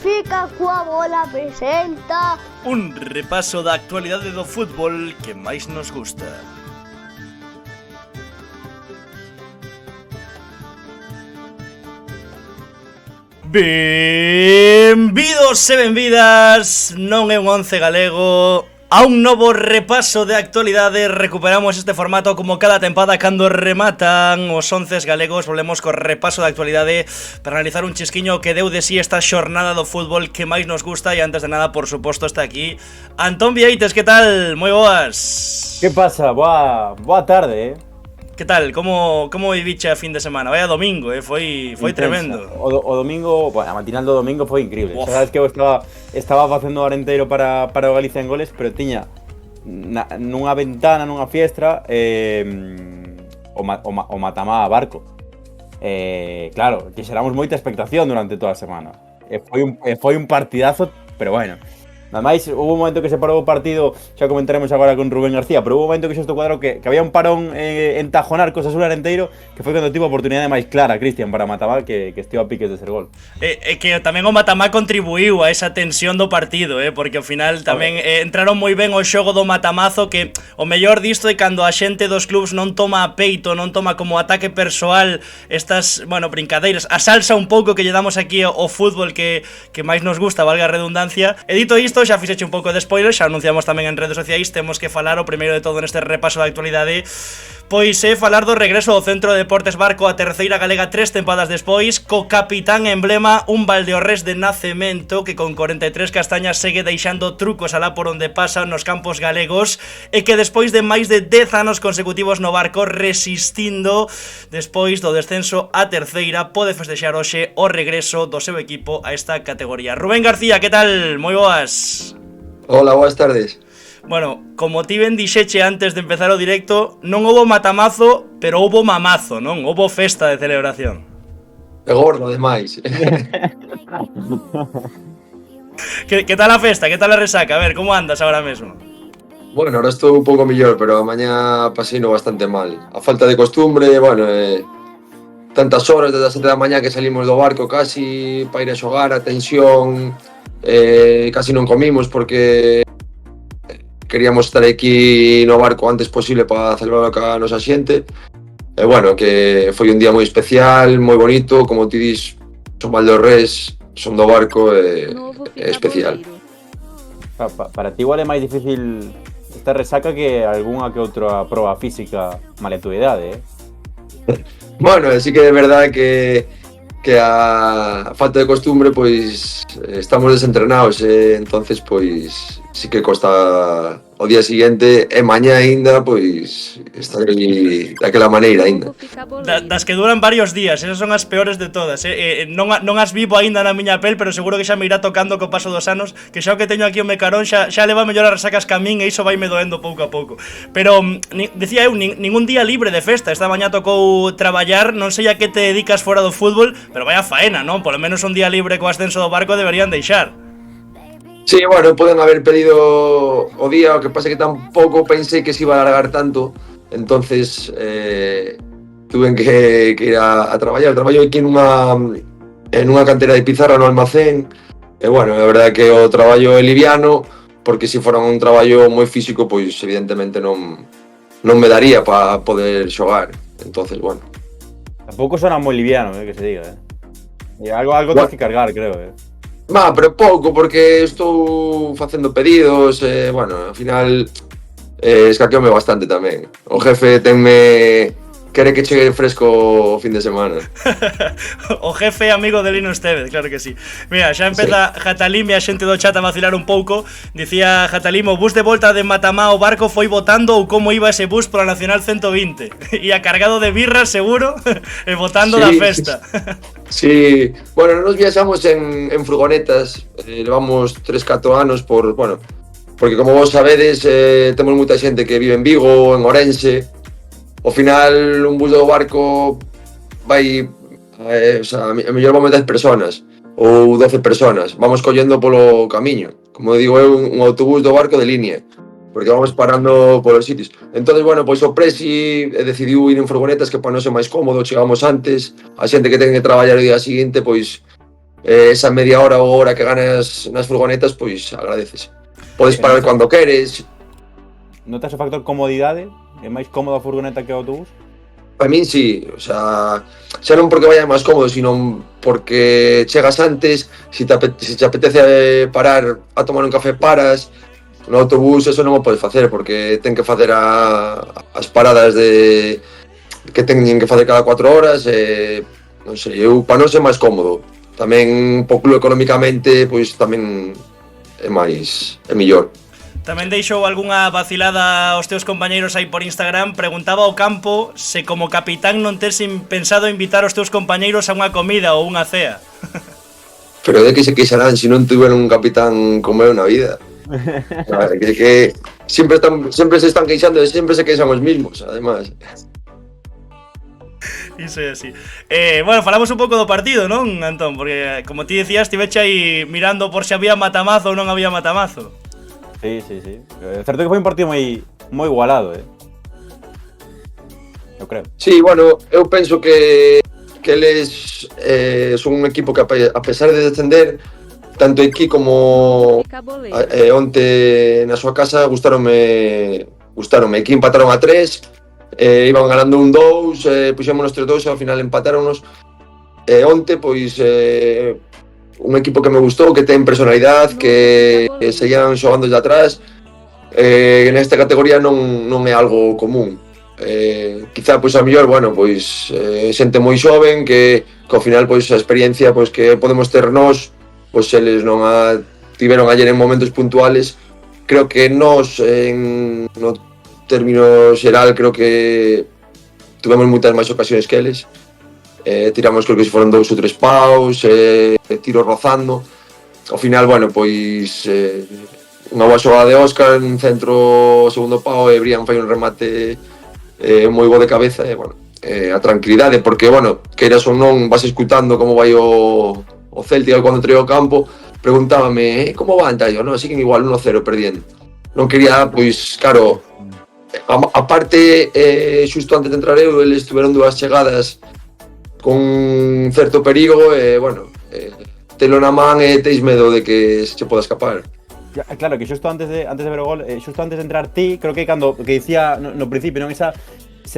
Benfica coa bola presenta un repaso da actualidade do fútbol que máis nos gusta. Benvidos e benvidas, non é un 11 galego, a un novo repaso de actualidade. Recuperamos este formato como cada tempada cando rematan os 11 galegos. Volvemos co repaso de actualidade para analizar un chisquiño que deu de sí esta xornada do fútbol que máis nos gusta. E antes de nada, por suposto, está aquí Antón Vieites, que tal? Moi boas. Que pasa? Boa tarde, Que tal? Como viviche a fin de semana? Vaya domingo, foi tremendo. O domingo, bueno, a matinal do domingo foi increíble. Uf. Xa sabes que eu estaba facendo o arenteiro para o Galicia en goles, pero tiña nunha ventana, nunha fiestra, o Matamá a barco. Claro, que xeramos moita expectación durante toda a semana. Foi un partidazo, pero bueno. Ademais, hubo un momento que se parou o partido, xa comentaremos agora con Rubén García, pero hubo un momento que xa estou cuadro que había un parón en Tajonar, cosa sur arenteiro, que foi cando tivo a oportunidade máis clara, Cristian, para Matamá, que estivo a piques de ser gol. Que tamén o Matamá contribuiu a esa tensión do partido, porque ao final tamén entraron moi ben o xogo do Matamazo, que o mellor disto é cando a xente dos clubs non toma a peito, non toma como ataque persoal estas, bueno, brincadeiras, a salsa un pouco que lle damos aquí ao fútbol que máis nos gusta, valga a redundancia. E dito isto, xa fixeche un pouco de spoiler, xa anunciamos tamén en redes sociais, temos que falar o primeiro de todo neste repaso da actualidade, pois é falar do regreso do Centro de Deportes Barco a terceira galega 3 tempadas despois, co capitán emblema, un Valdeorrés de nacemento que con 43 castañas segue deixando trucos alá por onde pasa nos campos galegos, e que despois de máis de 10 anos consecutivos no Barco resistindo despois do descenso a terceira, pode festexar hoxe o regreso do seu equipo a esta categoría. Rubén García, que tal? Moi boas. Hola, boas tardes. Bueno, como ti ben dixeche antes de empezar o directo, non houbo matamazo, pero houbo mamazo, non? Houbo festa de celebración. É gordo, ademais. Que tal a festa? Que tal a resaca? A ver, como andas ahora mesmo? Bueno, ahora estou un pouco millor, pero a mañá paseino bastante mal. A falta de costumbre, bueno, tantas horas desde as 7 da mañá que salimos do barco casi para ir a xogar, a tensión, casi non comimos porque queríamos estar aquí no barco antes posible para celebrar a nosa xente. E bueno, que foi un día moi especial, moi bonito, como ti dis, son Valdeorrés, son do barco, é especial. Para ti igual é máis difícil esta resaca que algunha que outra proba física mala tu idade, Bueno, sí que é verdade que a falta de costumbre, pois estamos desentrenados, entonces pois sí que costa o día siguiente e mañá aínda, pois estar aí daquela maneira aínda. Das que duran varios días, esas son as peores de todas, non as vivo aínda na miña pel, pero seguro que xa me irá tocando co paso dos anos, que xa o que teño aquí o mecarón xa leva mellor as resacas que a min, e iso vai me doendo pouco a pouco. Pero, decía eu, ningún día libre de festa. Esta mañá tocou traballar, non sei a que te dedicas fora do fútbol, pero vaya faena, non? Polo menos un día libre co ascenso do barco deberían deixar. Sí, bueno, poden haber pedido o día, o que pasa que tampouco pensei que se iba a alargar tanto, entonces tuve que ir a traballar. Traballo aquí en unha cantera de pizarra no almacén, e bueno, a verdade é que o traballo é liviano, porque se fora un traballo moi físico, pois evidentemente non me daría para poder xogar, entonces bueno. Tampouco sona moi liviano, que se diga, E algo tens que cargar, creo, Pero pouco, porque estou facendo pedidos, bueno, ao final escaqueome bastante tamén. O jefe quere que chegue fresco o fin de semana. O jefe amigo de Lino Estevez, claro que sí. Mira, xa empeza Jatalim e a xente do chat a vacilar un pouco. Dicía Jatalim, o bus de volta de Matamá ao barco foi botando ou como iba ese bus pola Nacional 120. Ia cargado de birras, seguro, e botando da festa. Sí, bueno, nos viaxamos en furgonetas, levamos 3-4 anos porque como vos sabedes, temos moita xente que vive en Vigo, en Ourense. Ao final, un bus do barco vai, a mellor vamos 10 personas ou 12 personas, vamos collendo polo camiño, como digo eu, un autobús do barco de línea, porque vamos parando polos sitios. Entón, bueno, pois o Presi decidiu ir en furgonetas que para non ser máis cómodo, chegamos antes, a xente que ten que traballar o día seguinte, pois esa media hora ou hora que ganas nas furgonetas, pois agradeces. Podes parar cando queres. Notas o factor comodidade? É máis cómodo a furgoneta que o autobús? Para min sí, o sea, xa non porque vaya máis cómodo, sino porque chegas antes, se te apetece parar a tomar un café paras. No autobús eso non o podes facer porque ten que facer as paradas que teñen que facer cada 4 horas, non sei, eu para non ser máis cómodo. Tamén un pouco económicamente, pois tamén é mellor. Tamén deixou algunha vacilada aos teus compañeiros aí por Instagram. Preguntaba ao campo se como capitán non tes pensado invitar os teus compañeiros a unha comida ou unha cea. Pero de que se queixarán se non tuveron un capitán como eu na vida? Que sempre se están queixando e sempre se queixan os mismos, además. Iso é así. Bueno, falamos un pouco do partido, non, Antón? Porque, como ti decías, estiveche aí mirando por se había matamazo ou non había matamazo. Sí. Certo que foi un partido moi igualado, eu creo. Sí, bueno, eu penso que eles son un equipo que a pesar de descender, tanto aquí como onte na súa casa gustaronme. Aquí empataron a 3, iban ganando un 2, puxémonos 3-2 e ao final empatáronos. Onte, pois, un equipo que me gustou, que ten personalidade, que seguían xogando de atrás. Nesta categoría non é algo común. Quizá pois a mellor, bueno, pois xente moi xoven que ao final pois a experiencia pois que podemos ter nós, pois eles non a tiveron ayer en momentos puntuales. Creo que nós no término xeral creo que tivemos moitas máis ocasións que eles. Tiramos, creo que se foron 2 ou 3 paus, tiros rozando. Ao final, bueno, pois unha boa xogada de Óscar, un centro segundo pau e Brian fai un remate moi bo de cabeza e, bueno, a tranquilidade, porque, bueno, queiras ou non, vas escutando como vai o Celtic cando entrei ao campo, preguntábame, como van, tal? Non, siguen igual 1-0 perdiendo. Non quería, pois, claro, aparte, xusto antes de entrar eu, eles tuveron 2 chegadas con certo perigo e, bueno, telo na man e teis medo de que se poda escapar. Claro, que xusto antes de ver o gol, xusto antes de entrar ti, creo que cando que dicía no principio, non ese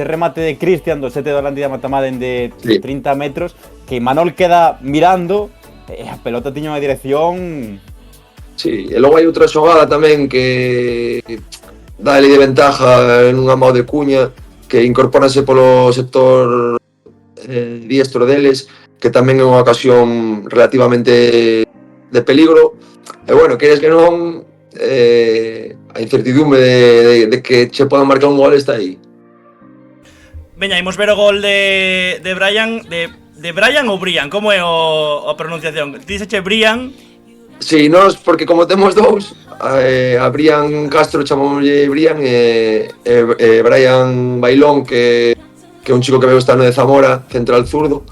remate de Cristian do sete do Atlantida Matamá de 30 metros, que Manol queda mirando e a pelota tiña unha dirección. Sí, e logo hai outra xogada tamén que dá ali de ventaja en un amao de Cuña, que incorpórase polo sector diestro deles, que tamén é unha ocasión relativamente de peligro. E, bueno, queres que non, a incertidumbre de que che podan marcar un gol está aí. Veña, imos ver o gol de Brian. De Brian ou Brian? Como é a pronunciación? Díceche Brian? Sí, nós, porque como temos 2, a Brian Castro chamámoslle Brian e Brian Bailón, que é un chico que veo está no de Zamora, central zurdo,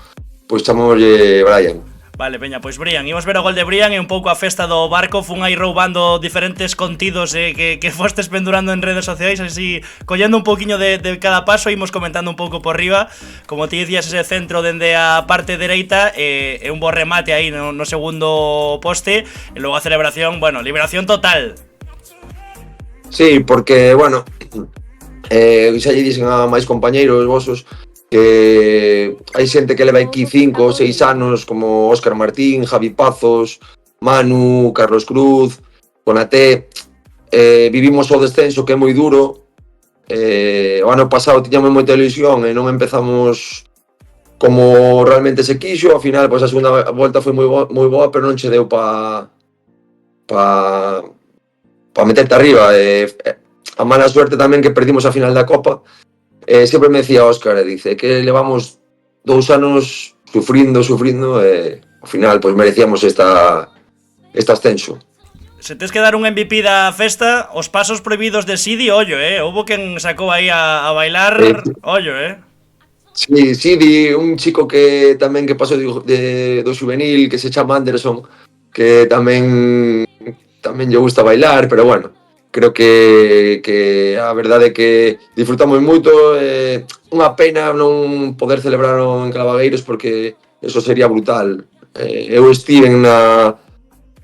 pois chamámoslle Brian. Vale, veña, pois Brian, imos ver o gol de Brian e un pouco a festa do barco. Fun aí roubando diferentes contidos que fostes pendurando en redes sociais, así collendo un pouquiño de cada paso, imos comentando un pouco por riba. Como ti dicías, ese centro dende a parte dereita e un bo remate aí no segundo poste, e logo a celebración, bueno, liberación total. Sí, porque, bueno, xa lle dixen a máis compañeiros vosos que hai xente que leva aquí 5 ou 6 anos, como Óscar Martín, Javi Pazos, Manu, Carlos Cruz, Conaté. Vivimos o descenso, que é moi duro. O ano pasado tiñamos moita ilusión e non empezamos como realmente se quixo. Ao final, pois a segunda volta foi moi boa, pero non che deu pa meterte arriba. A mala suerte tamén que perdimos a final da Copa. Sempre me decía Óscar, dice que levamos 2 anos sufrindo e ao final pois merecíamos este ascenso. Se tes que dar un MVP da festa, os pasos prohibidos de Sidi, ollo, houbo quen sacou aí a bailar, ollo, Sí, Sidi, un chico que tamén que pasou do juvenil, que se chama Anderson, que tamén lle gusta bailar, pero bueno, creo que a verdade é que disfrutamos moito. Unha pena non poder celebrarlo en Clavagueiros porque eso sería brutal. Eu estiven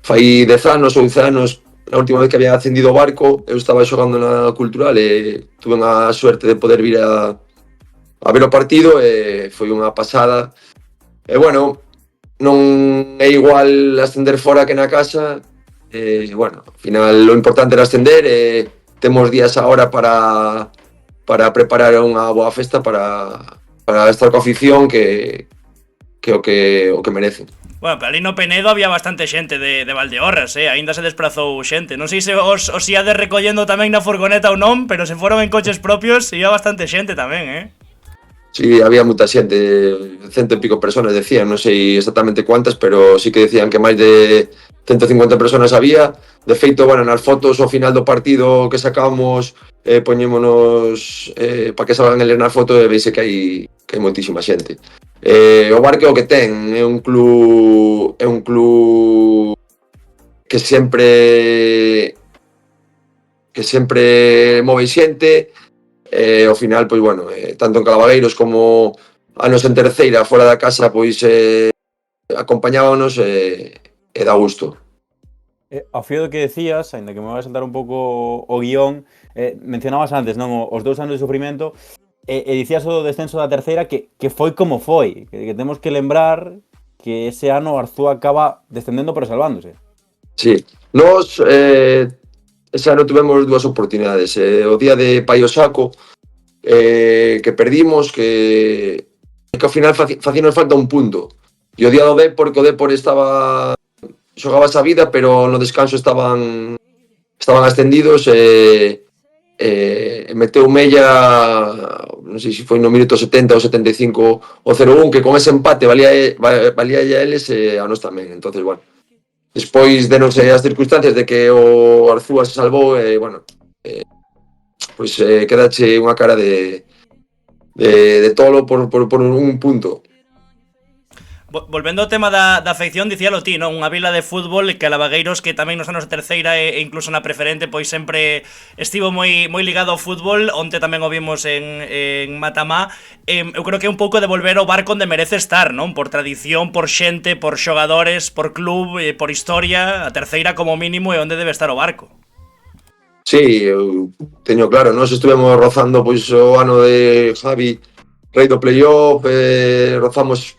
fai 10 anos ou 11 anos, a última vez que había ascendido o Barco, eu estaba xogando na Cultural e tuve a suerte de poder vir a ver o partido e foi unha pasada. E bueno, non é igual ascender fora que na casa. Bueno, ao final o importante era ascender e temos días agora para preparar unha boa festa para estar coa afición que o que merecen. Bueno, pero ali no Penedo había bastante xente de Valdeorras, aínda se desplazou xente. Non sei se os iades recollendo tamén na furgoneta ou non, pero se foron en coches propios, iba bastante xente tamén, Sí, había moita xente, 100 e pico personas decían, non sei exactamente cuántas, pero sí que decían que máis de 150 personas había. De feito, bueno, nas fotos ao final do partido que sacamos, poñémonos para que salgan eles nas fotos e veise que hai moitísima xente. O Barco o que ten é un club que sempre move xente. Ao final, pois bueno, tanto en Calabageiros como anos en terceira fora da casa, pois acompañábanos e dá gusto. Ao fío do que decías, ainda que me vai a saltar un pouco o guión, mencionabas antes, non, os 2 anos de sufrimento, e dicías o do descenso da terceira que foi como foi, que temos que lembrar que ese ano o Arzúa acaba descendendo pero salvándose. Sí, nos ese ano tuvemos 2 oportunidades. O día de Paio Saco, que perdimos, que ao final facíanos falta un punto. E o día do Dépor, que o Dépor xogaba esa vida, pero no descanso estaban ascendidos e meteu Mella, non sei se foi no minuto 70 ou 75 o 0-1, que con ese empate valía a eles e a nós tamén. Entonces, bueno, despois denos as circunstancias de que o Arzúa se salvou e, bueno, pois quedache unha cara de tolo por un punto. Volvendo ao tema da afección, dicíalo ti, non? Unha vila de fútbol que Lavagueiros, que tamén nos anos de terceira e incluso na preferente, pois sempre estivo moi ligado ao fútbol, onte tamén o vimos en Matamá. Eu creo que é un pouco de volver ao Barco onde merece estar, non? Por tradición, por xente, por xogadores, por club, por historia, a terceira como mínimo é onde debe estar o Barco. Sí, eu teño claro, nós estivemos rozando pois o ano de Javi, rei do playoff, rozamos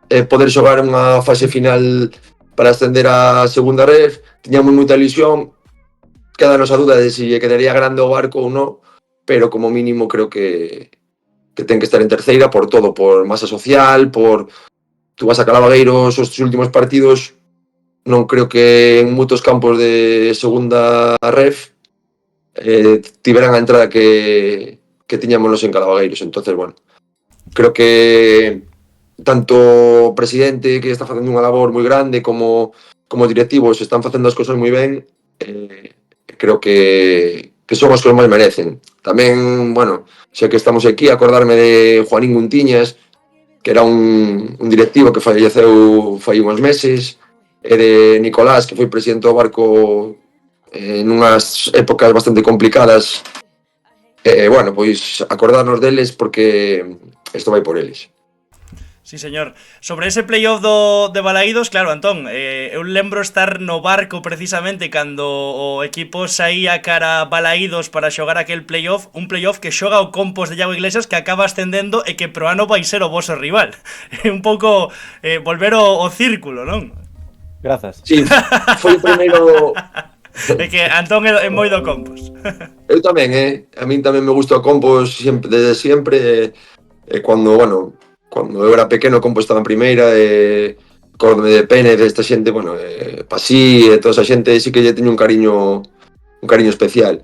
poder xogar unha fase final para ascender a segunda ref, tiñamos moita ilusión, quedanos a duda de se lle quedaría grande o Barco ou non, pero como mínimo creo que ten que estar en terceira por todo, por masa social, por tú vas a Calabageiros os últimos partidos, non creo que en moitos campos de segunda ref tiveran a entrada que tiñámonos en Calabageiros. Entonces, bueno, creo que tanto o presidente, que está facendo unha labor moi grande, como directivos están facendo as cousas moi ben. Creo que son os que máis merecen. Tamén, bueno, xa que estamos aquí, acordarme de Juanín Guntiñas, que era un directivo que falleceu fai uns meses, e de Nicolás, que foi presidente do Barco en unhas épocas bastante complicadas. Bueno, pois acordarnos deles porque isto vai por eles. Sí, señor. Sobre ese playoff de Balaídos, claro, Antón, eu lembro estar no Barco precisamente cando o equipo saía cara a Balaídos para xogar aquel playoff, un playoff que xoga o Compos de Iago Iglesias, que acaba ascendendo e que pro ano vai ser o voso rival. Un pouco volver o círculo, non? Grazas. Sí, foi o primeiro... É que Antón é moi do Compos. Eu tamén, a min tamén me gusta o Compos desde sempre, cando eu era pequeno, o Compos estaba en primeira, acórdome de Pene, desta xente, bueno, Pasí, e toda esa xente, sí que lle teño un cariño especial.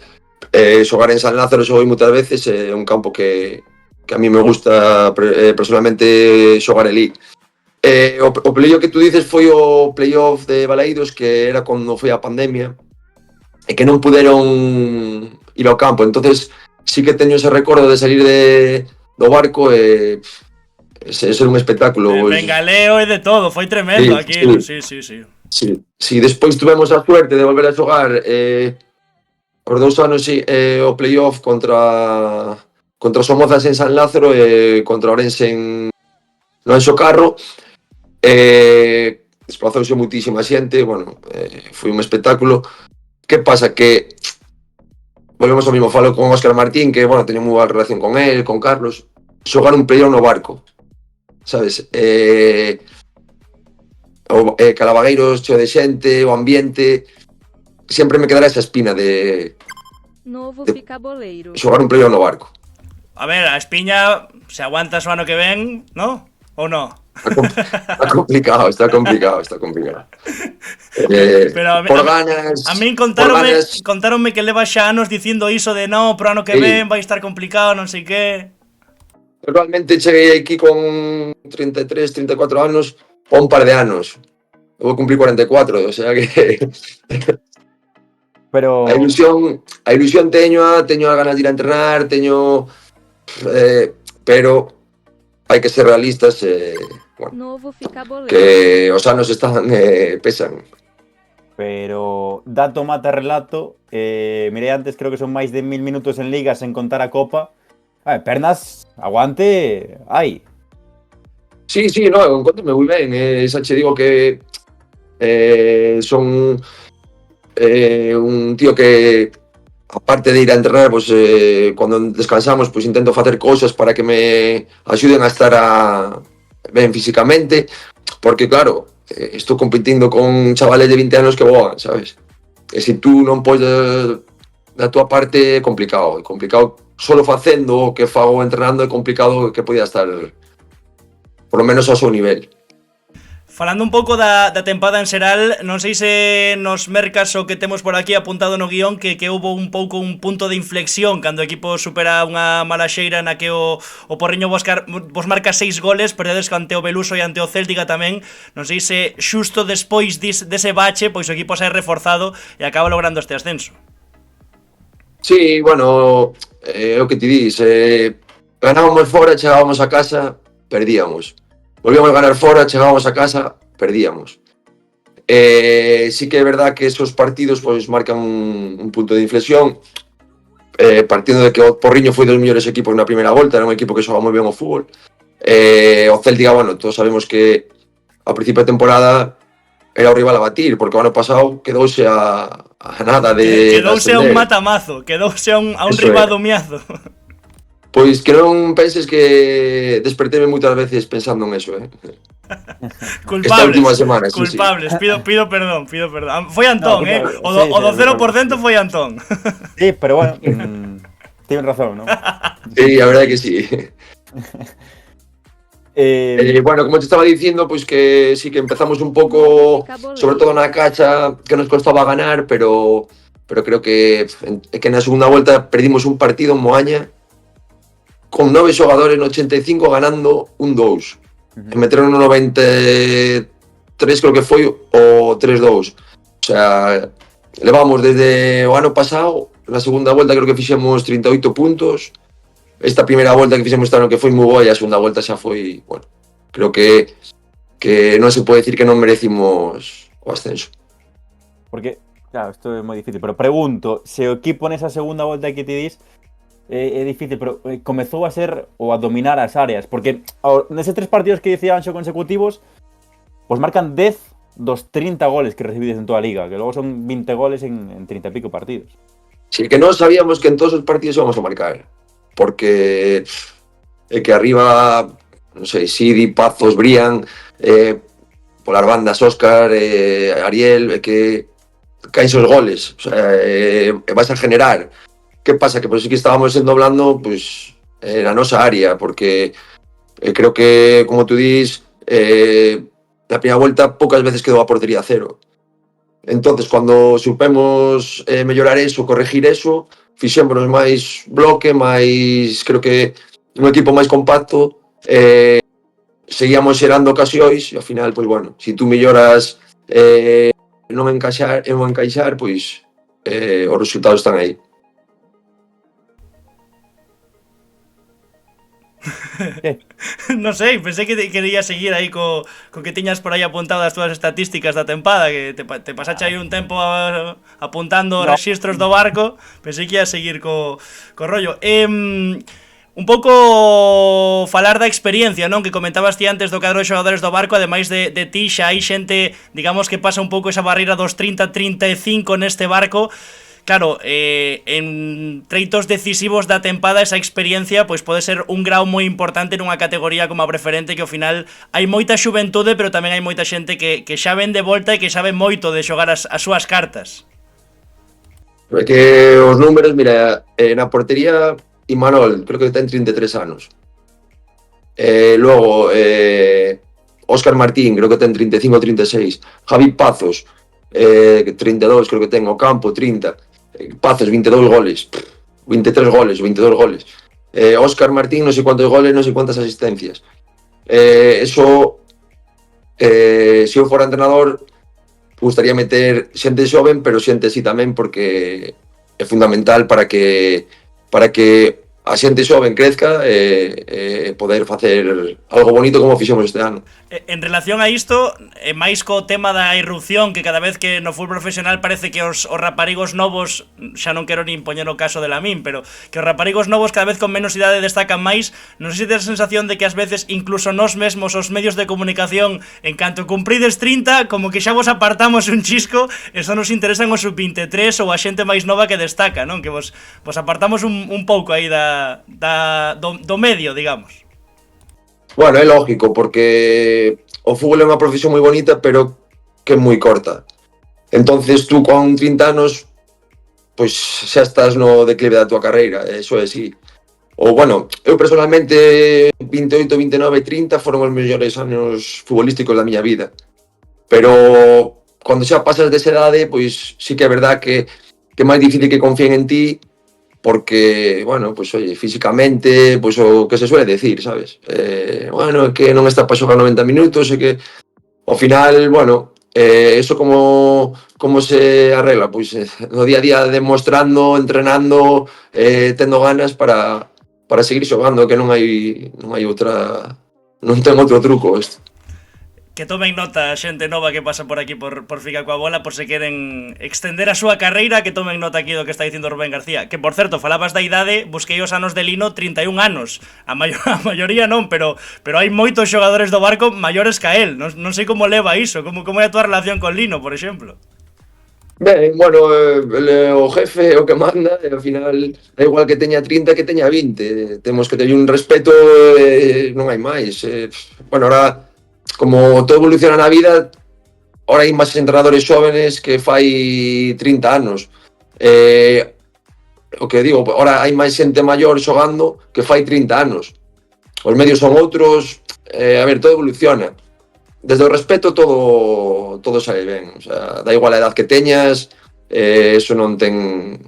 Xogar en San Lázaro xogoi moitas veces, é un campo que a mí me gusta personalmente xogar elí. O playoff que tú dices foi o playoff de Balaídos, que era cando foi a pandemia, e que non puderon ir ao campo. Entonces sí que teño ese recordo de salir do Barco e ser un espectáculo. Bengaleo e de todo, foi tremendo aquilo, sí. Sí, despois tuvemos a suerte de volver a xogar os 2 anos o playoff contra Somozas en San Lázaro e contra Ourense no Anxo Carro. desplazouse muitísima xente, bueno, foi un espectáculo. Que pasa? Que volvemos ao mismo, falo con Óscar Martín, que, bueno, teño moi boa relación con él, con Carlos, xogar un peleón no barco, sabes? Calavagueiros cheo de xente, o ambiente, sempre me quedará esa espina de Novo Picaboleiro. xogar un peleón no barco. A ver, a Espiña, se aguantas o ano que ven, ¿no? Ou no? Está complicado, está complicado, está complicado. Pero por ganas... A min por ganas, contáronme que leva xa anos dicindo iso de no, pro ano que Sí. ven vai estar complicado, non sei que. realmente cheguei aquí con 33, 34 anos, o un par de anos. Eu vou cumplir 44, o sea que Pero a ilusión teño as ganas de ir a entrenar, teño pero hai que ser realistas, bueno, Novo Picaboleiro. que os anos están pesan. Pero dato mata relato, mirei antes, creo que son máis de 1000 minutos en Liga sen contar a Copa. Pernas, aguante, hai. Sí, no, encontrome moi ben, xa che digo que son un tío que, aparte de ir a entrenar, pues, cuando descansamos, pues intento facer cousas para que me axuden a estar ben físicamente, porque claro, estou competindo con chavales de 20 anos que voan, sabes? E se tú non podes da tua parte, é complicado, solo facendo o que fago entrenando, é complicado que podía estar por lo menos ao seu nivel. Falando un pouco da tempada en xeral, non sei se nos mercas o que temos por aquí apuntado no guión que houve un pouco un punto de inflexión cando o equipo supera unha mala xeira na que o Porriño vos marca 6 goles, perdedes ante o Beluso e ante o Céltica tamén. Non sei se xusto despois dese bache, pois o equipo sae reforzado e acaba logrando este ascenso. Sí, bueno, o que te dis, ganábamos fora, chegábamos a casa, perdíamos. Volvíamos a ganar fora, chegábamos a casa, perdíamos. Sí que é verdad que esos partidos pues, marcan un punto de inflexión, partindo de que o Porriño foi dos mellores equipos na primeira volta, era un equipo que xoga moi ben o fútbol. O Céltica, bueno, todos sabemos que ao principio da temporada era o rival a batir, porque o ano pasado quedouse a nada de... Quedouse a un matamazo, quedouse a un ribadomiazo. Pois que non penses que desperteme moitas veces pensando en eso, Culpables, esta última semana, culpables, sí. pido perdón. Foi Antón, No, o do 0% foi Antón. Sí, pero bueno, tienes razón, ¿no? Sí, a verdade que sí. Bueno, como te estaba diciendo, pues que sí que empezamos un pouco, sobre todo na cacha, que nos costaba ganar, pero creo que na segunda volta perdimos un partido en Moaña con 9 xogadores no 85 ganando un 2. Meteron no 93, creo que foi o 3-2. O sea, levamos desde o ano pasado, na segunda volta creo que fixemos 38 puntos. Esta primeira volta que fixemos este ano que foi moi boa e a segunda volta xa foi, bueno, creo que non se pode decir que non merecimos o ascenso. Porque, claro, isto é moi difícil, pero pregunto, se o equipo nesa segunda volta que ti dis é difícil, pero comezou a ser ou a dominar as áreas, porque neses 3 partidos que dicía Anxo consecutivos, pues marcan 10 dos 30 goles que recibides en toda a liga, que logo son 20 goles en 30 e pico partidos. Sí, que non sabíamos que en todos os partidos íbamos a marcar, porque que arriba, non sei, Sidi, Pazos, Brian, polas bandas Óscar, Ariel, que caen os goles, o sea, vas a generar. Que pasa? Que por eso que estábamos endoblando pues, na nosa área, porque creo que, como tú dis, na primeira volta poucas veces quedou a portería cero. Entonces, cuando supemos mellorar eso, corregir eso, fixémonos máis bloque, máis, creo que un equipo máis compacto, seguíamos xerando ocasións e ao final, pois bueno, se tú melloras non encaixar, pois os resultados están aí. Non sei, pensei que quería seguir aí co que tiñas por aí apuntado as túas estatísticas da tempada, que te pasache aí un tempo apuntando rexistros do barco. Pensei que ia seguir co rollo. Un Un pouco falar da experiencia, non? Que comentabas ti antes do cadro de xogadores do Barco, ademais de ti, xa hai xente, digamos, que pasa un pouco esa barreira dos 30-35 neste Barco. Claro, en treitos decisivos da tempada esa experiencia pois pode ser un grau moi importante nunha categoría como a preferente, que ao final hai moita xuventude, pero tamén hai moita xente que xa ven de volta e que sabe moito de xogar as súas cartas. Que os números, mira, na portería Imanol, creo que ten 33 anos. Logo, Óscar Martín, creo que ten 35 ou 36. Javi Pazos, 32, creo que ten. Ocampo, 30. Pazos, 22 goles. 23 goles, 22 goles. Óscar Martín, non sei cuántos goles, non sei cuántas asistencias. Eso, se eu fora entrenador, gustaría meter xente xoven, pero xente así tamén, porque é fundamental para que a xente xoven crezca e poder facer algo bonito como fixemos este ano. En relación a isto, máis co tema da irrupción, que cada vez que no fútbol profesional parece que os raparigos novos, xa non quero nin poñer o caso de Lamín, pero que os raparigos novos cada vez con menos idade destacan máis, non sei se tes a sensación de que ás veces incluso nós mesmos, os medios de comunicación, en canto cumprides 30, como que xa vos apartamos un chisco e só nos interesan os sub-23 ou a xente máis nova que destaca, non? Que vos apartamos un pouco aí do medio, digamos. Bueno, é lógico, porque o fútbol é unha profesión moi bonita, pero que é moi corta. Entonces, tú con 30 anos, pois xa estás no declive da tua carreira, eso é así. Ou, bueno, eu personalmente, 28, 29 e 30 foron os mellores anos futbolísticos da miña vida. Pero, cando xa pasas desa idade, pois sí que é verdad que é máis difícil que confíen en ti, porque, bueno, pues oye, físicamente, pues o que se suele decir, sabes? Bueno, é que non está para xogar 90 minutos, é que ao final, bueno, eso como se arregla? Pois no día a día demostrando, entrenando, tendo ganas para seguir xogando, que non hai outra, non ten outro truco isto. Que tomen nota a xente nova que pasa por aquí por Fica coa Bola, por se queren extender a súa carreira, que tomen nota aquí do que está dicindo Rubén García. Que, por certo, falabas da idade, busquei os anos de Lino, 31 anos. A maioría non, pero hai moitos xogadores do Barco maiores que a él. Non sei como leva iso, como é a tua relación con Lino, por exemplo. Ben, bueno, o jefe é o que manda, e ao final é igual que teña 30 que teña 20. Temos que ter un respeto, non hai máis. Bueno, ahora, como todo evoluciona na vida, ahora hai máis entrenadores xóvenes que fai 30 anos. O que digo, ahora hai máis xente maior xogando que fai 30 anos. Os medios son outros, a ver, todo evoluciona. Desde o respeto todo sale ben, o sea, da igual a edad que teñas, eso non ten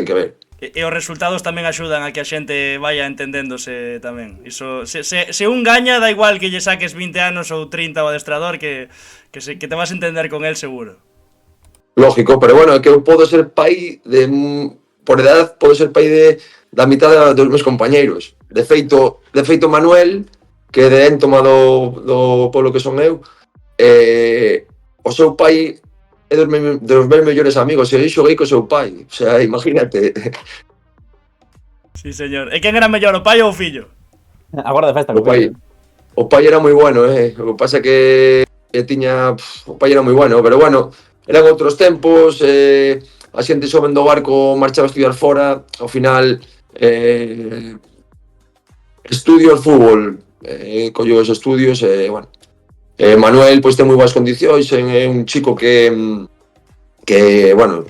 que ver. E os resultados tamén axudan a que a xente vaya entendéndose tamén. Iso, se un gaña, da igual que lle saques 20 anos ou 30 ao adestrador, que te vas a entender con él seguro. Lógico, pero bueno, que eu podo ser pai por edad, podo ser pai da mitad dos meus compañeiros. De feito Manuel, que é de Éntoma do pueblo que son eu, o seu pai é dos meus mellores amigos, e eu xoguei co seu pai, o sea, imagínate. Sí, señor. E quen era mellor, o pai ou o fillo? Agora de festa, o pai era moi bueno, o que pasa que tiña, o pai era moi bueno, pero bueno, eran outros tempos, a xente xoven do Barco marchaba a estudiar fora, ao final estudio o fútbol, collo os estudios, bueno. Manuel pois ten moi boas condicións, é un chico que bueno,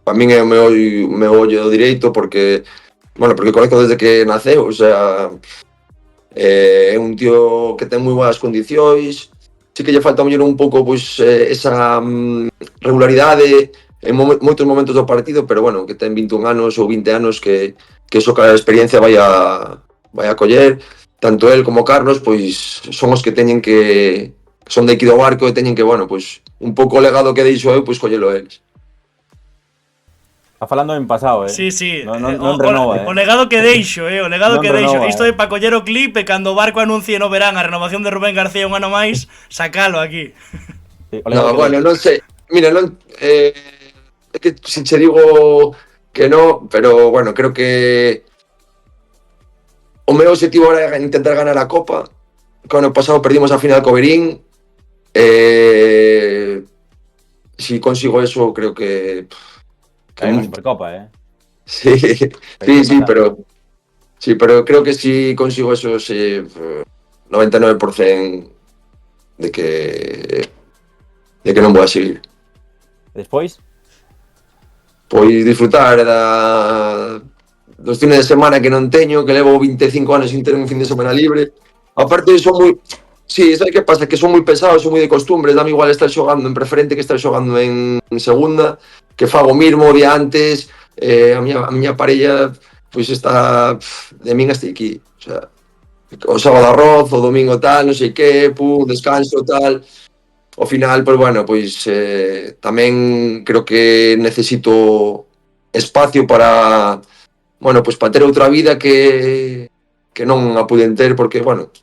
para min é o meu ollo direito, porque conozco desde que naceu, o sea, é un tío que ten moi boas condicións. Sí que lle falta mellor un pouco pois esa regularidade en moitos momentos do partido, pero bueno, que ten 21 anos ou 20 anos que iso cada experiencia vai a coller. Tanto él como Carlos, pois son os que teñen que son de aquí do Barco e teñen que, bueno, pois un pouco o legado que deixo eu, pois collelo eles. Está falando en pasado, Sí. Non renova, O legado que deixo, o legado non que deixo. renova, Isto é para coller o clip e cando o Barco anuncie no verán a renovación de Rubén García un ano máis, sacalo aquí. Sí, No, bueno, non sei. Mira, non é que se che digo que no, pero bueno, creo que o meu objetivo era intentar ganar a Copa, que ano pasado perdimos a final co Berín. Si consigo eso, creo que Hay una Supercopa, sí, pero creo que si consigo eso, sí, 99% de que non vou a seguir. Despois? Pois disfrutar dos fines de semana que non teño, que levo 25 anos sin ter un fin de semana libre. Aparte, son moi... Sí, sabe que pasa? Que son moi pesados, son moi de costumbres, dame igual estar xogando en preferente que estar xogando en segunda, que fago mismo o día antes, a miña parella pois está de min hasta aquí, o sea, o sábado arroz, o domingo tal, non sei que, descanso tal. Ao final, pois bueno, pois tamén creo que necesito espacio para, bueno, pois para ter outra vida que non a puden ter, porque, bueno,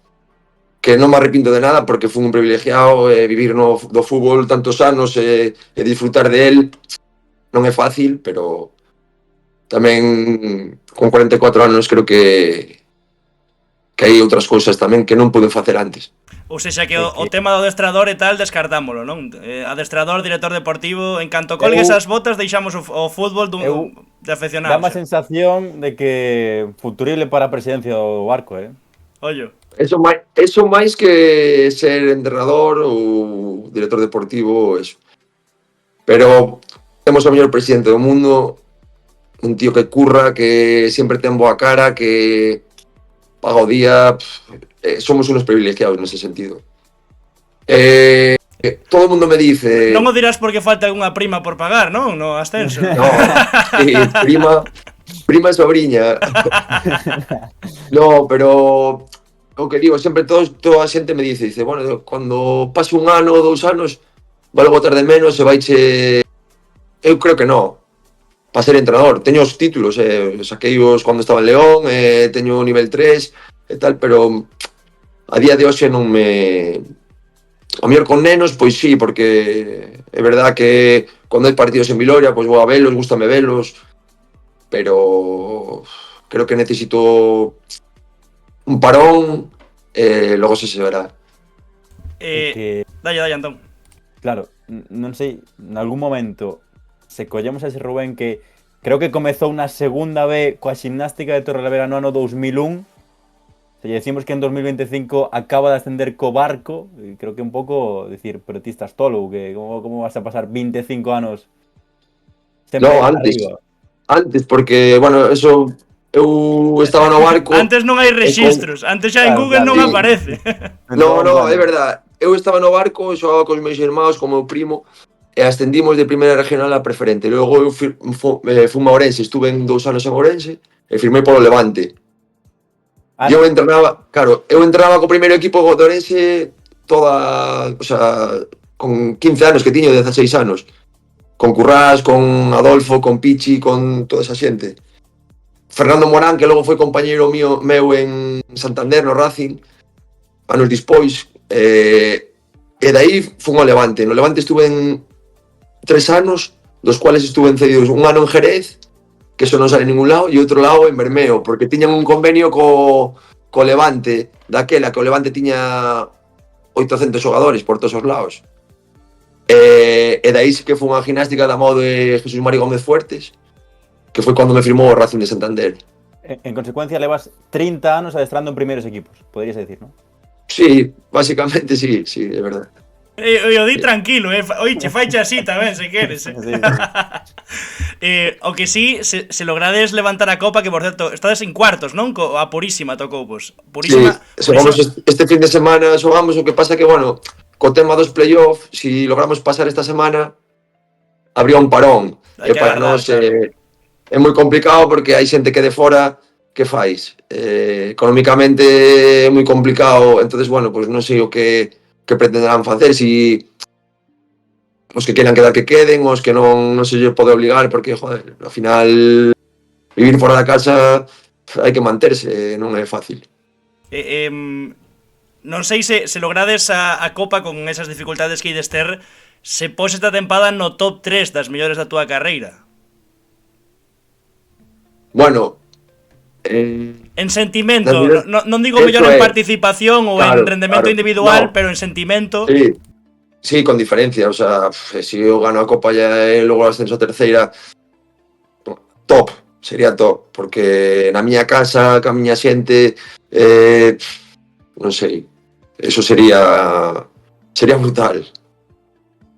que non me arrepinto de nada porque fui un privilegiado, vivir do fútbol tantos anos e disfrutar de él non é fácil, pero tamén con 44 anos creo que hai outras cousas tamén que non pude facer antes. Ou sexa que o tema do adestrador e tal descartámoslo, non? Adestrador, director deportivo, en canto colgues as botas deixamos o fútbol de afeccionados. Dá má sensación de que futurible para a presidencia do Barco, Ollo. Eso máis que ser entrenador ou director deportivo, eso. Pero temos o mellor presidente do mundo, un tío que curra, que sempre ten boa cara, que paga o día. Somos unos privilegiados nese sentido. Todo o mundo me dice... Non o dirás porque falta unha prima por pagar, non? No ascenso. No, sí, prima e sobriña. No, pero... O que digo, sempre toda a xente me dice, bueno, cando pase un ano ou 2 anos, vai botar de menos e vaiche... Eu creo que non. Para ser entrenador, teño os títulos, saqueios cando estaba en León, teño nivel 3 e tal, pero a día de hoxe non me... A mellor con nenos, pois sí, porque é verdad que cando hai partidos en Viloria, pois vou a velos, gústame velos, pero creo que necesito un parón, logo se verá. Dalle, Antón. Claro, non sei, en algún momento se collemos a ese Rubén que creo que comezou na segunda B coa Ximnástica de Torrelavega no ano 2001. Se lle decimos que en 2025 acaba de ascender co Barco, e creo que un pouco decir, pero ti estás tolo, que como vas a pasar 25 anos sempre arriba? Antes, porque, bueno, eso... Eu estaba no Barco... Antes non hai rexistros, antes xa en Google non aparece. No, é verdad. Eu estaba no Barco, xogaba cos meus irmãos, co meu primo, e ascendimos de primeira regional a preferente. Logo eu fui a Ourense, estuve en 2 anos en Ourense, e firmei polo Levante. Eu entrenaba co primeiro equipo de Ourense toda... O sea, con 15 anos que tiño, 16 anos. Con Currás, con Adolfo, con Pichi, con toda esa xente. Fernando Morán, que logo foi compañeiro meu en Santander, no Racing, anos dispois, e dai fun ao Levante. No Levante estuve en 3 anos, dos cuales estuve cedidos un ano en Jerez, que eso non sale en ningún lado, e outro lado en Bermeo, porque tiñan un convenio co Levante, daquela, que o Levante tiña 800 xogadores por todos os lados. E dai sí que foi unha gimnástica da mão de Jesús Mari Gómez Fuertes, que foi cando me firmou o Racing de Santander. En consecuencia, levas 30 anos adestrando en primeiros equipos, poderías decir, non? Sí, básicamente sí, é verdad. O di tranquilo, oiche, faiche así tamén, se queres. Sí. O que sí, se logrades levantar a copa, que por certo, estades en cuartos, non? A Purísima tocou, vos. Purísima. Sí, xogamos este fin de semana, xogamos, o que pasa que, bueno, co tema dos playoff, si logramos pasar esta semana, habría un parón. E para nós é moi complicado porque hai xente que de fora que fais. Económicamente é moi complicado, entonces, bueno, pues non sei o que pretenderán facer, si os que queran quedar que queden, os que non se lle pode obligar, porque, joder, ao final vivir fora da casa hai que manterse, non é fácil. Non sei se logrades a copa con esas dificultades que ides ter, se pos esta tempada no top 3 das mellores da túa carreira. Bueno, En sentimento, non digo Eso mellor en é. participación ou Claro, en rendemento claro. individual, No. pero en sentimento. Sí, con diferencia. O sea, si eu gano a Copa e logo o ascenso a terceira, top, sería top. Porque na miña casa, ca miña xente, non sei, eso sería brutal.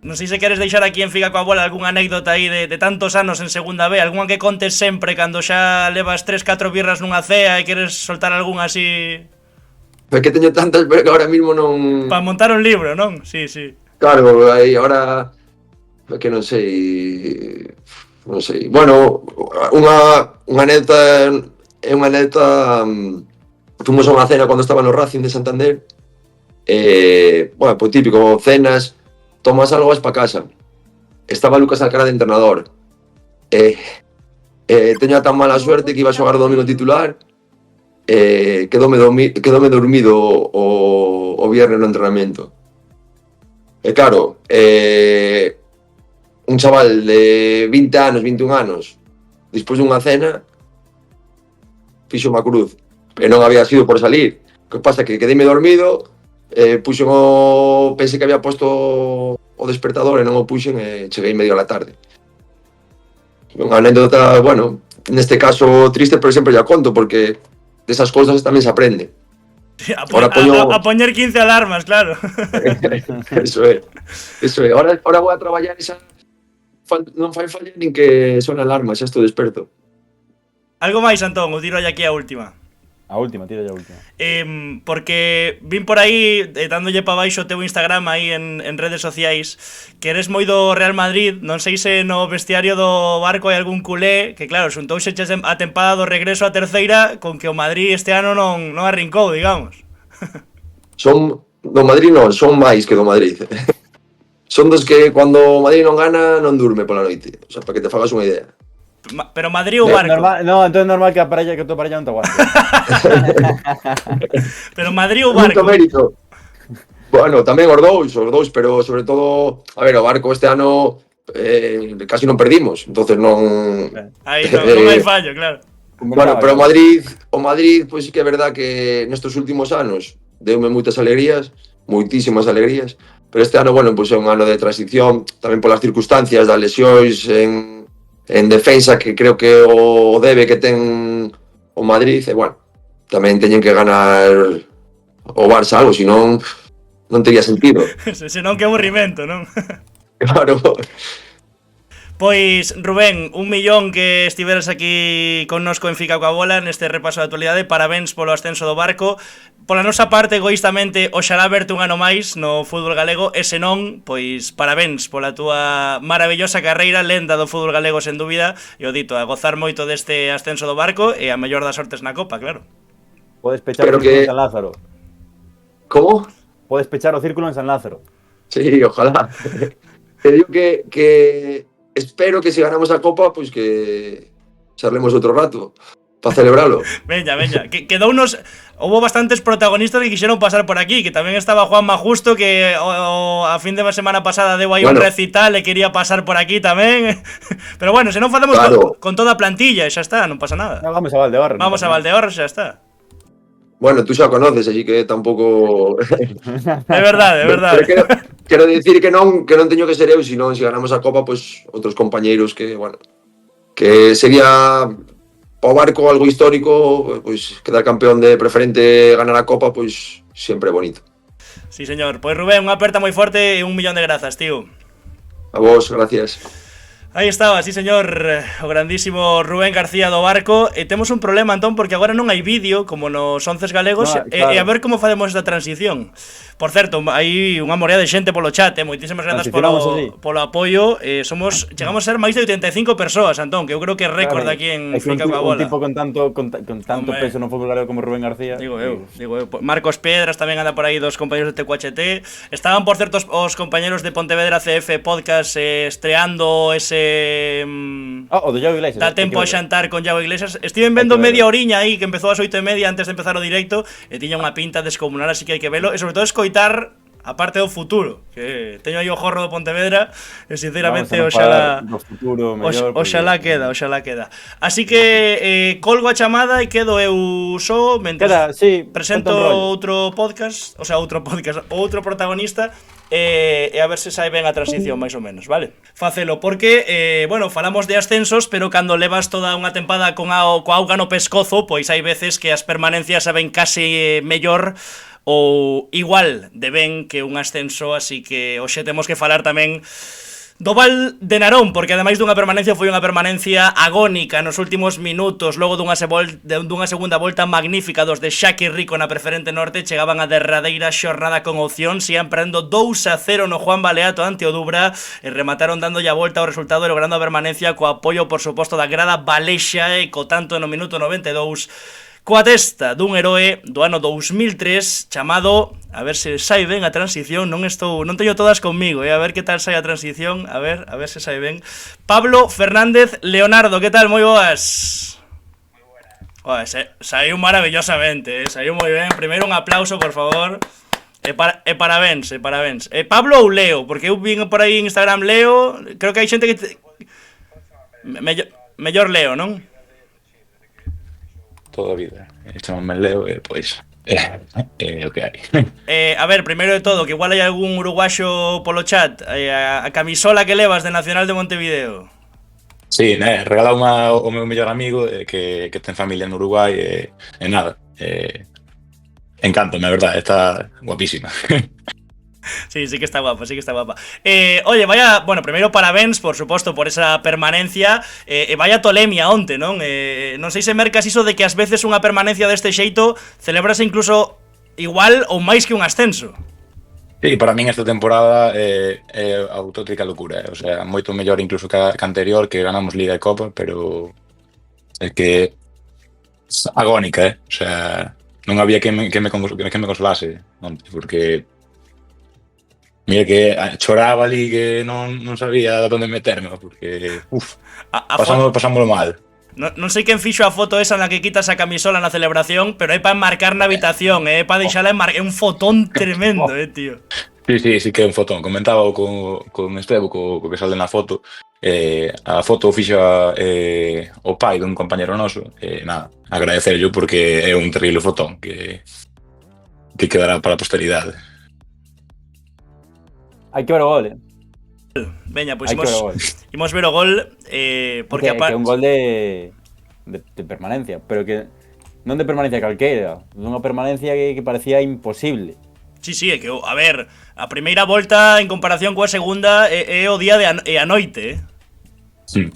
Non sei se queres deixar aquí en Fica coa Bola algunha anécdota aí de tantos anos en segunda B, algunha que contes sempre cando xa levas 3-4 birras nunha cea e queres soltar algunha así É que teño tantas, pero que ahora mismo non... para montar un libro, non? Sí, sí. Claro, aí ahora é que non sei. Bueno, unha anécdota é unha anécdota. Fomos a unha cena cando estaba no Racing de Santander. Bueno, pues típico, cenas, tomas algo, vas pa casa. Estaba Lucas Alcaraz de entrenador. Teño tan mala suerte que iba a xogar o domingo titular. Quedoume dormido o viernes no entrenamento. E claro, un chaval de 20 anos, 21 anos, despois dunha cena, fixo unha cruz. E non había sido por salir. O que pasa é que quedeime dormido, pensei que había posto o despertador e non o puxen e cheguei medio a la tarde. Unha anécdota, bueno, neste caso triste, pero sempre ya conto, porque desas cousas tamén se aprende. A poñer 15 alarmas, claro. Eso é. Ahora vou a traballar esa... Non fai falla nin que son alarmas, xa estou desperto. Algo máis, Antón, ou tiro aquí a última. A última, tira a última. Porque vin por aí, dándolle pa baixo o teu Instagram aí en redes sociais, que eres moi do Real Madrid. Non sei se no vestiario do Barco hai algún culé que, claro, xuntouse a tempada do regreso a terceira con que o Madrid este ano non arrincou, digamos. Son do Madrid non, son máis que do Madrid. Son dos que cando o Madrid non gana non durme pola noite. O sea, para que te fagas unha idea. Pero Madrid ou Barco? No, entonces es normal que tu parella non te aguante. Pero Madrid ou Barco? Muito mérito. Bueno, tamén os dous, pero sobre todo, a ver, o Barco este ano casi non perdimos, entonces non... Aí non hai fallo, claro. Bueno, pero o Madrid, pois sí que é verdad que nestes últimos anos deume moitas alegrías, moitísimas alegrías, pero este ano, bueno, pois é un ano de transición, tamén polas circunstancias das lesións en defensa, que creo que o debe que ten o Madrid, e bueno, tamén teñen que ganar o Barça algo, senón non tería sentido. Senón que aburrimento, non? Claro. Pois, Rubén, 1 millón que estiveras aquí connosco en Fica coa Bola neste repaso de actualidade. Parabéns polo ascenso do Barco. Pola nosa parte, egoístamente, oxalá verte un ano máis no fútbol galego. E se non, pois parabéns pola túa maravillosa carreira, lenda do fútbol galego sen dúbida. E o dito, a gozar moito deste ascenso do Barco e a mellor das sortes na Copa, claro. Podes pechar o círculo en San Lázaro. ¿Cómo? Podes pechar o círculo en San Lázaro. Sí, ojalá. Te digo que espero que se ganamos a Copa, pois que charlemos outro rato para celebralo. Veña, quedounos... Houbo bastantes protagonistas que quixeron pasar por aquí, que tamén estaba Juanma Justo, que a fin de semana pasada deu aí un recital e quería pasar por aquí tamén. Pero bueno, se non facemos con toda a plantilla, xa está, non pasa nada. No, vamos a Valdeorras. Vamos a Valdeorras, xa está. Bueno, tú xa conoces, así que tampouco... É verdade. Quero dicir que non teño que ser eu, senón se ganamos a Copa, pois outros compañeiros que, bueno, que sería o Barco algo histórico, pois quedar campeón de preferente, ganar a Copa, pois sempre bonito. Sí, señor. Pois Rubén, unha aperta moi forte e 1 millón de grazas, tío. A vos, gracias. Aí estaba, sí señor, o grandísimo Rubén García do Barco. E temos un problema, Antón, porque agora non hai vídeo como nos 11 galegos, no, claro. E a ver como facemos esta transición. Por certo, hai unha morea de xente polo chat, moitísimas grazas polo apoio. Chegamos a ser máis de 85 persoas, Antón, que eu creo que é récord aquí en Fica coa Bola. Un tipo con tanto peso no fútbol galego como Rubén García. Digo eu. Marcos Pedras tamén anda por aí, dos compañeros de TQHT. Estaban, por certo, os compañeros de Pontevedra CF Podcast estreando ese o de Iago Iglesias. Da tempo a xantar con Iago Iglesias. Estiven vendo media oriña aí, que empezou ás 8:30 antes de empezar o directo, e tiña unha pinta descomunal, así que hai que velo, e sobre todo escoitar parte do futuro, que teño aí o jorro do Pontevedra e sinceramente Vamos a oxalá no futuro mellor, oxalá queda. Así que colgo a chamada e quedo eu só mentres Queda, sí, presento ponte en rollo. outro podcast, outro protagonista e a ver se sai ben a transición máis ou menos, vale? Facelo, porque, bueno, falamos de ascensos, pero cando levas toda unha tempada coa auga no pescozo, pois hai veces que as permanencias saben case mellor ou igual de ben que un ascenso, así que hoxe temos que falar tamén do Val de Narón, porque ademais dunha permanencia foi unha permanencia agónica nos últimos minutos, logo dunha segunda volta magnífica dos de Xaki Rico na preferente norte, chegaban a derradeira xornada con opción, sigan perdendo 2-0 no Juan Baleato ante o Dubra e remataron dándolle a volta ao resultado e logrando a permanencia co apoio, por suposto, da grada balexa e co tanto no minuto 92 coa testa dun heroe do ano 2003 chamado, a ver se sai ben a transición, non teño todas conmigo, a ver que tal sai a transición, a ver se sai ben. Pablo Fernández Leonardo, que tal? Moi boas. Moi buenas. Saiu maravillosamente, saiu moi ben. Primeiro un aplauso, por favor. E parabéns. Pablo ou Leo? Porque eu vin por aí en Instagram Leo, creo que hai xente que mellor Leo, non? Toda a vida. Chámame Leo e pois é o que hai. A ver, primeiro de todo, que igual hai algún uruguayo polo chat, a camisola que levas de Nacional de Montevideo. Sí, regalou unha o meu mellor amigo que ten familia en Uruguai e nada. Encántame, a verdade, está guapísima. Sí que está guapa. Oye, vaya, bueno, primeiro parabéns, por suposto, por esa permanencia, vaya tolemia onte, non? Non sei se mercas iso de que ás veces unha permanencia deste xeito celebrase incluso igual ou máis que un ascenso. Sí, para min esta temporada é auténtica locura, o sea, moito mellor incluso que a anterior, que ganamos Liga e Copa, pero é que agónica, o sea, non había que me consolase, porque mira que choraba ali que non sabía onde meterme, porque pasámoslo mal. Non sei quen fixo a foto esa na que quitas a camisola na celebración, pero é para enmarcar na habitación, é para deixala enmarcar, é un fotón tremendo, tío. Sí que é un fotón. Comentaba con Estevo, co que sale na foto. A foto fixa o pai dun compañero noso. Nada, agradecerlo porque é un terrible fotón que quedará para a posteridade. Hai que ver o gol, Veña, pois imos ver o gol, porque que é un gol de permanencia, pero que non de permanencia calqueira, dunha permanencia que parecía imposible. Sí, é que, a ver, a primeira volta en comparación coa segunda é o día e a noite, Sí.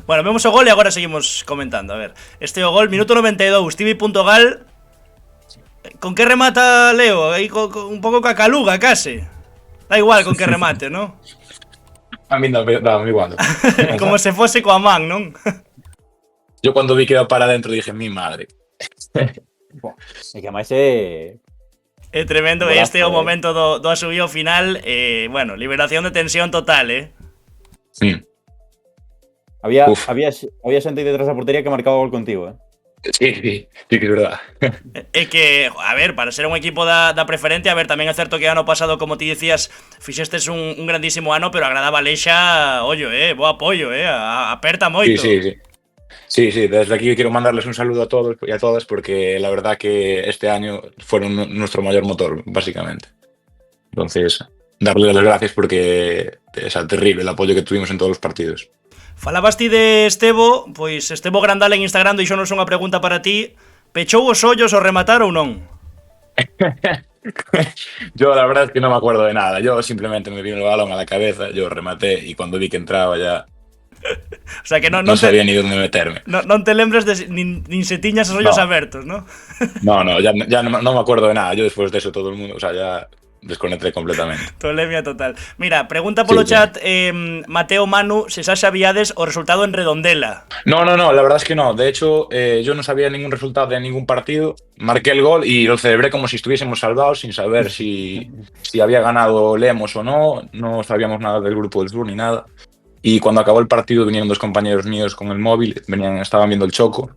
Bueno, vemos o gol e agora seguimos comentando, a ver. Este é o gol, minuto 92, Tibi.gal. Con que remata Leo? Aí un pouco ca caluga, case. Da igual con que remate, ¿no? A mí dame igual. Como se fose coa man, non? Yo cuando vi que iba para adentro dije, mi madre. E que máis é tremendo, golazo, este é o momento do asubío final. Bueno, liberación de tensión total, Sí. Había xente detrás da portería que marcaba o gol contigo, Sí, que é verdad. É que, a ver, para ser un equipo da preferente, a ver, tamén é certo que ano pasado, como ti dicías, fixestes un grandísimo ano, pero a grada balexa, ollo, bo apoio, aperta moito. Sí, desde aquí quiero mandarles un saludo a todos y a todas porque la verdad que este año fueron nuestro mayor motor, básicamente. Entonces, darles las gracias porque es terrible el apoyo que tuvimos en todos los partidos. Falabas ti de Estevo, pois Estevo Grandal en Instagram deixounos unha pregunta para ti. Pechou os ollos ao rematar ou non? Yo la verdad es que no me acuerdo de nada. Yo simplemente me vino el balón a la cabeza, yo rematé y cuando vi que entraba ya... O sea que non sabía ni dónde meterme. Non te lembres de nin se tiñas os ollos abertos, ¿no? No, ya no me acuerdo de nada. Yo después de eso todo el mundo, o sea, ya desconecté completamente. Tolemia total. Mira, pregunta polo chat Mateo Manu se xa sabíades o resultado en Redondela. No, la verdad es que no. De hecho, yo no sabía ningún resultado de ningún partido. Marqué el gol y lo celebré como si estuviésemos salvados, sin saber si había ganado Lemos o no. No sabíamos nada del Grupo del Sur ni nada. Y cuando acabó el partido vinieron dos compañeros míos con el móvil, estaban viendo el Choco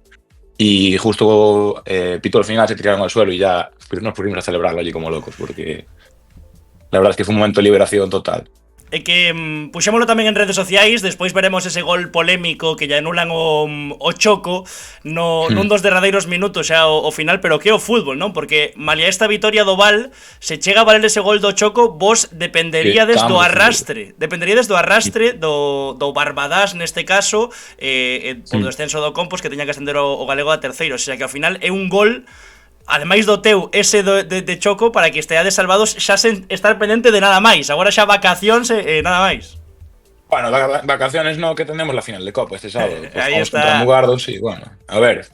y justo pitó el final, se tiraron al suelo y ya pues nos pusimos a celebrarlo allí como locos porque la verdad es que fue un momento de liberación total. É que puxémolo tamén en redes sociais, despois veremos ese gol polémico que lle anulan o Choco nun dos derradeiros minutos xa o final, pero que é o fútbol, non? Porque malia esta vitoria do Val, se chega a valer ese gol do Choco, vos dependeríades do arrastre. Dependeríades do arrastre do Barbadás neste caso, polo descenso do Compos que teña que ascender o Galego a terceiro, o sea que ao final é un gol. Ademais do teu, ese de Choco, para que esteades salvados xa sen estar pendente de nada máis. Agora xa vacacións e nada máis. Bueno, vacaciones no, que tenemos la final de Copa este sábado. Pues ahí vamos está. contra Mugardos y bueno, a ver.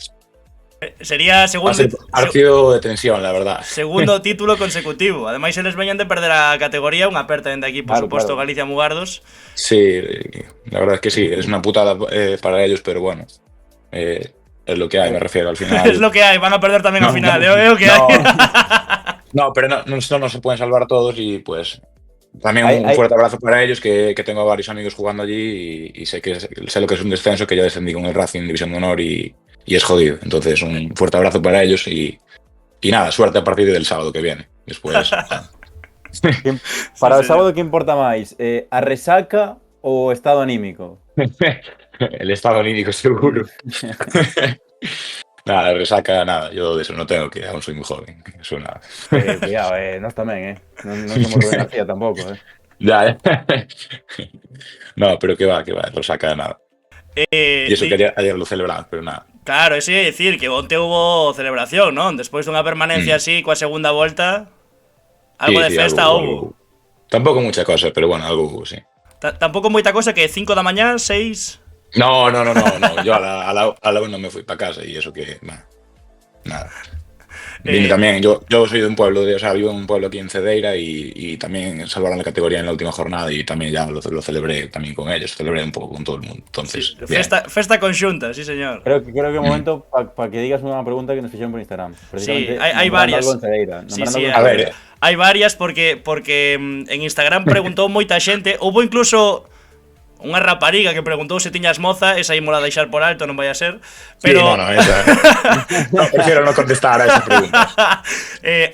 Sería Va a ser partido de tensión, la verdad. segundo título consecutivo. Ademais, eles veñan de perder a categoría, unha aperta dende aquí, por suposto, claro. Galicia Mugardos. Sí, la verdad es que sí, es una putada para ellos, pero bueno. Es lo que hay, me refiero al final. Es lo que hai, van a perder tamén ao final, é o que hai. No, pero no se pueden salvar todos y pues también un fuerte abrazo para ellos, que tengo varios amigos jugando allí y sé lo que es un descenso, que yo descendí con el Racing División de Honor y es jodido. Entonces un fuerte abrazo para ellos y nada, suerte a partir del sábado que viene. Después. Para o sábado, que importa máis? A resaca ou o estado anímico? El estado anímico, seguro. Nada, resaca, nada. Yo de eso no tengo, que aún soy muy joven. Eso nada. Cuidado, nós tamén, Non somos Rubén García tampouco, Ya, No, pero que va, resaca nada. Y eso que ayer lo celebramos, pero nada. Claro, eso é dicir que onte hubo celebración, non? Despois dunha permanencia así, coa segunda volta, algo de festa houbo. Tampoco mucha cosa, pero bueno, algo hubo, sí. Tampouco moita cosa, que 5 da mañá, 6... No. Yo a la 1 me fui para casa y eso que... Nada. Vine también, yo soy de un pueblo, vivo en un pueblo aquí en Cedeira y también salvaron la categoría en la última jornada y también ya lo celebré también con ellos, celebré un poco con todo el mundo. Entonces, sí, festa conxunta, sí señor. Creo que é un momento para que digas unha pregunta que nos fixeron por Instagram. Sí, hai varias. Sí, a ver, hai varias porque en Instagram preguntou moita xente, houbo incluso unha rapariga que preguntou se tiñas moza, esa ímola deixar por alto, non vai a ser, pero... Sí, esa... prefiero non contestar a esa pregunta.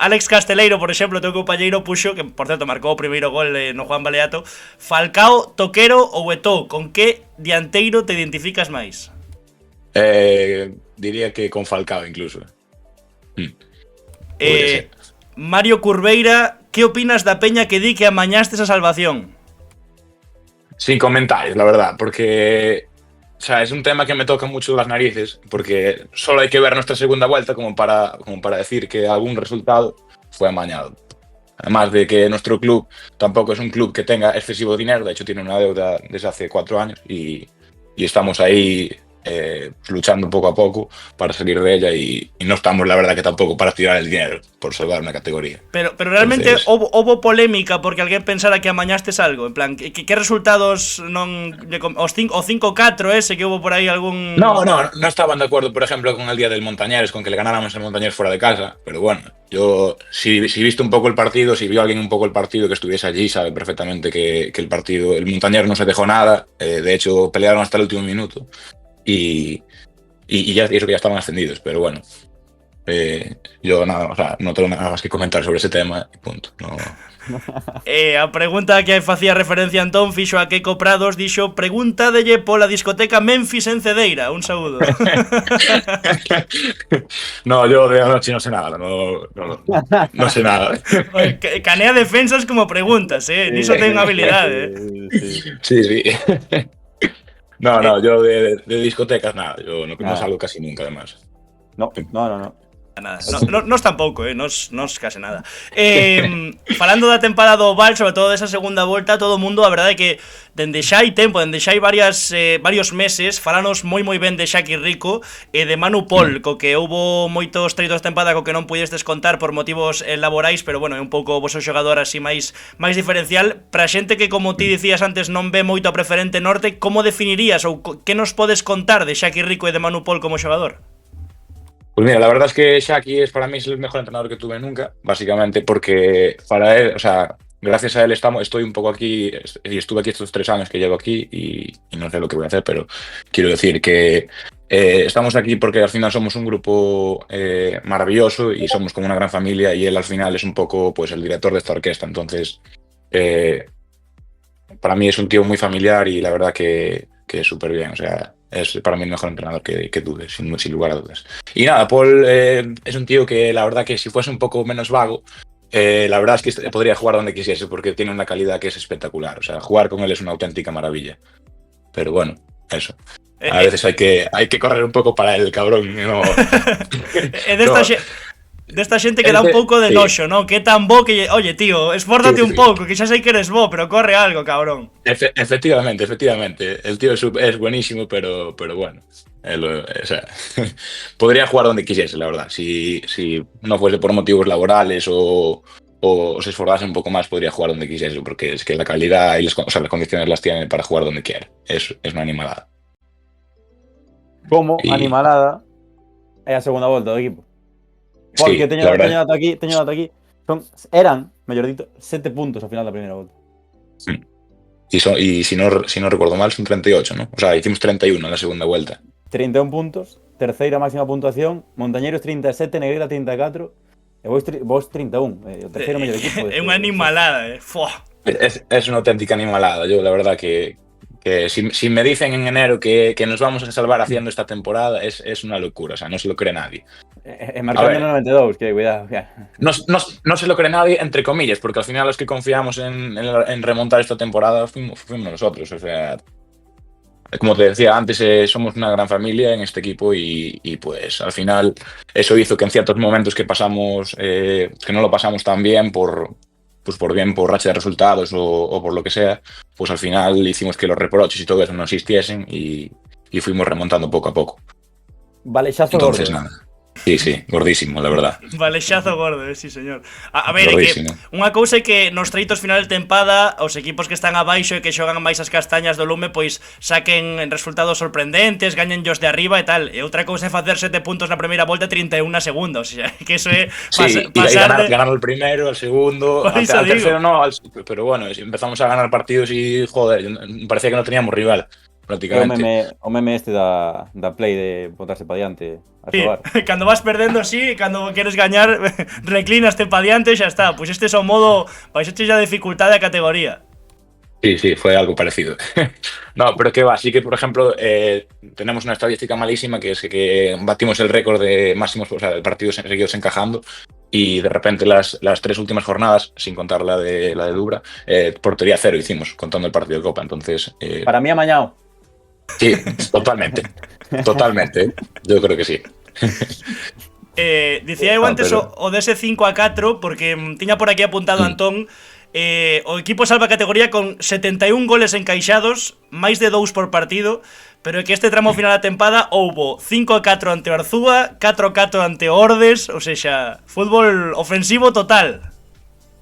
Alex Casteleiro, por exemplo, teu compañeiro puxo, que por certo marcou o primeiro gol no Juan Baleato, Falcao, Toquero ou Eto'o, con que dianteiro te identificas máis? Diría que con Falcao incluso. Mario Curveira, que opinas da peña que di que amañastes a salvación? Sin comentarios, la verdad, porque o sea, es un tema que me toca mucho las narices, porque solo hay que ver nuestra segunda vuelta como para decir que algún resultado fue amañado. Además de que nuestro club tampoco es un club que tenga excesivo dinero, de hecho tiene una deuda desde hace 4 años y estamos ahí luchando poco a poco para salir de ella y no estamos, la verdad, que tampoco para tirar el dinero por salvar una categoría. Pero realmente hubo polémica porque alguén pensara que amañastes algo, en plan, que resultados non... O 5-4 ese que hubo por aí algún... No estaban de acuerdo, por ejemplo, con el día del Montañeres, con que le ganáramos al Montañeres fuera de casa, pero bueno, yo si viste un poco el partido, si vio alguien un poco el partido que estuviese allí, sabe perfectamente que el partido, el Montañeres no se dejó nada, de hecho pelearon hasta el último minuto. Y eso que ya estaban ascendidos, pero bueno, yo nada, o sea, no tengo nada más que comentar sobre ese tema y punto. No. A pregunta que facía referencia Antón fixo a Keiko Prados, dixo: pregúntadelle pola discoteca Memphis en Cedeira. Un saúdo. No, yo de anoche no sé nada, no sé nada. Canea defensas como preguntas, niso ten unha habilidade. Sí. No, yo de discotecas nada, yo no salgo casi nunca, además. No. Nada. Nos tampouco, nos case nada. Falando da tempada do Val, sobre todo desa segunda volta, todo o mundo, a verdade é que dende xa hai tempo, dende xa hai varios meses, falanos moi ben de Xaki Rico e de Manu Pol, co que houbo moitos treitos de tempada co que non pudestes contar por motivos laborais, pero bueno, é un pouco o vosso xogador así máis diferencial. Pra xente que, como ti dicías antes, non ve moito a preferente norte, como definirías ou que nos podes contar de Xaki Rico e de Manu Pol como xogador? Pues mira, la verdad es que Xaki para mí es el mejor entrenador que tuve nunca, básicamente porque para él, o sea, gracias a él estoy un poco aquí, y estuve aquí estos 3 años que llevo aquí y no sé lo que voy a hacer, pero quiero decir que Estamos aquí porque al final somos un grupo maravilloso y somos como una gran familia y él al final es un poco pues el director de esta orquesta. Entonces, para mí es un tío muy familiar y la verdad que es súper bien. O sea, es para mí el mejor entrenador que tuve, sin lugar a dudas. Y nada, Paul es un tío que la verdad que si fuese un poco menos vago, la verdad es que podría jugar donde quisiese porque tiene una calidad que es espectacular. O sea, jugar con él es una auténtica maravilla. Pero bueno, eso. A veces hay que correr un pouco para el cabrón, no. Desta xente que dá un pouco de noxo, non? Que é tan bo que, oye, tío, esfórzate un pouco, que xa sei que eres bo, pero corre algo, cabrón. Efectivamente. El tío es buenísimo, pero bueno. O sea, podría jugar donde quisiese, la verdad. Si no fuese por motivos laborales o se esforzase un poco más, podría jugar donde quisiese, porque es que la calidad y las condiciones las tiene para jugar donde quiera. Es una animalada. Como animalada é a segunda volta do equipo. Porque Sí, teño dato aquí. Eran, mellor dito, 7 puntos ao final da primeira volta. Y si no recuerdo mal, son 38, ¿no? O sea, hicimos 31 en la segunda vuelta. 31 puntos, terceira máxima puntuación, Montañeros 37, Negreira 34 e vos 31, o terceiro mellor equipo. É unha animalada, Fua. Es una auténtica animalada. Yo, la verdad, que si me dicen en enero que nos vamos a salvar haciendo esta temporada, es una locura. O sea, no se lo cree nadie. Marcando en 92, que cuidado. No se lo cree nadie, entre comillas, porque al final los que confiamos en remontar esta temporada fuimos nosotros. O sea, como te decía antes, somos una gran familia en este equipo y pues al final eso hizo que en ciertos momentos que pasamos, que no lo pasamos tan bien por racha de resultados o por lo que sea, pues al final hicimos que los reproches y todo eso no existiesen y fuimos remontando poco a poco. Valexazo Entonces, gordo. nada. Sí, gordísimo, la verdad. Valexazo gordo, sí, señor. A ver, é que unha cousa é que nos treitos final de tempada os equipos que están abaixo e que xogan máis as castañas do lume pois saquen resultados sorprendentes, gañen os de arriba e tal. E outra cousa é facer 7 puntos na primeira volta e 31 na segunda, o sea, que eso é ganar el primero, el segundo, al tercero no, pero bueno, empezamos a ganar partidos y joder, parecía que no teníamos rival. Prácticamente. O meme este da play de botarse para diante a xogar. Sí, cando vas perdendo así, cando queres gañar, reclinaste para diante e xa está. Pois este é o modo, baixaste a dificultade a categoría. Sí, fue algo parecido. No, pero que va, sí que por ejemplo tenemos una estadística malísima que es que batimos el récord de máximos, o sea, de partidos seguidos encajando y de repente las 3 últimas jornadas, sin contar la de Dubra, portería 0 hicimos, contando el partido de Copa, entonces... Para mí amañado. Sí, totalmente. Yo creo que sí. Dicía eu antes o dese 5-4 porque tiña por aquí apuntado Antón. O equipo salva categoría con 71 goles encaixados, máis de 2 por partido, pero é que este tramo final da tempada houbo 5-4 ante Arzúa, 4-4 ante Ordes, ou seja, fútbol ofensivo total.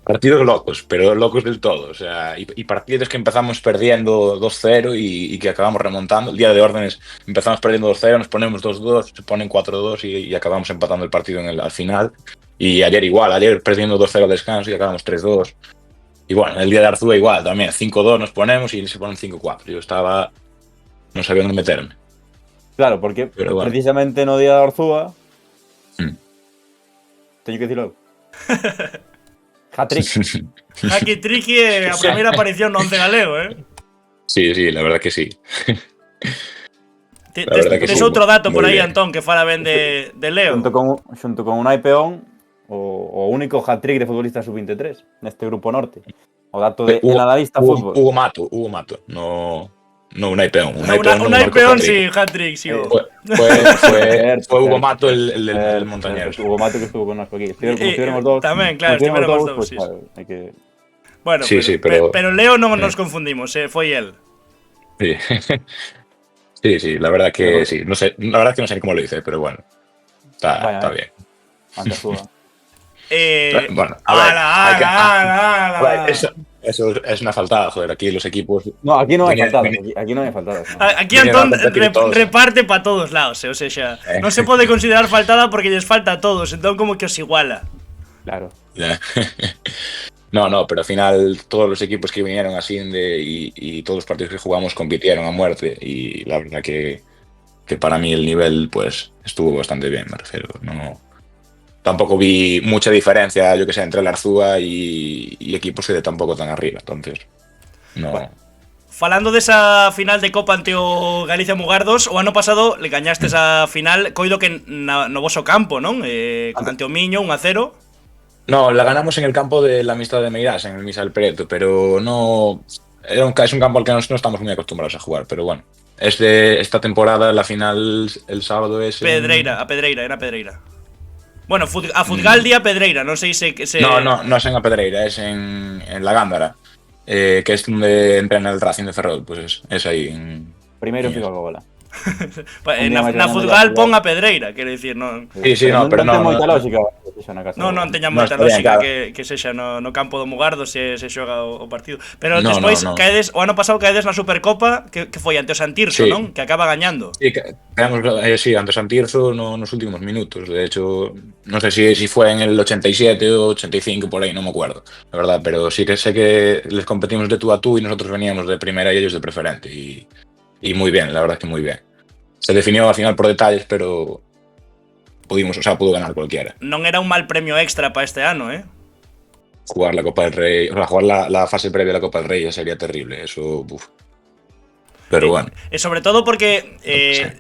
Partidos locos, pero locos del todo. O sea, y partidos que empezamos perdiendo 2-0 y que acabamos remontando. El día de órdenes empezamos perdiendo 2-0, nos ponemos 2-2, se ponen 4-2 y acabamos empatando el partido al final. Y ayer igual, ayer perdiendo 2-0 al descanso y acabamos 3-2. Y bueno, el día de Arzúa igual, también 5-2 nos ponemos y se ponen 5-4. Yo no sabía dónde meterme. Claro, porque bueno, precisamente no día de Arzúa teño que dicirlo. Hat-trick. Hat-trick é a primeira aparición no once galego, Sí, la verdad que sí. Tes outro dato por aí, Antón, que fala ben de Leo. Xunto con Unai Peón, o único hat-trick de futbolista sub-23 neste grupo norte. O dato de el analista fútbol. Hugo Mato, no Unai Peón. Unai Peón sí, hat-trick, sí. Fue Hugo Mato el Montañeros. Hugo Mato que estuvo con nosotros aquí. Como estuvéramos dos. Tamén, claro, estuvéramos dos, pues, sí. Claro, hay que... Bueno, sí, pero Leo non nos confundimos, foi él. Sí, la verdad que sí. No sé, la verdad que no sé cómo lo hice, pero bueno. Está bien. Ante Suda. Bueno, a ver, eso es una faltada, joder, aquí los equipos... No, aquí no hay faltadas, aquí no hay faltadas. No. Aquí Antón reparte para todos lados, o sea, non se pode considerar faltada porque lles falta a todos, entón como que os iguala. Claro. No, pero al final todos los equipos que vinieron así y todos los partidos que jugamos compitieron a muerte y la verdad que que para mí el nivel pues estuvo bastante bien, me refiero. No, tampoco vi mucha diferencia, yo que sé, entre el Arzúa y equipos que tampoco tan arriba, entonces no. Bueno. Falando desa final de Copa ante o Galicia Mugardos, o ano pasado le gañaste esa final, coido que no voso campo, non? Ante o Miño, 1-0. No, la ganamos en el campo de la Amistad de Meirás, en el Misal Preto, pero no. Es un campo al que no estamos muy acostumbrados a jugar, pero bueno. Es de esta temporada, la final el sábado es. Pedreira, a Pedreira, era Pedreira. Bueno, a Futgal día Pedreira, non sei se... No es en a Pedreira, es en la Gándara, que es donde entrena el Racing de Ferrol, pues es ahí. Primeiro fico a bola. Na Futgal pon a Pedreira, quero dicir, non... Sí, no, pero ten no. moita lógica que sexa na casa. Non teña No, moita está bien, lógica claro. que sexa no campo do Mugardo se xoga o partido. Pero No, despois no. caedes, o ano pasado caedes na Supercopa que foi ante o Santirso, Sí. non? Que acaba gañando. Sí, quedamos sí, ante Santirso nos últimos minutos. De hecho, no sé si fue en el 87 o 85, por ahí, no me acuerdo, la verdad. Pero sí que sé que les competimos de tú a tú y nosotros veníamos de primera y ellos de preferente. Y muy bien, la verdad es que muy bien. Se definió al final por detalles, pero pudo ganar cualquiera. Non era un mal premio extra para este ano, Jugar la Copa del Rey, o sea, jugar la fase previa a la Copa del Rey ya sería terrible. Eso, Pero bueno. E sobre todo porque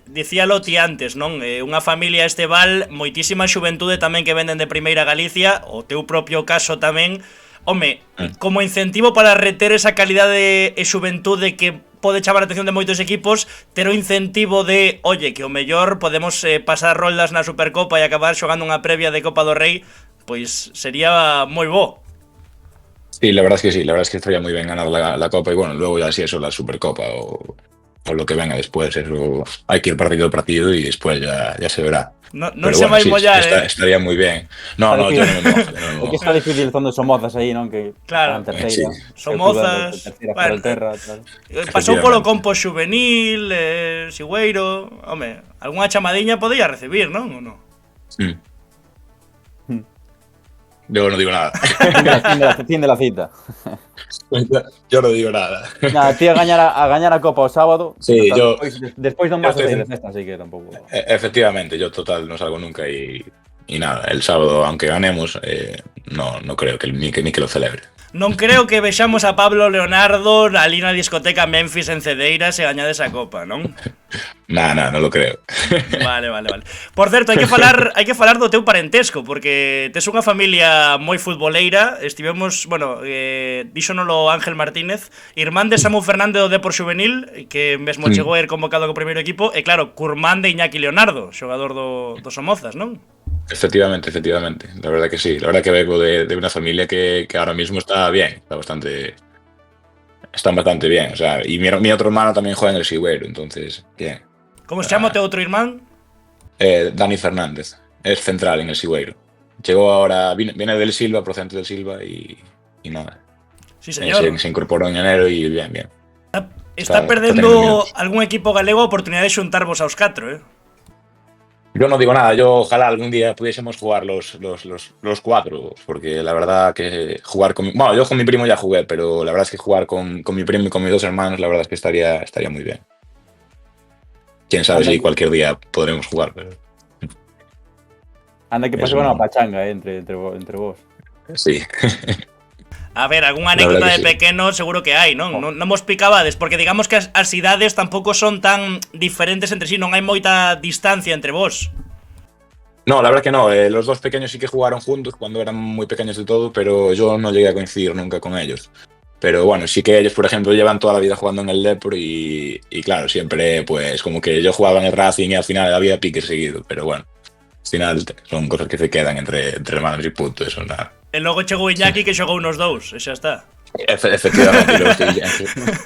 dicíalo ti antes, non? Unha familia esteval, moitísima xuventude tamén que venden de Primeira Galicia, o teu propio caso tamén. Home, como incentivo para reter esa calidade e xuventude que pode chamar a atención de moitos equipos, ter o incentivo de, oye, que o mellor podemos pasar roldas na Supercopa e acabar xogando unha previa de Copa do Rei, pois sería moi bo. Sí, la verdad es que sí, la verdad es que estaría muy bien ganar la Copa y bueno, luego ya si eso, la Supercopa o lo que venga después, eso hay que ir partido a partido y después ya se verá. Non se vai mollar, estaría muy bien. No, yo no me mojo. Porque está difícil son de Somozas aí, non? Que claro, terceira. Somozas, bueno, pasou polo Compo Xuvenil, Sigüeiro, home, algunha chamadiña podía recibir, non? Ou non? Yo no digo nada. Fin de la cita. Yo no digo nada. Nada, ti a gañar a Copa o sábado. Sí, yo... Despois non vas a sair de festa, así que tampouco. Efectivamente, yo total no salgo nunca y nada, el sábado, aunque ganemos, no creo que ni que lo celebre. Non creo que vexamos a Pablo Leonardo ali na discoteca Memphis en Cedeira se gañades a Copa, non? Nah, no lo creo. Vale. Por certo, hai que falar do teu parentesco, porque tes unha familia moi futboleira. Estivemos, bueno, díxonolo Ángel Martínez, irmán de Samu Fernández do Depor Xuvenil, que mesmo chegou a ir convocado co primeiro equipo, e claro, curmán de Iñaki Leonardo, xogador do Somozas, non? Efectivamente. La verdad que sí. La verdad que vengo de una familia que ahora mismo está bien, están bastante bien. O sea, y mi otro hermano también juega en el Sigüeiro, entonces, bien. Como se chama o teu outro irmán? Dani Fernández, es central en el Sigüeiro. Llegó ahora, viene del Silva, procedente del Silva y nada. Sí, señor. Se incorporó en enero y bien. Está perdendo algún equipo galego a oportunidade de xuntarvos aos 4, Yo no digo nada, yo ojalá algún día pudiésemos jugar los 4, porque la verdad que jugar con... Bueno, yo con mi primo ya jugué, pero la verdad es que jugar con mi primo y con mis 2 hermanos, la verdad es que estaría muy bien. Quién sabe si cualquier día podremos jugar, pero... Anda que pasou unha pachanga entre vos. Sí. A ver, algunha anécdota de pequeno seguro que hai, non? Non vos picabades, porque digamos que as idades tampouco son tan diferentes entre sí, non hai moita distancia entre vos. No, la verdad que no, los 2 pequeños sí que jugaron juntos cuando eran muy pequeños de todo, pero yo no llegué a coincidir nunca con ellos. Pero bueno, sí que ellos, por ejemplo, llevan toda la vida jugando en el Depor y claro, siempre pues como que yo jugaba en el Racing y al final había piques seguido, pero bueno, al final son cosas que se quedan entre hermanos y punto, eso nada. E logo chegou Iñaki que xogou unos 2, e xa está. Efectivamente.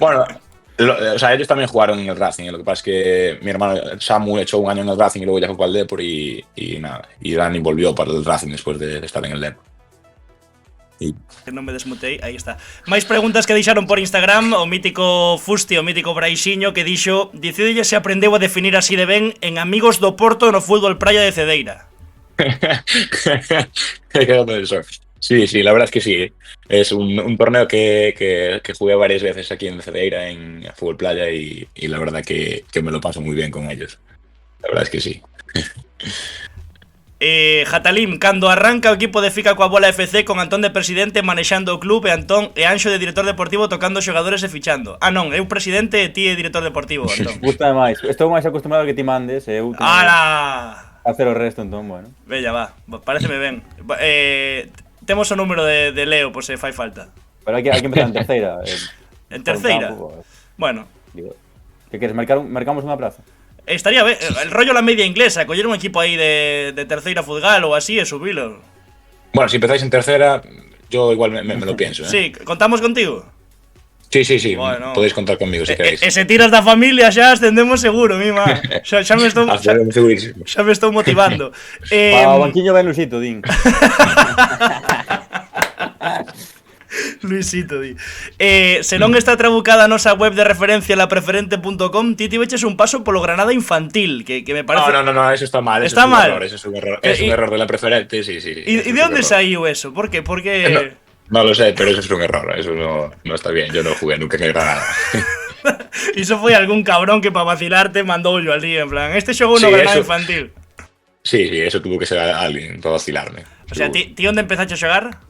Bueno, o sea, ellos también jugaron en el Racing. Lo que pasa es que mi hermano Samu echó un año en el Racing y luego ya fue al Depor y nada. Y Dani volvió para el Racing después de estar en el Depor. Que non me desmutei, aí está. Mais preguntas que deixaron por Instagram. O mítico Fusti, o mítico Braixiño, que dixo: Dicídelle se aprendeu a definir así de ben en Amigos do Porto no fútbol praia de Cedeira. Sí, la verdad es que sí. Es un torneo que jugué varias veces aquí en Cedeira en fútbol playa y la verdad que me lo paso muy bien con ellos. La verdad es que sí. Jatalim, cando arranca o equipo de Fica coa Bola FC con Antón de presidente manexando o club e Anxo de director deportivo tocando xogadores e fichando. Ah non, eu presidente e ti é director deportivo, Antón. Gusta máis. Estou máis acostumado a que ti mandes, e eu teño ¡Hala! que facer o resto, entón, bueno. Bella, va, pareceme ben. Temos o número de Leo, por se fai falta. Pero hai que empezar en terceira. En terceira? Campo, Bueno, digo, que queres, mercamos unha praza? estaría ben, el rollo la media inglesa, coller un equipo aí de terceira futgal ou así e subilo. Bueno, si empezáis en tercera, yo igual me lo pienso, ¿eh? Sí, contamos contigo? Sí. Bueno. Podéis contar conmigo si queréis. E se tiras da familia xa ascendemos seguro, mima. Xa me estou Segurísimo. xa me estou motivando. O banquiño ben Luisito, din. Luisito, di. Se non está trabucada a nosa web de referencia lapreferente.com, ti tiveches un paso polo Granada infantil, que me parece... No, eso está mal. Está mal. Eso es un error. Es un error de la preferente, sí. ¿Y de dónde saiu eso? ¿Por qué? Porque... No lo sé, pero eso es un error. Eso no está bien. Yo no jugué nunca en el Granada. Iso foi algún cabrón que para vacilarte mandou yo al día, en plan, este xogo no Sí, Granada eso. infantil. Sí, eso tuvo que ser alguien para vacilarme. O sea, ti onde empezaste a xogar?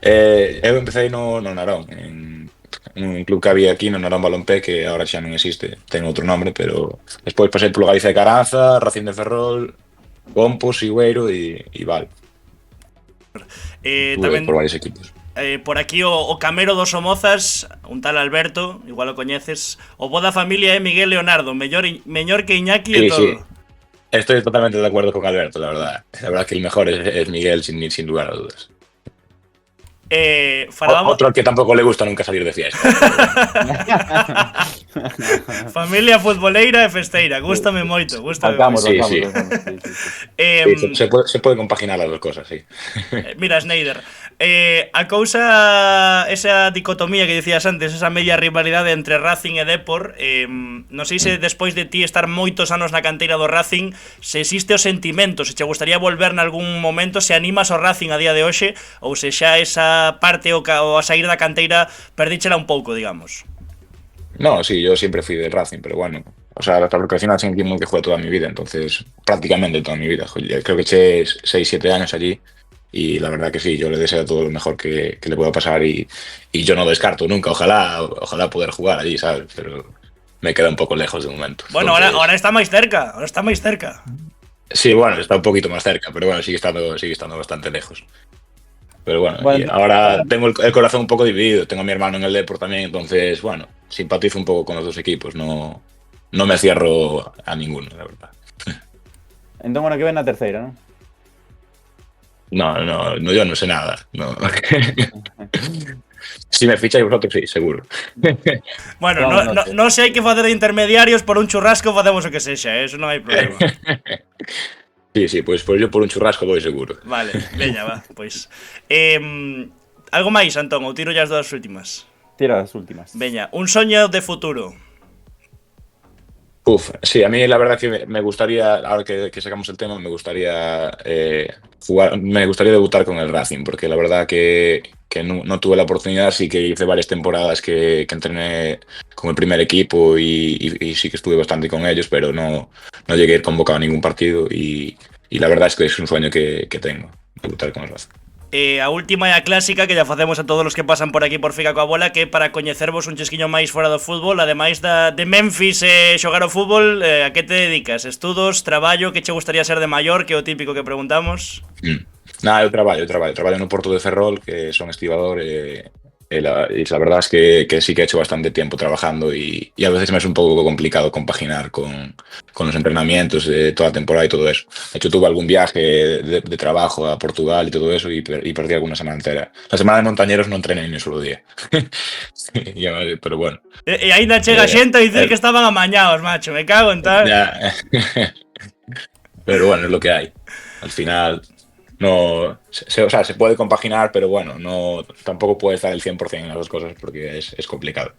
Eu empecé no Narón, en un club que había aquí no Narón Balompié, que ahora xa non existe, ten outro nombre, pero despois pasei polo Galicia de Caranza, Racing de Ferrol, Compos, Sigüeiro e Val. Tamén Por varios equipos. por aquí o Camero dos Somozas, un tal Alberto, igual o coñeces, o bo da familia é Miguel Leonardo, mellor que Iñaki e todo. Sí. Estoy totalmente de acuerdo con Alberto, la verdad. La verdad que el mejor es Miguel, sin lugar a dudas. Otro al que tampoco le gusta nunca salir de fiesta. Familia futboleira e festeira, gústame moito, gústame Sacamos. moito. Sí. Se puede compaginar las dos cosas, sí. Mira, Schneider, a cousa, esa dicotomía que dicías antes, esa media rivalidade entre Racing e Depor, non sei se despois de ti estar moitos anos na canteira do Racing, se existe o sentimento, se che gustaría volver nalgún momento, se animas ao Racing a día de hoxe, ou se xa esa parte o a sair da canteira perdíchela un pouco, digamos. No, sí, yo siempre fui del Racing, pero bueno. O sea, porque al final es un equipo que jugué toda mi vida, entonces prácticamente toda mi vida. Creo que eché 6-7 años allí y la verdad que sí, yo le deseo todo lo mejor que le pueda pasar y yo no descarto nunca. Ojalá poder jugar allí, ¿sabes? Pero me queda un poco lejos de momento. Bueno, entonces, ahora está máis cerca, Sí, bueno, está un poquito más cerca, pero bueno, sigue estando bastante lejos. Pero bueno, y ahora tengo el corazón un poco dividido. Tengo a mi hermano en el Depor también, entonces, bueno, simpatizo un poco con los dos equipos. No me cierro a ninguno, la verdad. Entón, bueno, que ven na terceira, non? No, yo no sé nada. No. Si me ficháis vosotros, sí, seguro. Bueno, no se hai que facer de intermediarios, por un churrasco facemos o que sexa, eso non hai problema. Sí, pues yo por un churrasco voy seguro. Vale, veña, va, pois. Algo máis, Antón, ou tiro ya as dúas últimas? Tira as últimas. Veña, un soño de futuro. Sí, a mí la verdad que me gustaría, ahora que sacamos el tema, me gustaría debutar con el Racing, porque la verdad que no tuve la oportunidad, sí que hice varias temporadas que entrené con el primer equipo y sí que estuve bastante con ellos, pero no llegué a ir convocado a ningún partido y la verdad es que es un sueño que tengo, debutar con el Racing. A última e a clásica que ya facemos a todos os que pasan por aquí por Fica coa Bola, que para coñecervos un chesquiño máis fora do fútbol, ademais de Memphis e xogar o fútbol, a que te dedicas? Estudos, traballo, que che gustaría ser de maior, que é o típico que preguntamos? Nada, eu traballo no Porto de Ferrol, que son estibador y la verdad es que sí que he hecho bastante tiempo trabajando y a veces me es un poco complicado compaginar con los entrenamientos de toda la temporada y todo eso. De hecho, tuve algún viaje de trabajo a Portugal y todo eso y perdí alguna semana entera. La semana de montañeros no entrené ni un solo día. Pero bueno. E ainda chega xente a dicir que estaban amañados, macho, me cago en tal. Pero bueno, es lo que hay. Al final... No, se puede compaginar, pero bueno, tampoco puede estar el 100% en las dos cosas porque es complicado.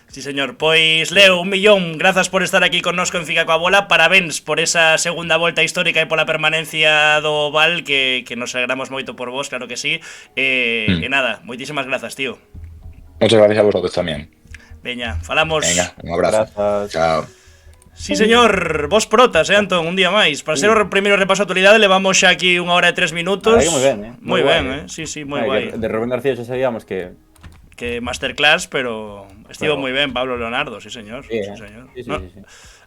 Sí, señor. Pois, Leo, 1.000.000 grazas por estar aquí connosco en Fica coa Bola. Parabéns por esa segunda volta histórica e pola permanencia do Val, que nos alegramos moito por vos, claro que sí. E nada, moitísimas grazas, tío. Muchas gracias a vosotros también. Veña, falamos. Venga, un abrazo. Grazas. Chao. Sí, señor, vos protas, Antón, un día máis. Para ser o primeiro repaso a actualidade, levamos xa aquí 1 hora e 3 minutos. Que moi ben, Moi ben, guai, Sí, sí, moi guai. De Rubén García xa sabíamos que Masterclass, pero estivo Pero- moi ben Pablo Leonardo, sí, señor. Sí, Sí, señor. sí, No, sí.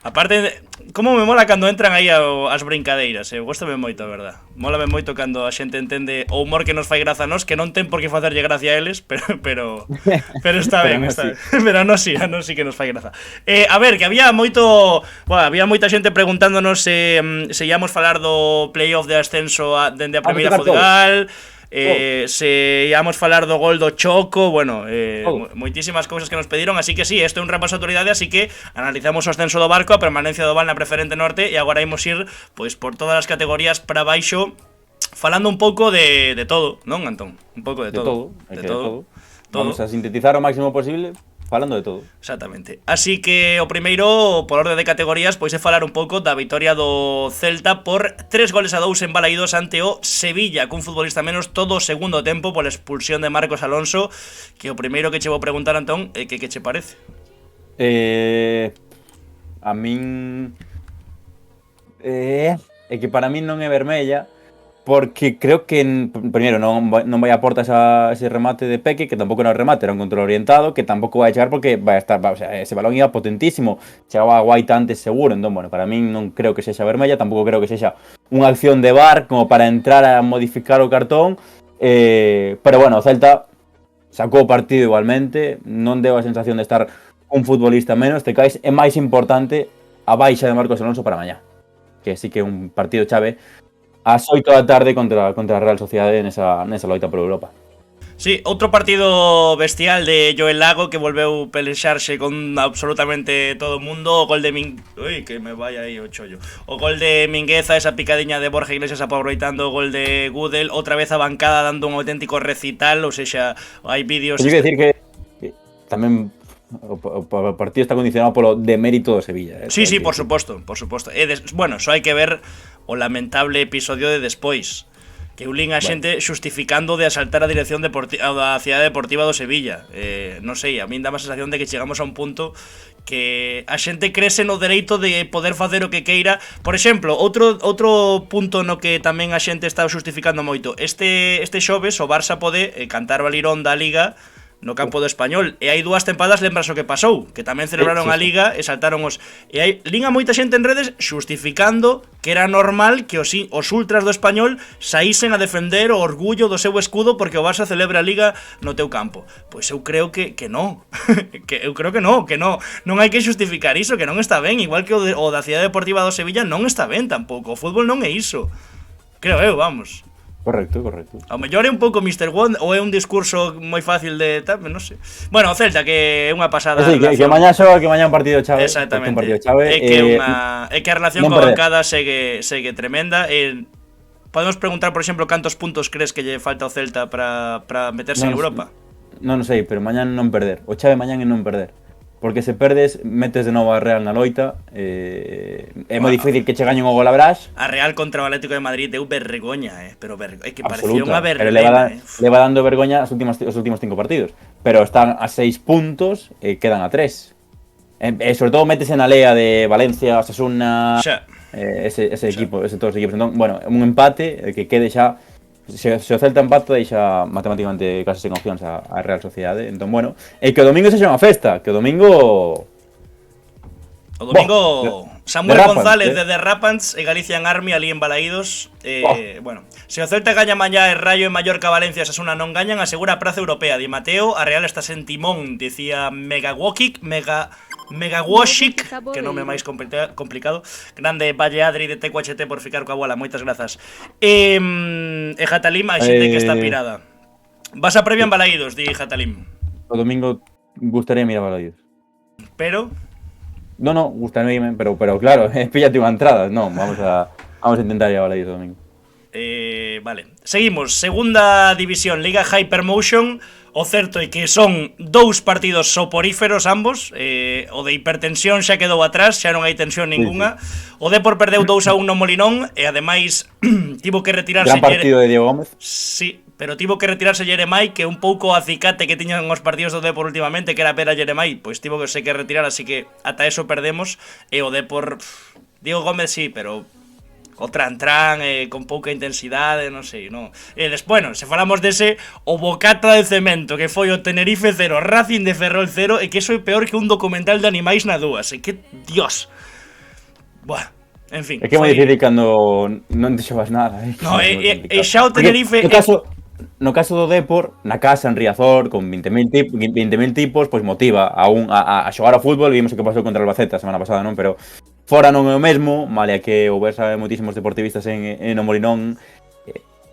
Aparte, como me mola cando entran aí as brincadeiras, Góstame moito, a verdad. Mólame moito cando a xente entende o humor que nos fai graza a nós, que non ten por que facerlle gracia a eles, pero está ben, Pero está sí. ben. Pero a nos sí que nos fai graza. A ver, que había moita xente preguntándonos se íamos falar do playoff de ascenso dende a primeira tocar todo. Futsal. Se íamos falar do gol do Choco, bueno, Todo. moitísimas cousas que nos pediron, así que sí, isto é un repaso a autoridade, así que analizamos o ascenso do Barco, a permanencia do Val na preferente norte, e agora imos ir pois por todas as categorías para baixo, falando un pouco de todo, non, Antón? Un pouco de todo. de todo. Vamos a sintetizar o máximo posible falando de todo. Exactamente. Así que o primeiro, por orde de categorías, pois é falar un pouco da vitoria do Celta por 3-2 en Balaídos ante o Sevilla, cun futbolista menos todo o segundo tempo pola expulsión de Marcos Alonso, que o primeiro que che vou preguntar, Antón, é que che parece? A min é que para min non é vermella, porque creo que primeiro non vai a porta ese remate de Peque, que tampouco era un remate, era un control orientado, que tampouco vai a chegar porque vai a estar, o sea, ese balón iba potentísimo, chegaba a Guaita antes seguro, entón, bueno, para min non creo que sexa vermella, tampouco creo que sexa unha acción de VAR como para entrar a modificar o cartón, pero bueno, o Celta sacou o partido igualmente, non deu a sensación de estar un futbolista menos, te caes, é máis importante a baixa de Marcos Alonso para mañá, que sí que é un partido chave ás 8 da tarde contra a Real Sociedade nesa loita por Europa. Sí, outro partido bestial de Joel Lago que volveu pelexarse con absolutamente todo o mundo. O gol de Ui, que me vai aí o chollo. O gol de Mingueza, esa picadiña de Borja Iglesias aproveitando o gol de Gudel. Outra vez a bancada dando un auténtico recital. Ou sexa, hai vídeos... Pero decir que tamén o partido está condicionado polo demérito do Sevilla. Sí, por suposto, por suposto. Bueno, só hai que ver o lamentable episodio de despois, que eu lín a xente xustificando de asaltar a dirección da cidade deportiva do Sevilla. Non sei, a min dá a sensación de que chegamos a un punto que a xente crese no dereito de poder facer o que queira. Por exemplo, outro punto no que tamén a xente está xustificando moito. Este xoves o Barça pode cantar o alirón da Liga no campo do Español, e hai 2 tempadas lembras o que pasou, que tamén celebraron a Liga e saltaron os... E hai linga moita xente en redes xustificando que era normal que os ultras do Español saísen a defender o orgullo do seu escudo porque o Barça celebra a Liga no teu campo. Pois eu creo que non. Eu creo que non hai que xustificar iso, que non está ben, igual que o da Cidade Deportiva do Sevilla non está ben tampouco. O fútbol non é iso. Creo eu, vamos. Correcto. Ao mellor é un pouco Mr. Wond ou é un discurso moi fácil de tal, non sei. Bueno, o Celta que é unha pasada. Sí, que mañá xoga, que mañá un partido chave. Exactamente. Un partido chave. É que a relación coa bancada segue tremenda. Podemos preguntar, por exemplo, cantos puntos crees que lle falta ao Celta para meterse en Europa? Non sei, pero mañá non perder. O chave mañá é non perder. Porque se perdes, metes de novo a Real na loita, é moi difícil que che gañen o gol a Brax. A Real contra o Atlético de Madrid deu vergoña, pero é que parecía Absoluta. unha Pero vergoña. leva dando vergoña os últimos 5 partidos. Pero están a 6 puntos e quedan a 3. E sobre todo metes na lea de Valencia, Osasuna, ese equipo, todos os equipos. Entón, bueno, un empate que quede xa. Se o Celta empata deixa matemáticamente case sen opcións a Real Sociedade. Entón, bueno, e que o domingo sexa unha festa, que o domingo Samuel González de The Rapans e Galician Army ali en Balaídos. Bueno, se o Celta gaña mañá e Rayo en Mallorca, Valencia e Osasuna non gañan, asegura a praza europea. Di Mateo, a Real está sen timón, dicía Megawashik, que non é máis complicado. Grande Valle Adri de TQHT por ficar coa bola, moitas grazas. E Jatalim, a xente que está pirada. Vas a previa en Balaídos, di Jatalim. O domingo gustaría mirar Balaídos. Pero No, gustaría, pero claro, píllate unha entrada. Non, vamos a intentar ir a Balaídos o domingo. Vale, seguimos. Segunda división, Liga Hypermotion. O certo é que son 2 partidos soporíferos ambos. O de hipertensión xa quedou atrás, xa non hai tensión ninguna. O Depor perdeu 2-1 no Molinón e ademais tivo que retirarse. Gran partido de Diego Gómez. Sí, pero tivo que retirarse Jeremai, que un pouco acicate que tiñan os partidos do Depor últimamente, que era ver a Jeremai, pois tivo que se que retirar, así que ata eso perdemos. E o Depor, Diego Gómez sí, pero o Tran con pouca intensidade, non sei, non. E bueno, se falamos dese, o bocata de cemento que foi o Tenerife 0, Racing de Ferrol 0, e que eso é peor que un documental de animais na dúas, e que, dios. Buah, en fin. É que é moi difícil cando non deixabas nada, No, e xa o Tenerife... No caso do Depor, na casa en Riazor, con 20.000 tipos, pois motiva a xogar ao fútbol. Vimos o que pasou contra o Albacete a semana pasada, non? Pero fora non é o mesmo, malia que houbese moitísimos deportivistas en o Molinón.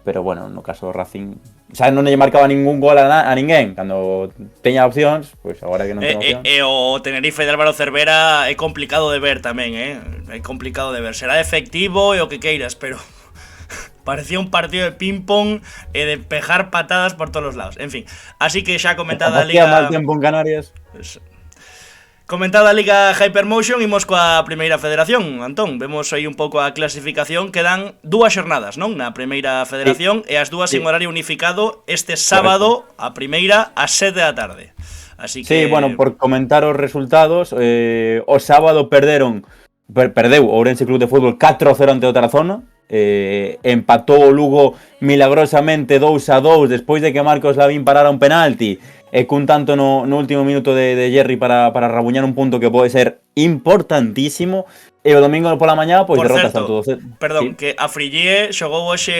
Pero bueno, no caso do Racing, xa non lle marcaba ningún gol a ninguén. Cando teña opcións, pois agora que non ten opcións. E o Tenerife de Álvaro Cervera é complicado de ver tamén, é complicado de ver. Será efectivo e o que queiras, pero... parecía un partido de ping-pong e de pejar patadas por todos os lados. En fin, así que xa comentada a Liga... mal tempo en Canarias. Comentada a Liga Hypermotion, imos coa Primeira Federación. Antón, vemos aí un pouco a clasificación. Quedan 2 xornadas, non? Na Primeira Federación, e as dúas en horario unificado este sábado, a primeira, ás 7 da tarde. Así que... Sí, bueno, por comentar os resultados, o sábado perdeu o Ourense Club de Fútbol 4-0 ante o Tarazona. Empatou o Lugo milagrosamente 2-2 despois de que Marcos Lavín parara un penalti e cun tanto no último minuto de Jerry para rabuñar un punto que pode ser importantísimo. E o domingo pola mañá, pois derrotas tanto. Perdón, sí. Que a Frillie xogou hoxe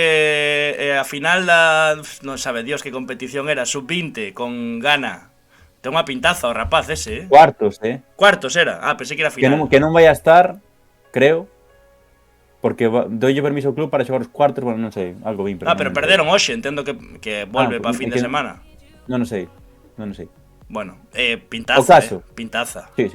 a final da... non sabe Dios que competición era, sub-20 con Ghana. Ten unha pintaza o rapaz ese, Cuartos era. Ah, pensei que era final. Que non vai a estar, creo. Porque doille permiso ao club para xogar os cuartos, bueno, non sei, algo bien. Pero perderon hoxe, entendo que volve para fin de semana. Non sei. Bueno, pintaza, pintaza. Sí.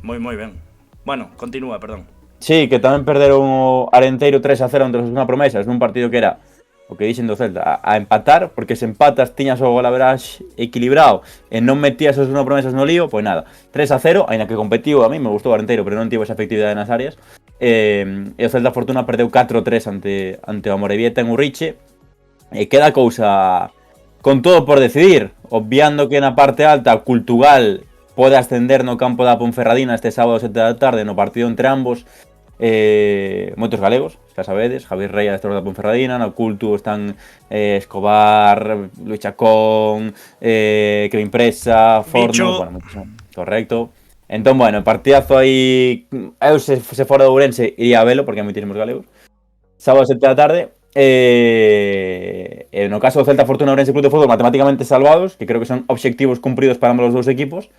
Moi ben. Bueno, continúa, perdón. Sí, que tamén perderon o Arenteiro 3-0 ante os Osasuna Promesas nun partido que era o que dixen do Celta, a empatar, porque se empatas tiñas o golaveraxe equilibrado e non metías os Osasuna Promesas no lío, pois nada, 3-0, aínda que competiu, a mí me gustou o Arenteiro, pero non tivo esa efectividade nas áreas. E o Celta Fortuna perdeu 4-3 ante o Amorebieta en Urriche. E queda cousa con todo por decidir, obviando que na parte alta o Cultugal pode ascender no campo da Ponferradina este sábado 7 da tarde no partido entre ambos. Moitos galegos, xa sabedes, Javier Rey, adestrador da Ponferradina. No Culto están Escobar, Luis Chacón, Kevin Presa, Forno, bueno, correcto. Entón, bueno, partidazo aí. Eu se fora do Ourense iría a velo, porque hai moitísimos galegos. Sábado 7 da tarde. No caso do Celta Fortuna Ourense Club de Fútbol, matemáticamente salvados, que creo que son obxectivos cumpridos para ambos os dous equipos.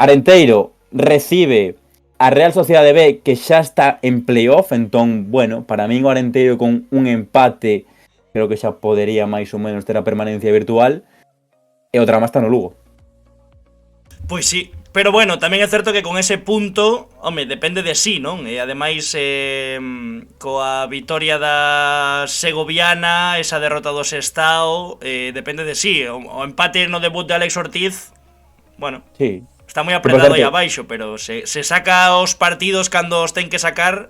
Arenteiro recibe a Real Sociedade B, que xa está en playoff. Entón, bueno, para min o Arenteiro con un empate creo que xa podería máis ou menos ter a permanencia virtual. E o drama está no Lugo. Pois sí. Pero bueno, tamén é certo que con ese punto, home, depende de sí, non? E ademais, coa vitoria da Segoviana, esa derrota do Sestao, depende de sí. O empate no debut de Alex Ortiz, bueno, sí, está moi apretado aí abaixo, pero se saca os partidos cando os ten que sacar,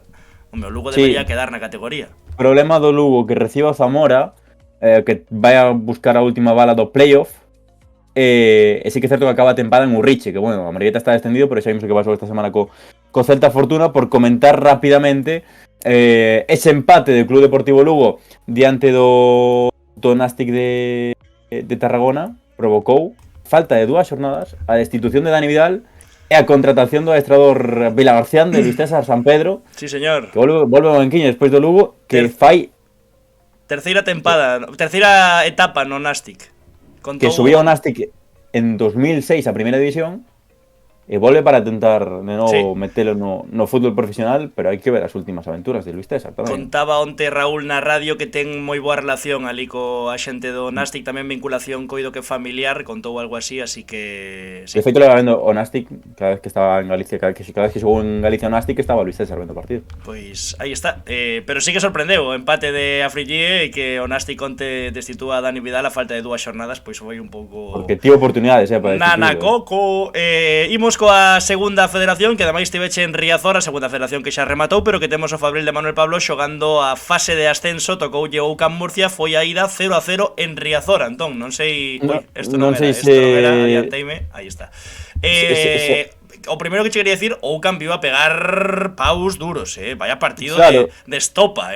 home, o Lugo debería quedar na categoría. O problema do Lugo que reciba o Zamora, que vai a buscar a última bala do playoff. E sí que é certo que acaba a tempada en Urriche, que bueno, a Marieta está descendido, pero xa vimos o que pasou esta semana co Celta Fortuna. Por comentar rapidamente ese empate do Club Deportivo Lugo diante do Nastic de Tarragona provocou falta de 2 xornadas, a destitución de Dani Vidal e a contratación do adestrador Vilagarcián de Luis César San Pedro. Sí, señor. Que volve ao banquiño despois do Lugo, que fai terceira etapa no Nastic. Que subía o Nastic en 2006 a primeira división e volve para tentar de novo metelo no fútbol profesional, pero hai que ver as últimas aventuras de Luis César tamén. Contaba onte Raúl na radio que ten moi boa relación ali co a xente do Nastic, tamén vinculación coido que familiar, contou algo así que... Sí. De feito, le vendo o Nastic cada vez que estaba en Galicia, cada vez que xogou en Galicia o Nastic estaba Luis César vendo partido. Pois aí está, pero sí que sorprendeu o empate de Afrillé e que o Nastic onte destitúa a Dani Vidal a falta de 2 xornadas, pois foi un pouco... Porque tivo oportunidades, para Nana Coco, imos coa segunda federación, que ademais tiveche en Riazor, a segunda federación que xa rematou, pero que temos o Fabril de Manuel Pablo xogando a fase de ascenso, tocoulle o UCAM Murcia, foi a ida 0-0 en Riazor, Antón, non sei... No, Ui, isto non non sei era, isto se- non era, adianteime, aí está. O primeiro que che quería decir, o UCAM viu a pegar paus duros, vaya partido Claro. de estopa,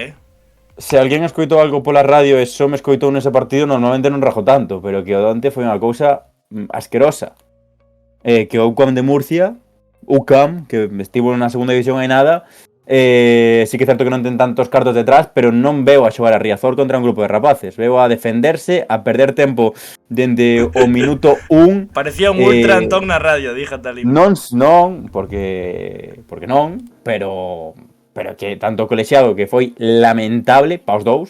Se alguén escoitou algo pola radio e só me escoitou nese partido, normalmente non rajo tanto, pero que o Dante foi unha cousa asquerosa. Que o UCAM de Murcia, UCAM, que estivo na segunda división hai nada, sí que é certo que non ten tantos cartos detrás, pero non veo a xogar a Riazor contra un grupo de rapaces. Veo a defenderse, a perder tempo dende o minuto 1. Parecía un ultra Antón na radio, díjate ali. Non, porque non, pero que tanto o colexiado que foi lamentable para os dous,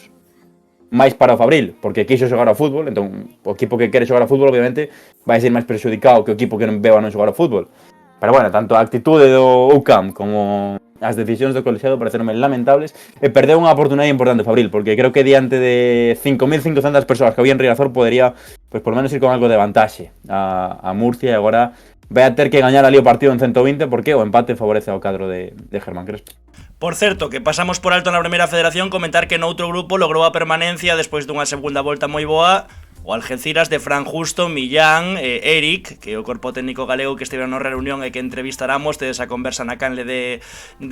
máis para o Fabril, porque quixo xogar ao fútbol, entón o equipo que quere xogar ao fútbol obviamente vai ser máis perxudicado que o equipo que non veo a non xogar ao fútbol. Pero bueno, tanto a actitude do UCAM como as decisións do colexiado pareceronme lamentables e perdeu unha oportunidade importante o Fabril, porque creo que diante de 5.500 persoas que había en Riazor podería, pues por lo menos ir con algo de vantaxe a Murcia, e agora vai a ter que gañar ali o partido en 120 porque o empate favorece ao cadro de Germán Crespo. Por certo, que pasamos por alto na primeira federación, comentar que noutro grupo logrou a permanencia despois dunha segunda volta moi boa o Algeciras de Fran Justo, Millán e Eric, que é o corpo técnico galego que estiveron na reunión e que entrevistaramos, tedes a conversa na canle de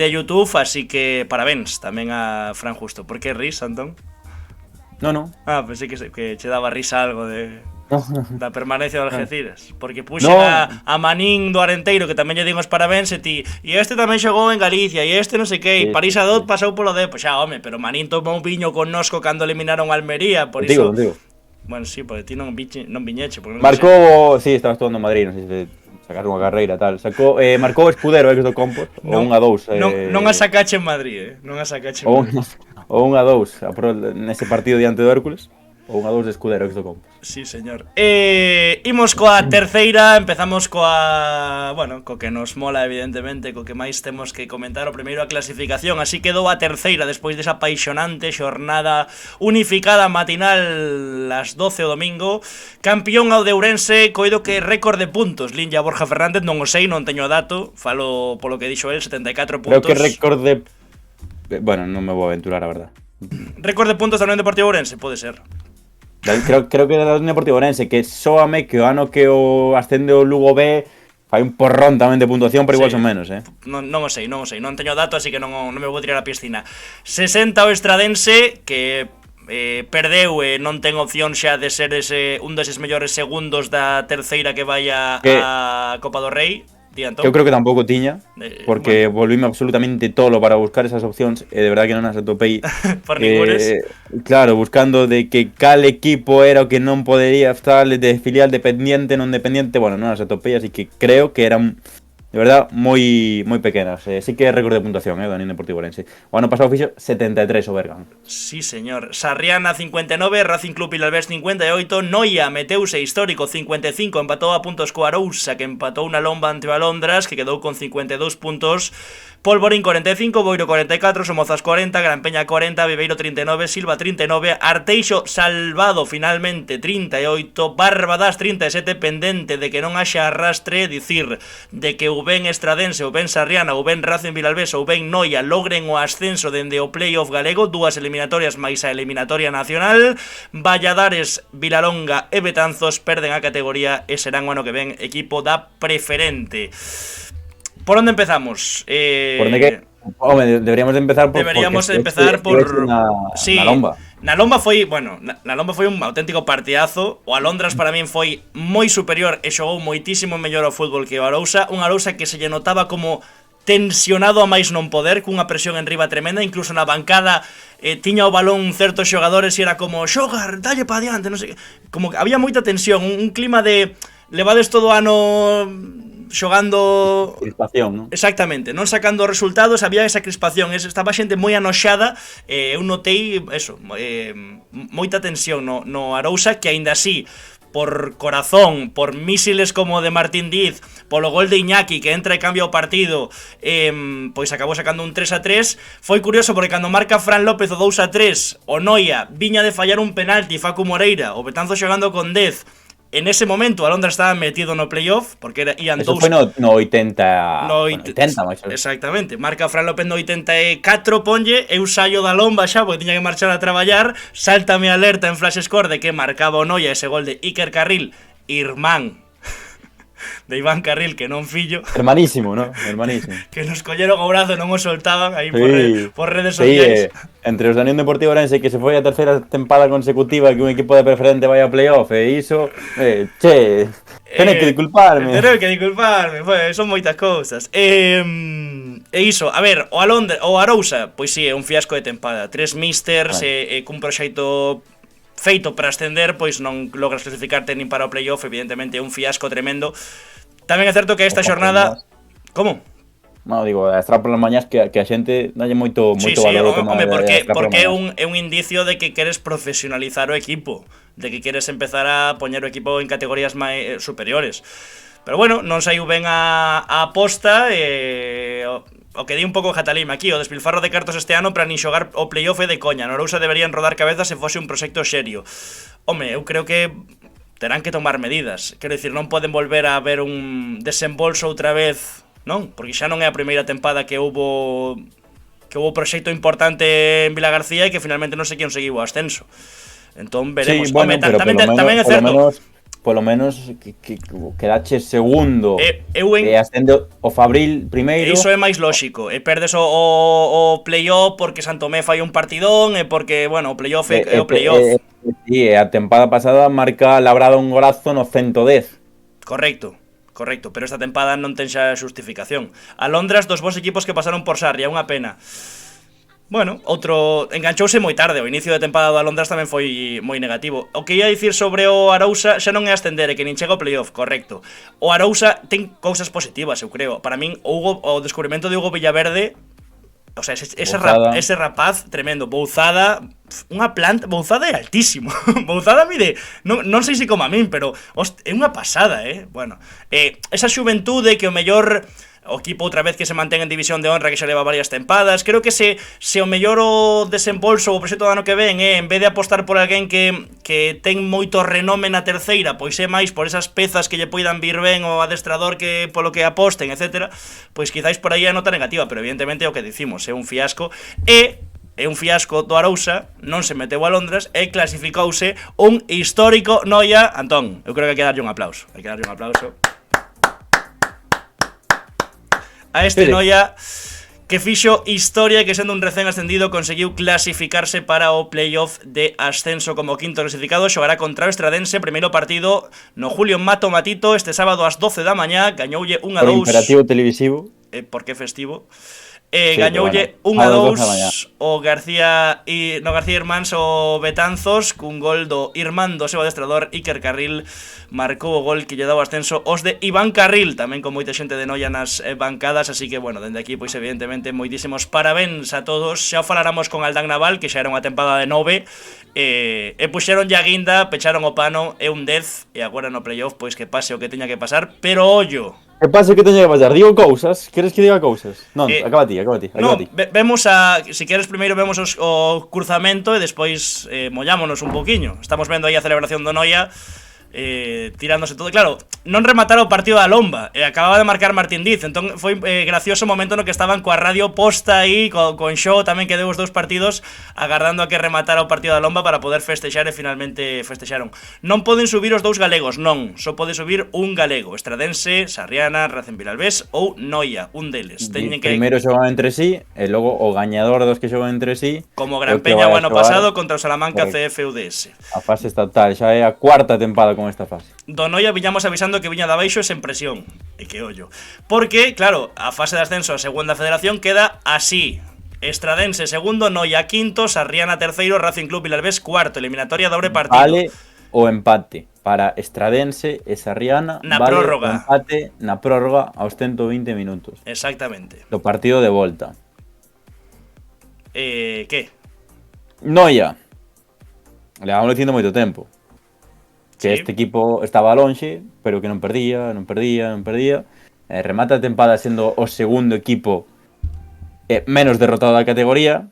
YouTube, así que parabéns tamén a Fran Justo. Por que ris, Antón? No. Ah, pensei que che daba risa algo da permanencia do Algeciras, porque puxen No. a Manín do Arenteiro, que tamén lle din os parabéns, e ti, e este tamén xogou en Galicia, e este non sei que, e Sí. París Adot pasou polo D, pois xa, home, pero Manín tomou un viño connosco cando eliminaron a Almería, por iso... Contigo. Bueno, sí, porque ti non viñeche, porque non Marcou, sí, estabas todo en Madrid, non sei se sacar unha carreira tal. Marcou Escudero, ex do Compos, o 1-2. Non a sacache en Madrid, non a sacache en Madrid. O 1-2 nese partido diante do Hércules. O 1-2 de Escudero, ex do Compos. Sí, señor. Imos coa terceira, empezamos coa, bueno, co que nos mola evidentemente, co que máis temos que comentar, o primeiro a clasificación, así quedou a terceira despois desa apaixonante xornada unificada matinal ás 12 o domingo. Campión ao de Ourense, coido que récord de puntos. Linja Borja Fernández, non o sei, non teño dato, falo polo que dixo el, 74 puntos. Creo que récord de... Bueno, non me vou aventurar, a verdad. Récord de puntos da Unión Deportiva Ourense, pode ser. Creo que era da Unión Deportiva Ourense, que sóame que o ano que o ascende o Lugo B fai un porrón tamén de puntuación, pero igual Sí. son menos, Non o sei, non teño dato, así que non me vou tirar a piscina. 60 o Estradense, que perdeu e non ten opción xa de ser un deses mellores segundos da terceira que vai a Copa do Rei. Eu creo que tampouco tiña, porque volvíme absolutamente tolo para buscar esas opcións e de verdade que non as atopei. Por ningunes. Claro, buscando de que cal equipo era o que non podería estar de filial dependiente, non dependiente, bueno, non as atopei, así que creo que eran de verdad moi pequenas. Sí que é récord de puntuación, da Unión Deportiva Ourense. O ano pasado fixo 73 o Bergan. Sí, señor. Sarriana 59, Racing Club Vilalbés 58, Noia meteuse histórico 55, empatou a puntos co Arousa, que empatou na lomba ante o Alondras, que quedou con 52 puntos. Polvorín 45, Boiro 44, Somozas 40, Gran Peña 40, Viveiro 39, Silva 39, Arteixo salvado finalmente 38, Barbadas 37, pendente de que non haxa arrastre, dicir, de que ou ben Estradense, ou ben Sarriana, ou ben Racing Vilalbés, ou ben Noia logren o ascenso dende o playoff galego, dúas eliminatorias máis a eliminatoria nacional. Valladares, Vilalonga e Betanzos perden a categoría e serán o ano que ven equipo da preferente. Por onde empezamos? Por onde que? Home, deberíamos empezar por... Sí, na Lomba. Na Lomba foi, bueno, na Lomba foi un auténtico partidazo. O Alondras para min foi moi superior e xogou moitísimo mellor ao fútbol que o Arousa. Un Arousa que se lle notaba como tensionado a máis non poder, cunha presión en riba tremenda, incluso na bancada tiña o balón certos xogadores e era como xogar, dalle pa diante, non sei, como que había moita tensión, un clima de levades todo o ano xogando... Crispación, non? Exactamente, non sacando resultados, había esa crispación, estaba xente moi anoxada, eu notei, eso, moita tensión no Arousa, que aínda así, por corazón, por mísiles como de Martín Diz, polo gol de Iñaki, que entra e cambia o partido, pois acabou sacando un 3-3, foi curioso porque cando marca Fran López o 2-3, o Noia viña de fallar un penalti, Facu Moreira, o Betanzo xogando con 10, En ese momento, a Londres estaba metido no playoff, porque ian Eso dous... foi no 80... No, bueno, 80, máis. exactamente, marca Fran López no 84, ponlle, eu saio da lomba xa, porque tiña que marchar a traballar, sáltame a alerta en Flash Score de que marcaba o Noia ese gol de Iker Carril, irmán de Iván Carril, que non fillo, Hermanísimo, ¿no? Hermanísimo. que nos colleron o brazo e non o soltaban aí por redes Sí, sociais. entre os da Unión Deportiva Ourense que se foi a terceira tempada consecutiva que un equipo de preferente vai a playoff e iso, tenéis que disculparme. Teneu que disculparme, son moitas cousas. E iso, a ver, o Arousa, pois si, é un fiasco de tempada. 3 misters e cun proxecto feito para ascender, pois non logras clasificarte nin para o playoff, evidentemente é un fiasco tremendo. Tamén é certo que esta xornada... Como? No, digo, a extra polas mañás que a xente dalle moito valor. Home, porque é un indicio de que queres profesionalizar o equipo, de que queres empezar a poñer o equipo en categorías máis superiores. Pero bueno, non saiu ben a aposta e o que di un pouco Jatalima aquí, o despilfarro de cartos este ano para nin xogar o playoff de coña. No Arousa deberían rodar cabezas se fose un proxecto serio. Home, eu creo que terán que tomar medidas. Quero dicir, non poden volver a ver un desembolso outra vez, non? Porque xa non é a primeira tempada que houbo proxecto importante en Vila García e que finalmente non sei quen seguiu o ascenso. Entón veremos. Sí, bueno, home, tamén é certo. Polo menos que quedache segundo e ascende o Fabril primeiro. Iso é máis lóxico. E perdes o playoff porque Santomé fai un partidón e porque, bueno, o playoff é o playoff. Sí, a tempada pasada marca Labrada un golazo no 110. Correcto, pero esta tempada non ten xa xustificación. A Londres, dos bons equipos que pasaron por Sarria, unha pena. Bueno, outro enganchouse moi tarde. O inicio de tempada do Londres tamén foi moi negativo. O que ia dicir sobre o Arousa xa non é ascender, é que nin chega ao playoff, correcto. O Arousa ten cousas positivas, eu creo. Para min, o descubrimento de Hugo Villaverde, o sea, ese rapaz tremendo. Bouzada, unha planta, Bouzada é altísimo. Bouzada mide, non sei se como a min, pero é unha pasada, Bueno, esa xuventude que o mellor... O equipo outra vez que se mantén en división de honra, que xa leva varias tempadas. Creo que se o mellor o desembolso o proxecto do ano que ven en vez de apostar por alguén que ten moito renome na terceira, pois é máis por esas pezas que lle poidan vir ben o adestrador que polo que aposten, etc. Pois quizáis por aí a nota negativa, pero evidentemente é o que dicimos, é un fiasco. É un fiasco do Arousa, non se meteu a Londres e clasificouse un histórico Noia. Antón, eu creo que hai que darlle un aplauso. A este Noia que fixo historia e que sendo un recén ascendido conseguiu clasificarse para o playoff de ascenso como quinto clasificado. Xogará contra o Estradense, primeiro partido no Julio Mato Matito este sábado ás 12 da mañá, gañoulle 1-2. Por imperativo televisivo. Porque festivo. Sí, gañoulle 1-2 o García Irmáns o Betanzos cun gol do irmán do seu adestrador Iker Carril. Marcou o gol que lle daba o ascenso os de Iván Carril, tamén con moita xente de Noia nas bancadas. Así que, bueno, dende aquí, pois evidentemente moitísimos parabéns a todos. Xa faláramos con Aldán Naval, que xa era unha tempada de 9 e puxeron ya guinda, pecharon o pano, é un 10 e agora no playoff, pois que pase o que teña que pasar. Pero ollo, que pase o que teña que pasar. Digo cousas, queres que diga cousas? Non, acaba ti. No, vemos si queres primeiro vemos o cruzamento e despois mollámonos un poquiño. Estamos vendo aí a celebración do Noia tirándose todo. Claro, non rematara o partido da Lomba, acababa de marcar Martín Diz. Entón foi gracioso o momento no que estaban coa radio posta aí, con show tamén, que deu os dous partidos agardando a que rematara o partido da Lomba para poder festexar, e finalmente festexaron. Non poden subir os dous galegos, non, só pode subir un galego: Estradense, Sarriana, Racing Vilalbés ou Noia, un deles. Primeiro xogan entre sí e logo o gañador dos que xogan entre sí, como Gran Peña o ano pasado contra o Salamanca CFUDS. A fase estatal xa é a cuarta tempada con esta fase. Do Noia viñamos avisando que viña de abaixo e sen presión. E que ollo. Porque, claro, a fase de ascenso a segunda federación queda así: Estradense segundo, Noia quinto, Sarriana terceiro, Racing Club Vilalbés cuarto. Eliminatoria dobre partido. Vale o empate para Estradense e Sarriana. Na vale prórroga. O empate na prórroga aos 120 minutos. Exactamente. Do partido de volta. Que? Noia. Le vamos dicindo moito tempo que sí, este equipo estaba lonxe, pero que non perdía. Remata a tempada sendo o segundo equipo menos derrotado da categoría.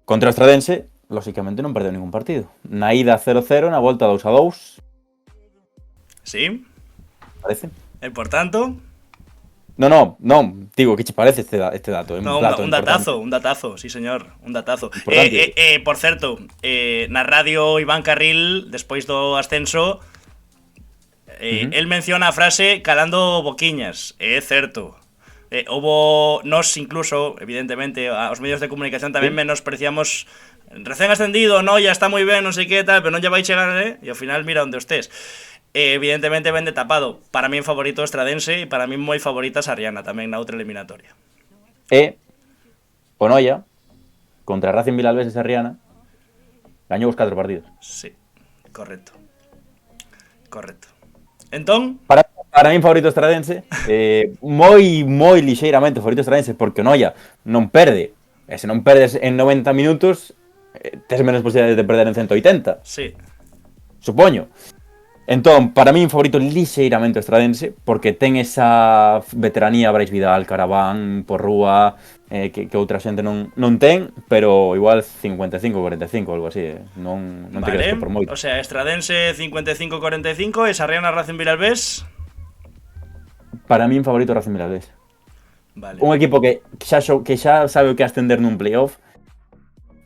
Contra o Estradense, lóxicamente non perdeu ningún partido. Na ida 0-0, na volta 2-2, Sí, parece. e por tanto... Non, digo, que che parece este dato? É No, dato un datazo, sí señor, un datazo. Importante. Por certo, na radio Iván Carril, despois do ascenso, el menciona a frase calando boquiñas, é certo. Nos incluso, evidentemente, os medios de comunicación tamén menospreciamos recén ascendido, no, ya está moi ben, non sei que tal, pero non lle vai chegar, e ao final mira onde estés. Evidentemente vende tapado. Para mí favorito Estradense e para mí moi favorita Sarriana tamén na outra eliminatoria. E o Noia contra Racing Vilalbés e Sarriana gañou os 4 partidos. Sí, correcto. Entón, Para mí favorito Estradense, moi lixeiramente favorito Estradense, porque o Noia non perde. E se non perdes en 90 minutos, tes menos posibilidades de perder en 180. sí. Supoño. Entón, para mí favorito lixeiramente o Estradense, porque ten esa veteranía Brais Vidal, Caraván, Porrúa, que outra xente non ten, pero igual 55-45 ou algo así, non te crees que por moito. O sea, Estradense 55-45 e Sarriana Racing Vilalbés. Para mí favorito Racing Vilalbés. Vale. Un equipo que xa sabe o que ascender nun playoff,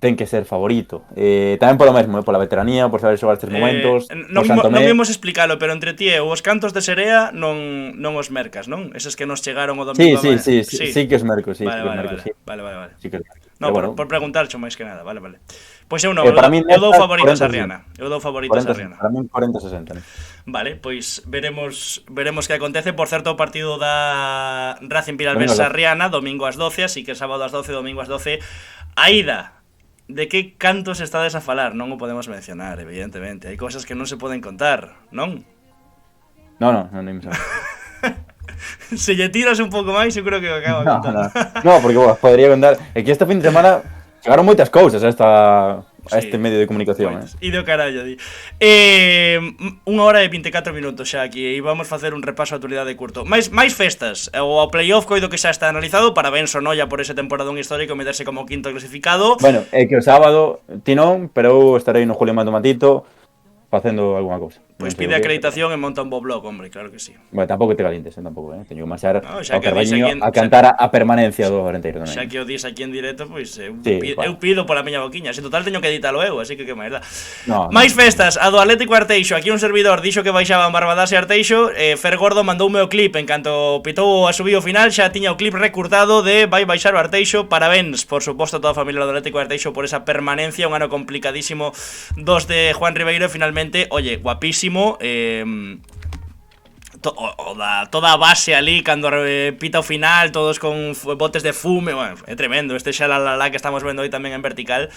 ten que ser favorito. Tamén polo mesmo, pola veteranía, por saber xogar estes momentos. Non vimos explicarlo, pero entre ti e os cantos de Serea non os mercas, non? Eses que nos chegaron o domingo. Sí que os merco, sí. Vale. Sí que os merco. No, bueno, por preguntarcho máis que nada, vale. Pois eu non, para min eu dou nesta, favorito a 40, Sarriana. Eu dou favorito a Sarriana. Para min 40-60. Vale, pois veremos que acontece. Por certo, o partido da Racing Vilalbés Sarriana, domingo ás 12, así que sábado ás 12, domingo ás 12. A ida. De que cantos estades a falar? Non o podemos mencionar, evidentemente. Hai cousas que non se poden contar, non? Non me sabe. Se lle tiras un pouco máis, eu creo que o acaba contando. No, porque podría contar. É que este fin de semana chegaron moitas cousas a este medio de comunicación. E do carallo, di. 1 hora e 24 minutos xa aquí, e vamos facer un repaso a actualidade curto. Mais festas, o playoff coido que xa está analizado. Parabéns ao Noia por ese temporadón histórico, meterse como quinto clasificado. Bueno, é que o sábado ti non, pero eu estarei no Julio Mando Matito facendo algunha cousa. Pois pide acreditación e monta un bo blog, hombre, claro que sí. Bueno, tampouco te calientes, tampouco, Teño que marchar ao que Carballiño a cantar a permanencia do Orenteiro tamén. Xa que o dis aquí en directo, pois eu pido pola miña boquiña. En total teño que editalo eu, así que máis dá. Máis festas, a do Atlético Arteixo. Aquí un servidor dixo que baixaban Barbadas e Arteixo. Fer Gordo mandoume o clip en canto pitou a subío final. Xa tiña o clip recurtado de vai baixar o Arteixo. Parabéns, por suposto, a toda a familia do Atlético Arteixo por esa permanencia. Un ano complicadísimo dos de Juan Ribeiro. E finalmente, oye, guapísimo. Toda a base ali cando pita o final, todos con botes de fume. Bueno, é tremendo. Este xa la que estamos vendo aí tamén en vertical.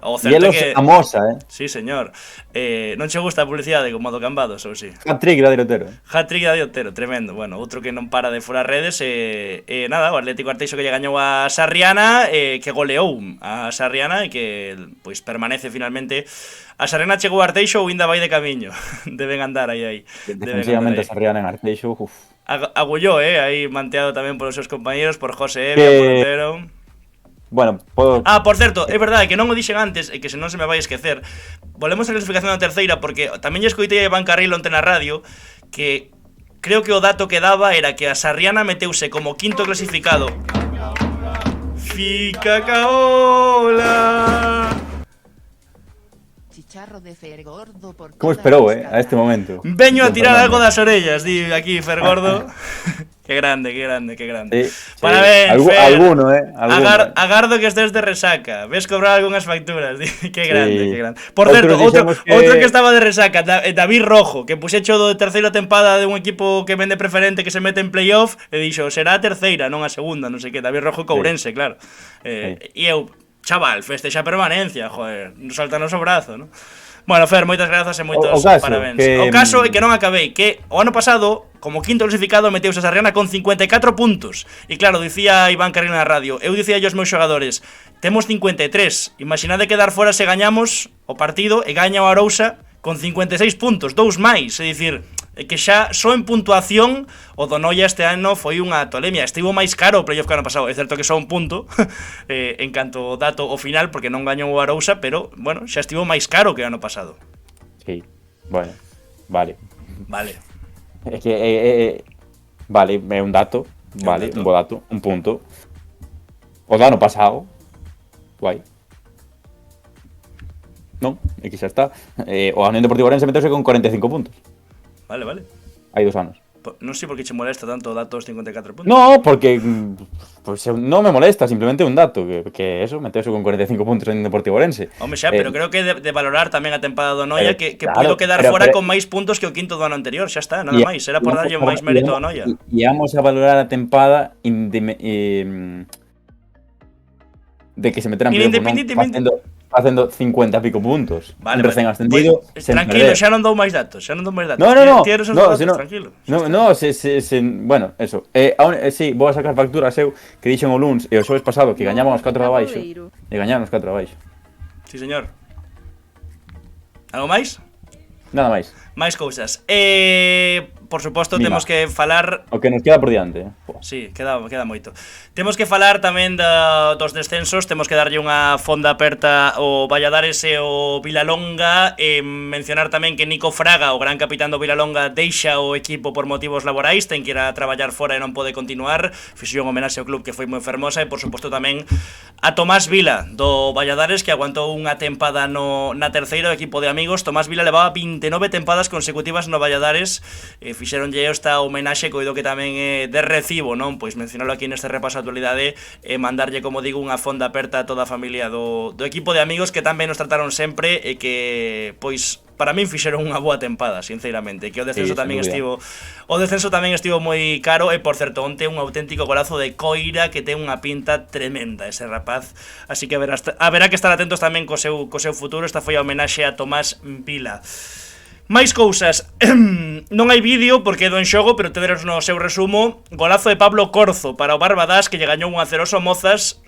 O certo que amosa, Sí, señor. Non che gusta a publicidade como do Cambados, ou si? Hat-trick da Diotero. Hat-trick da Diotero, tremendo. Bueno, outro que non para de furar redes. Nada, o Atlético Arteixo que lle gañou a Sarriana, que goleou a Sarriana e que pois permanece finalmente. A Sarriana chegou a Arteixo ou ainda vai de camiño. Deben andar aí. Defensivamente a Sarriana en Arteixo, agulló, aí manteado tamén polos seus compañeros, por José Evia, por Otero. Bueno, por certo, é verdade que non o dixen antes e que senón se me vai esquecer. Volvemos á clasificación da terceira porque tamén lle escoitei a Iván Carril onte na radio que creo que o dato que daba era que a Sarriana meteuse como quinto clasificado. Fica caola. Como esperou, a este momento. Veño a tirar algo das orellas, di aquí Fer Gordo. Qué grande. Sí, parabéns, Fer. Alguno. Agardo que estés de resaca. Ves cobrar algunhas facturas. Qué grande. Por certo, outro que estaba de resaca, David Rojo, que puxecho do terceira tempada de un equipo que vende preferente que se mete en playoff, e dixo, será a terceira, non a segunda, non sei que. David Rojo Courense, claro. E eu, chaval, festexa permanencia, joder, saltanos o brazo, non? Bueno, Fer, moitas grazas e moitos parabéns. O caso é que non acabei, que o ano pasado, como quinto clasificado, meteuse a Sarriana con 54 puntos. E claro, dicía Iván Carril na radio, eu dicía aos meus xogadores, temos 53, imaginade quedar fora se gañamos o partido e gaña o Arousa con 56 puntos, 2 máis, é dicir, É que xa só en puntuación o do Noia este ano foi unha tolemia. Estivo máis caro o playoff que ano pasado. É certo que só un punto en canto dato o final, porque non gañou o Arousa, pero, bueno, xa estivo máis caro que o ano pasado. Sí, bueno, vale. Vale. É que vale, é un dato, vale, un bo dato, un punto. O do ano pasado, guai. Non, é que xa está. O Unión Deportiva Ourense meteuse con 45 puntos. Vale, vale. Hai 2 anos. Non sei por que che molesta tanto o dato dos 54 puntos. No, porque pues, non me molesta, simplemente un dato que eso, meteuse con 45 puntos en Deportivo Ourense. Home xa, pero creo que de valorar tamén a tempada do Noia, que claro, puido quedar fora con máis puntos que o quinto do ano anterior, xa está, nada máis, era por darlle máis mérito ao Noia. E vamos a valorar a tempada de que se meterán Independentemente facendo 50 e pico puntos. Vale, un recén ascendido. Pues, tranquilo, xa non dou máis datos, No. Tienes os datos, tranquilo. Bueno, eso. Sí, vou a sacar factura seu que dixen o luns e o xoves pasado que gañaban os 4 de abaixo. E gañaron os 4 de abaixo. Sí, señor. Algo máis? Nada máis. Máis cousas. Por suposto, Mima. temos que falar... O que nos queda por diante. Sí, queda moito. Temos que falar tamén dos descensos, temos que darlle unha fonda aperta ao Valladares e ao Vilalonga, mencionar tamén que Nico Fraga, o gran capitán do Vilalonga, deixa o equipo por motivos laborais, ten que ir a traballar fora e non pode continuar, fixo un homenaxe ao club que foi moi fermosa, e por suposto tamén a Tomás Vila do Valladares, que aguantou unha tempada na terceira do equipo de amigos. Tomás Vila levaba 29 tempadas consecutivas no Valladares, fixeronlle esta homenaxe, coido que tamén é de recibo, non? Pois mencionalo aquí neste repaso a actualidade e mandarlle, como digo, unha fonda aperta a toda a familia do equipo de amigos, que tamén nos trataron sempre e que, pois, para min fixeron unha boa tempada, sinceramente, que o descenso tamén estivo moi caro. E por certo, onte un auténtico golazo de Coira, que ten unha pinta tremenda ese rapaz, así que haberá que estar atentos tamén co seu futuro. Esta foi a homenaxe a Tomás Vila. Máis cousas. Non hai vídeo porque é do en xogo, pero tederos no seu resumo. Golazo de Pablo Corzo para o Barbadas, que lle gañou 1-0 ao Mozas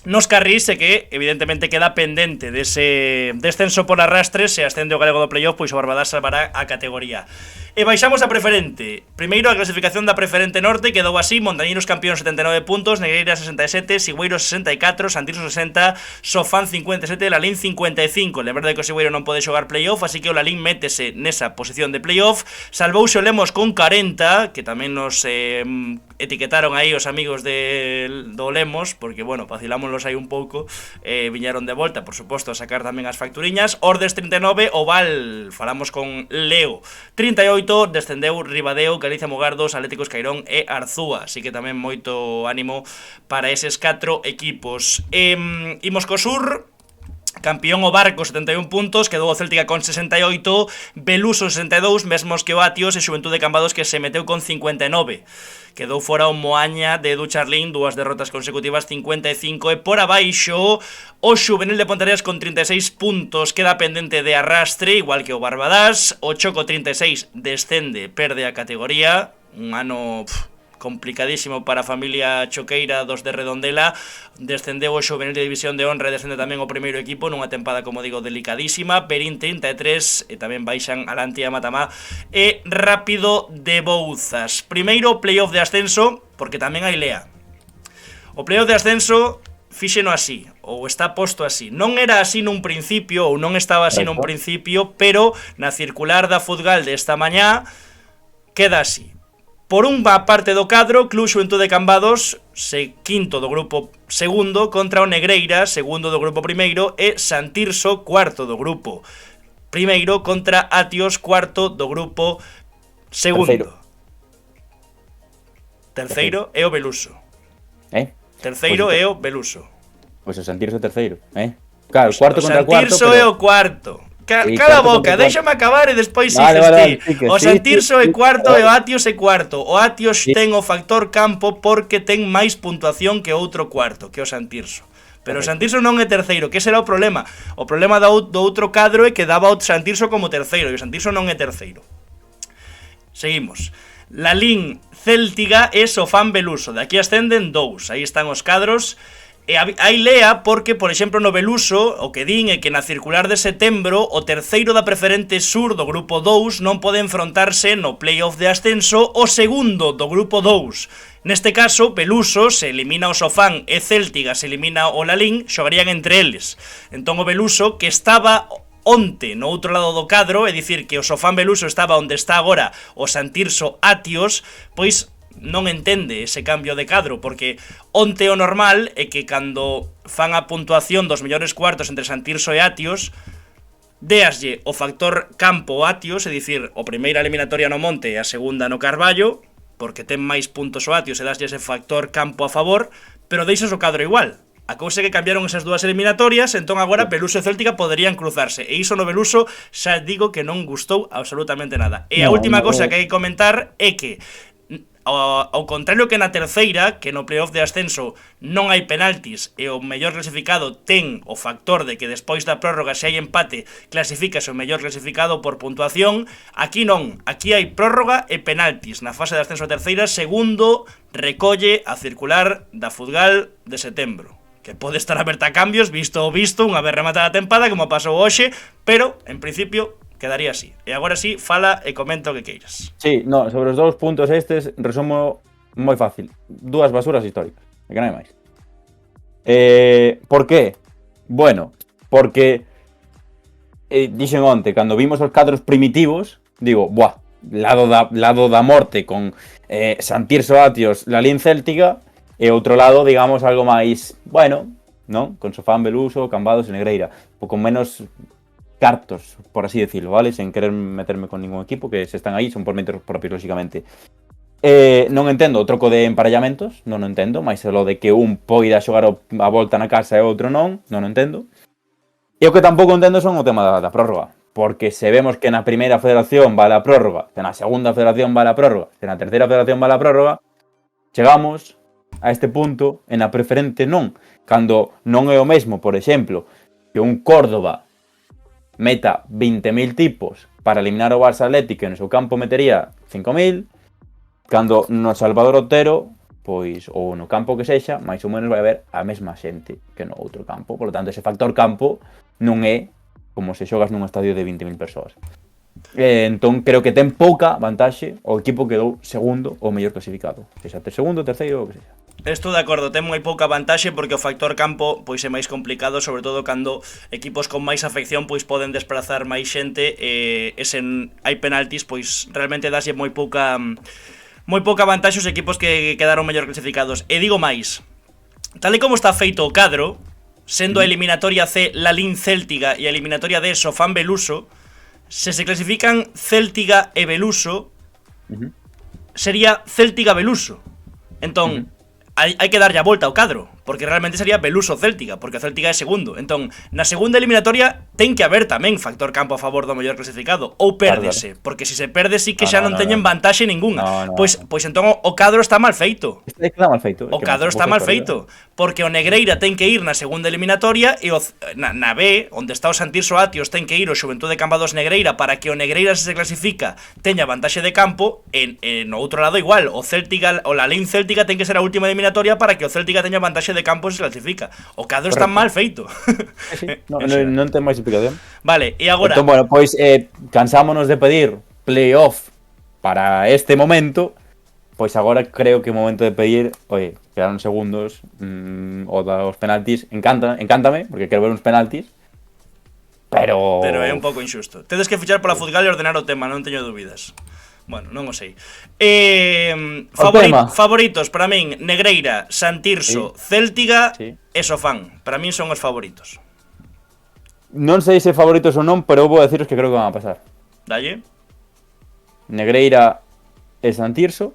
nos carrís, e que evidentemente queda pendente dese descenso por arrastre. Se ascende o galego do playoff, pois o Barbadas salvará a categoría. E baixamos a preferente. Primeiro a clasificación da preferente norte quedou así: Montañinos campeón 79 puntos, Negreira 67, Sigüeiro 64, Santirso 60, Sofán 57, Lalín 55. Lembrade que o Sigüeiro non pode xogar playoff, así que o Lalín métese nesa posición de playoff. Salvouse o Lemos con 40, que tamén nos etiquetaron aí os amigos do Lemos, porque, bueno, vacilámoslos aí un pouco, viñeron de volta, por suposto, a sacar tamén as facturiñas. Ordes 39, Oval, falamos con Leo 38, descendeu Ribadeo, Galicia Mugardos, Atlético Escairón e Arzúa, así que tamén moito ánimo para eses 4 equipos. Imos co sur. Campeón o Barco, 71 puntos, quedou o Céltica con 68, Beluso 62, mesmos que o Atios, e Xuventude Cambados, que se meteu con 59. Quedou fora o Moaña de Edu Charlín, 2 derrotas consecutivas, 55, e por abaixo o Xuvenil de Pontereas con 36 puntos, queda pendente de arrastre, igual que o Barbadas. O Choco 36 descende, perde a categoría, un ano complicadísimo para a familia choqueira dos de Redondela. Descendeu o Xuvenil de División de Honra e descende tamén o primeiro equipo nunha tempada, como digo, delicadísima. Perín 33 e tamén baixan Alanti a Matamá e Rápido de Bouzas. Primeiro playoff de ascenso, porque tamén hai lea. O playoff de ascenso fíxeno así, ou está posto así. Non era así nun principio, ou non estaba así nun principio, pero na circular da Futgal desta mañá queda así. Por unha parte do cadro, Club Xuventude Cambados, quinto do grupo segundo, contra o Negreira, segundo do grupo primeiro, e Santirso, cuarto do grupo primeiro, contra Atios, cuarto do grupo segundo. Terceiro é o Beluso. Terceiro é o Beluso. Pois o Santirso terceiro, Claro, cuarto contra cuarto. O Santirso é o cuarto. Cala a boca, déxame acabar e despois sigues ti. O Santirso é cuarto e o Atios é cuarto. O Atios ten o factor campo porque ten máis puntuación que outro cuarto, que o Santirso. Pero o Santirso non é terceiro, que será o problema? O problema do outro cadro é que daba o Santirso como terceiro, e o Santirso non é terceiro. Seguimos. Lalín, Céltiga e Sofán Beluso. De aquí ascenden 2. Aí están os cadros. E hai lea porque, por exemplo, no Beluso, o que din é que na circular de setembro o terceiro da preferente sur do grupo 2 non pode enfrontarse no playoff de ascenso o segundo do grupo 2. Neste caso, Beluso, se elimina o Sofán e Céltiga se elimina o Lalín, xogarían entre eles. Entón o Beluso, que estaba onte no outro lado do cadro, é dicir, que o Sofán Beluso estaba onde está agora o Santirso Atios, pois non entende ese cambio de cadro, porque onte o normal é que cando fan a puntuación dos mellores cuartos entre Santirso e Atios, déaslle o factor campo Atios, é dicir, o primeira eliminatoria no Monte e a segunda no Carballo, porque ten máis puntos o Atios e daslle ese factor campo a favor, pero deixas o cadro igual. A cousa é que cambiaron esas dúas eliminatorias, entón agora Beluso e Céltica poderían cruzarse. E iso no Beluso xa digo que non gustou absolutamente nada. E a última cousa que hai que comentar é que, ao contrario que na terceira, que no playoff de ascenso non hai penaltis e o mellor clasificado ten o factor de que despois da prórroga, se hai empate, clasifícase o mellor clasificado por puntuación, aquí non. Aquí hai prórroga e penaltis. Na fase de ascenso a terceira, segundo recolle a circular da Fudgal de setembro, que pode estar aberta a cambios, visto unha vez rematada a tempada, como pasou hoxe, pero, en principio, quedaría así. E agora sí, fala e comenta o que queiras. Sí, no, sobre os dous puntos estes, resumo moi fácil. Dúas basuras históricas, e que non hai máis. Por qué? Bueno, porque dixen onte, cando vimos os cadros primitivos, digo, buah, lado da morte con Santirso Atios, Lalín Céltica, e outro lado, digamos, algo máis, bueno, non? Con Sofán, Beluso, Cambados e Negreira. Pouco menos cartos, por así decirlo, vale? Sen querer meterme con ningún equipo, que se están aí, son por méritos propios, lógicamente. Non entendo o troco de emparellamentos, non o entendo, máis lo de que un poida xogar a volta na casa e outro non o entendo. E o que tampouco entendo son o tema da prórroga, porque se vemos que na primeira federación vale a prórroga, que na segunda federación vale a prórroga, que na terceira federación vale a prórroga, chegamos a este punto en a preferente non, cando non é o mesmo, por exemplo, que un Córdoba meta 20.000 tipos para eliminar o Barça Atlético e no seu campo metería 5.000, cando no Salvador Otero, pois, ou no campo que sexa, máis ou menos vai haber a mesma xente que no outro campo. Por lo tanto, ese factor campo non é como se xogas nun estadio de 20.000 persoas. Entón, creo que ten pouca vantaxe o equipo que quedou segundo ou mellor clasificado. Sexa segundo, terceiro, ou que sexa. Estou de acordo, ten moi pouca vantaxe porque o factor campo pois é máis complicado, sobre todo cando equipos con máis afección pois poden desplazar máis xente e sen hai penaltis, pois realmente daslle moi pouca vantaxe aos equipos que quedaron mellor clasificados. E digo máis, tal e como está feito o cadro, sendo a eliminatoria C Lalín Céltiga e a eliminatoria D Sofán Beluso, se clasifican Céltiga e Beluso, sería Céltiga Beluso. Entón, hai que darlle a volta ao cadro, porque realmente sería Beluso Céltiga, porque o Céltiga é segundo. Entón, na segunda eliminatoria ten que haber tamén factor campo a favor do mellor clasificado, ou pérdese, porque se perde sí que xa non teñen vantaxe ninguna. Pois entón o cadro está mal feito. Está mal feito. O cadro está mal feito, porque o Negreira ten que ir na segunda eliminatoria e na B, onde está o Santirso Atios, ten que ir o Xuventude Cambados Negreira para que o Negreira se clasifica teña vantaxe de campo, e no outro lado igual, o Céltica, o Lalín Céltica ten que ser a última eliminatoria para que o Céltica teña vantaxe de campo se clasifica. O cadro está mal feito. Sí. Non ten máis explicación. Vale, e agora... Entón, bueno, pois cansámonos de pedir playoff para este momento, pois agora creo que é o momento de pedir, oye, quedaron segundos o dos penaltis, encántame, porque quero ver uns penaltis, pero é un pouco injusto. Tedes que fichar pola Fudgal e ordenar o tema, non teño dúbidas. Bueno, non o sei. Favoritos para min, Negreira, Santirso, sí. Céltiga e Sofán. Para min son os favoritos. Non sei se favoritos ou non, pero eu vou deciros que creo que van a pasar. Dalle. Negreira e Santirso,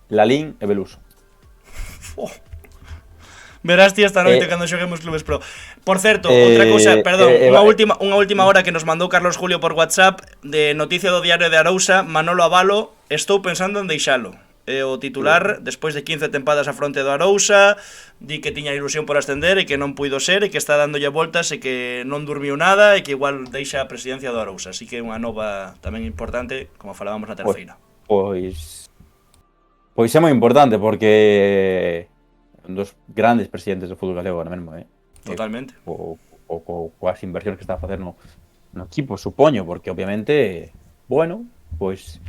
Lalín e Beluso. Verás ti esta noite cando xoguemos Clubes Pro. Por certo, outra cousa, perdón, unha última hora que nos mandou Carlos Julio por WhatsApp de noticia do Diario de Arousa, Manolo Abalo, estou pensando en deixalo. O titular, despois de 15 tempadas a fronte do Arousa, di que tiña ilusión por ascender e que non puido ser e que está dándolle voltas e que non dormiu nada e que igual deixa a presidencia do Arousa. Así que unha nova tamén importante, como falábamos na terceira. Pois é moi importante porque son dos grandes presidentes do fútbol galego ahora mesmo, Totalmente. Coas inversións que está a facer no equipo, supoño, porque obviamente, bueno, pois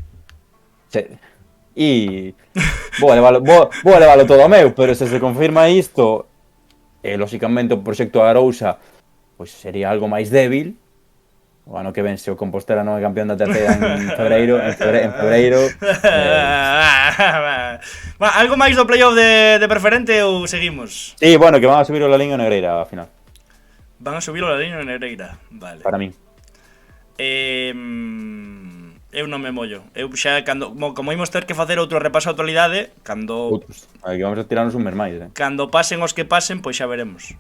e vou leválo todo ao meu, pero se confirma isto, lóxicamente o proxecto Arousa pois sería algo máis débil. O ano que ven, se o Compostela non é campeón da terceira en febreiro, algo máis do playoff de preferente ou seguimos? Sí, bueno, que van a subir o Lalín e o Negreira ao final. Van a subir o Ladino en Negreira, vale. Para min. Eu non me mollo. Eu xa, como imos ter que facer outro repaso a actualidade, cando Aquí vamos a tirarnos un mes máis, cando pasen os que pasen, pois xa veremos.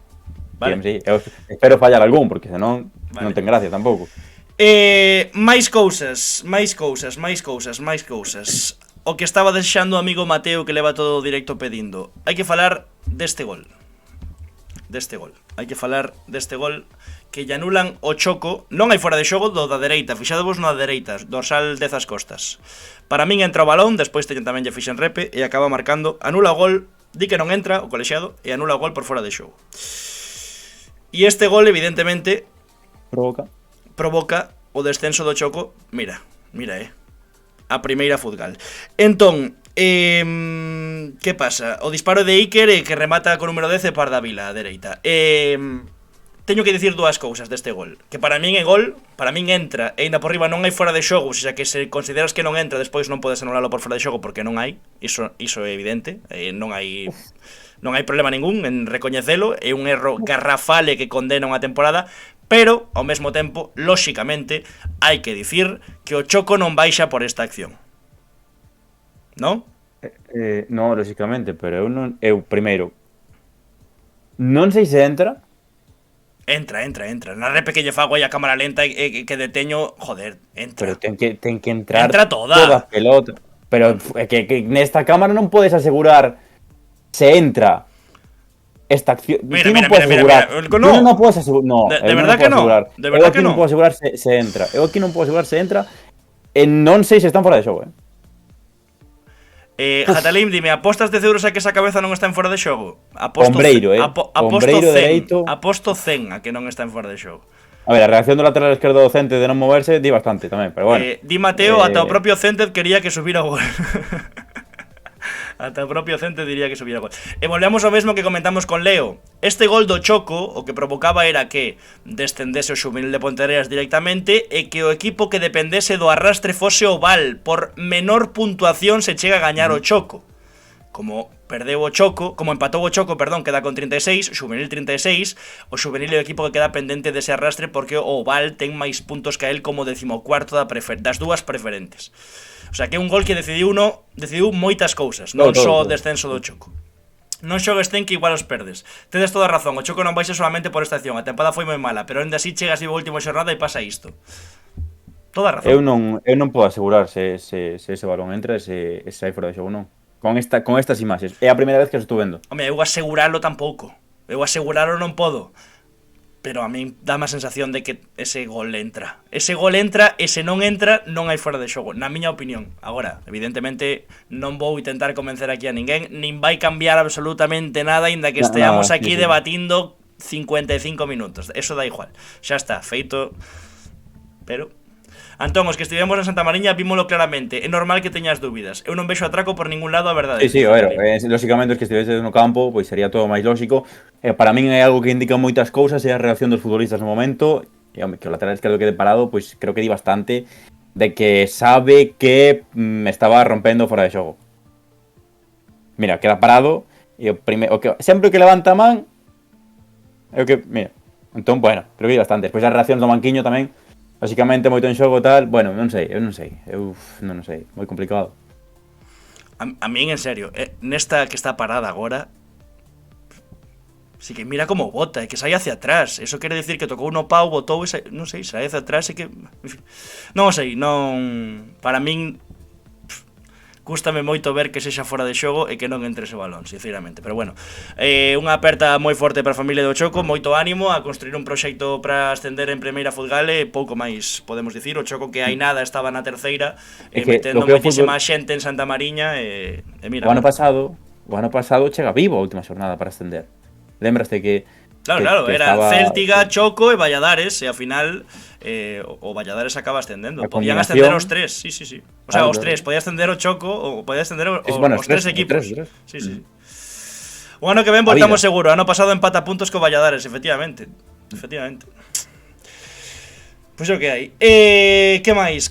Vale. Sí, eu espero fallar algún, porque senón non ten gracia tampouco. Máis cousas. O que estaba desexando o amigo Mateo, que leva todo o directo pedindo. Hai que falar deste gol. Hai que falar deste gol que lle anulan o Choco. Non hai fora de xogo do da dereita. Fixadevos na dereita, dorsal 10 as costas. Para min entra o balón, despois tamén lle fixen repe e acaba marcando. Anula o gol, di que non entra o colexiado e anula o gol por fora de xogo. E este gol, evidentemente, provoca o descenso do Choco. Mira, a primeira Futgal. Entón, que pasa? O disparo de Iker que remata con número 10 par da Vila, a dereita. Teño que dicir dúas cousas deste gol. Que para min é gol, para min entra, e ainda por riba non hai fora de xogo, xa que se consideras que non entra, despois non podes anulalo por fora de xogo porque non hai. Iso é evidente, non hai problema ningún en recoñecelo, é un erro garrafal e que condena unha temporada, pero, ao mesmo tempo, lóxicamente, hai que dicir que o Choco non baixa por esta acción. Non? Non, lóxicamente, pero eu primeiro non sei se entra. Entra. Na repe que lle fago aí a cámara lenta e que deteño, joder, entra. Pero ten que entrar entra toda a pelota. Pero que nesta cámara non podes asegurar se entra esta acción. Mira. Non, podes asegurar. No, de verdad que no. De verdad que no. Non podo asegurar se entra. Eu aquí non podo asegurar se entra. E non sei se están fora de xogo, Jatalim, dime, apostas 10 euros a que esa cabeza non está en fora de xogo? Ombreiro, Ombreiro dereito. Aposto 100 a que non está en fora de xogo. A ver, a reacción do lateral esquerdo do Cente de non moverse di bastante tamén, pero bueno. Di Mateo, ata o propio Cente quería que subira o gol. Ata o propio Cente diría que subira o gol. E volvemos ao mesmo que comentamos con Leo. Este gol do Choco o que provocaba era que descendese o Xuvenil de Ponteareas directamente e que o equipo que dependese do arrastre fose o Val. Por menor puntuación se chega a gañar o Choco. Como perdeu o Choco, como empatou o Choco, perdón, queda con 36, o Xuvenil 36, o Xuvenil é o equipo que queda pendente dese arrastre porque o Val ten máis puntos que a él como 14º das dúas preferentes. O sea, que é un gol que decidiu moitas cousas, non só o descenso do Choco. Non xogues ten que igual os perdes. Tedes toda a razón, o Choco non baixa solamente por esta acción, a tempada foi moi mala, pero ainda así chegas vivo a última xornada e pasa isto. Toda a razón. Eu non podo asegurar se ese balón entra e se hai fora de xogo non. Con estas imaxes. É a primeira vez que os estou vendo. Home, eu aseguralo tampouco. Eu aseguralo non podo. Pero a min dá má sensación de que ese gol entra. Ese gol entra e se non entra non hai fora de xogo, na miña opinión. Agora, evidentemente, non vou intentar convencer aquí a ninguén, nin vai cambiar absolutamente nada, inda que esteamos aquí debatindo 55 minutos. Eso da igual. Xa está, feito. Pero Antón, os que estivemos en Santa Mariña vímolo claramente. É normal que teñas dúbidas. Eu non vexo atraco por ningún lado, a verdade. Sí, a ver, lóxicamente os que estivese no campo, pois sería todo máis lóxico. Para min é algo que indica moitas cousas, é a reacción dos futbolistas no momento. E home, que o lateral esquerdo quede parado, pois creo que di bastante de que sabe que estaba rompendo fora de xogo. Mira, queda parado e sempre que levanta a man é o que, mira. Entón, bueno, creo que di bastante. Despois as reaccións do banquiño tamén. Básicamente moito en xogo tal, bueno, non sei, non sei, moi complicado. A min, en serio, nesta que está parada agora, si que mira como bota, que sai hacia atrás, eso quere decir que tocou no pau, botou, non sei, sai hacia atrás e que, non sei, para min, gústame moito ver que sexa fora de xogo e que non entre ese balón, sinceramente. Pero bueno, unha aperta moi forte para a familia do Choco, moito ánimo a construir un proxecto para ascender en Primeira Futgal e pouco máis podemos dicir. O Choco que hai nada estaba na terceira e metendo moitísima xente en Santa Mariña e mira. O ano pasado o ano pasado chega vivo a última xornada para ascender. Lembraste que Claro, que era estaba... Céltiga, Choco e Valladares, e ao final o Valladares acaba ascendendo. A Podían combinación... ascender os tres, sí. O sea, Claro, os tres, podía ascender o Choco ou podía ascender bueno, os tres equipos. Tres. Sí. O ano que ven voltamos seguro, ano pasado empata puntos co Valladares, efectivamente. Pois o que hai. Que máis?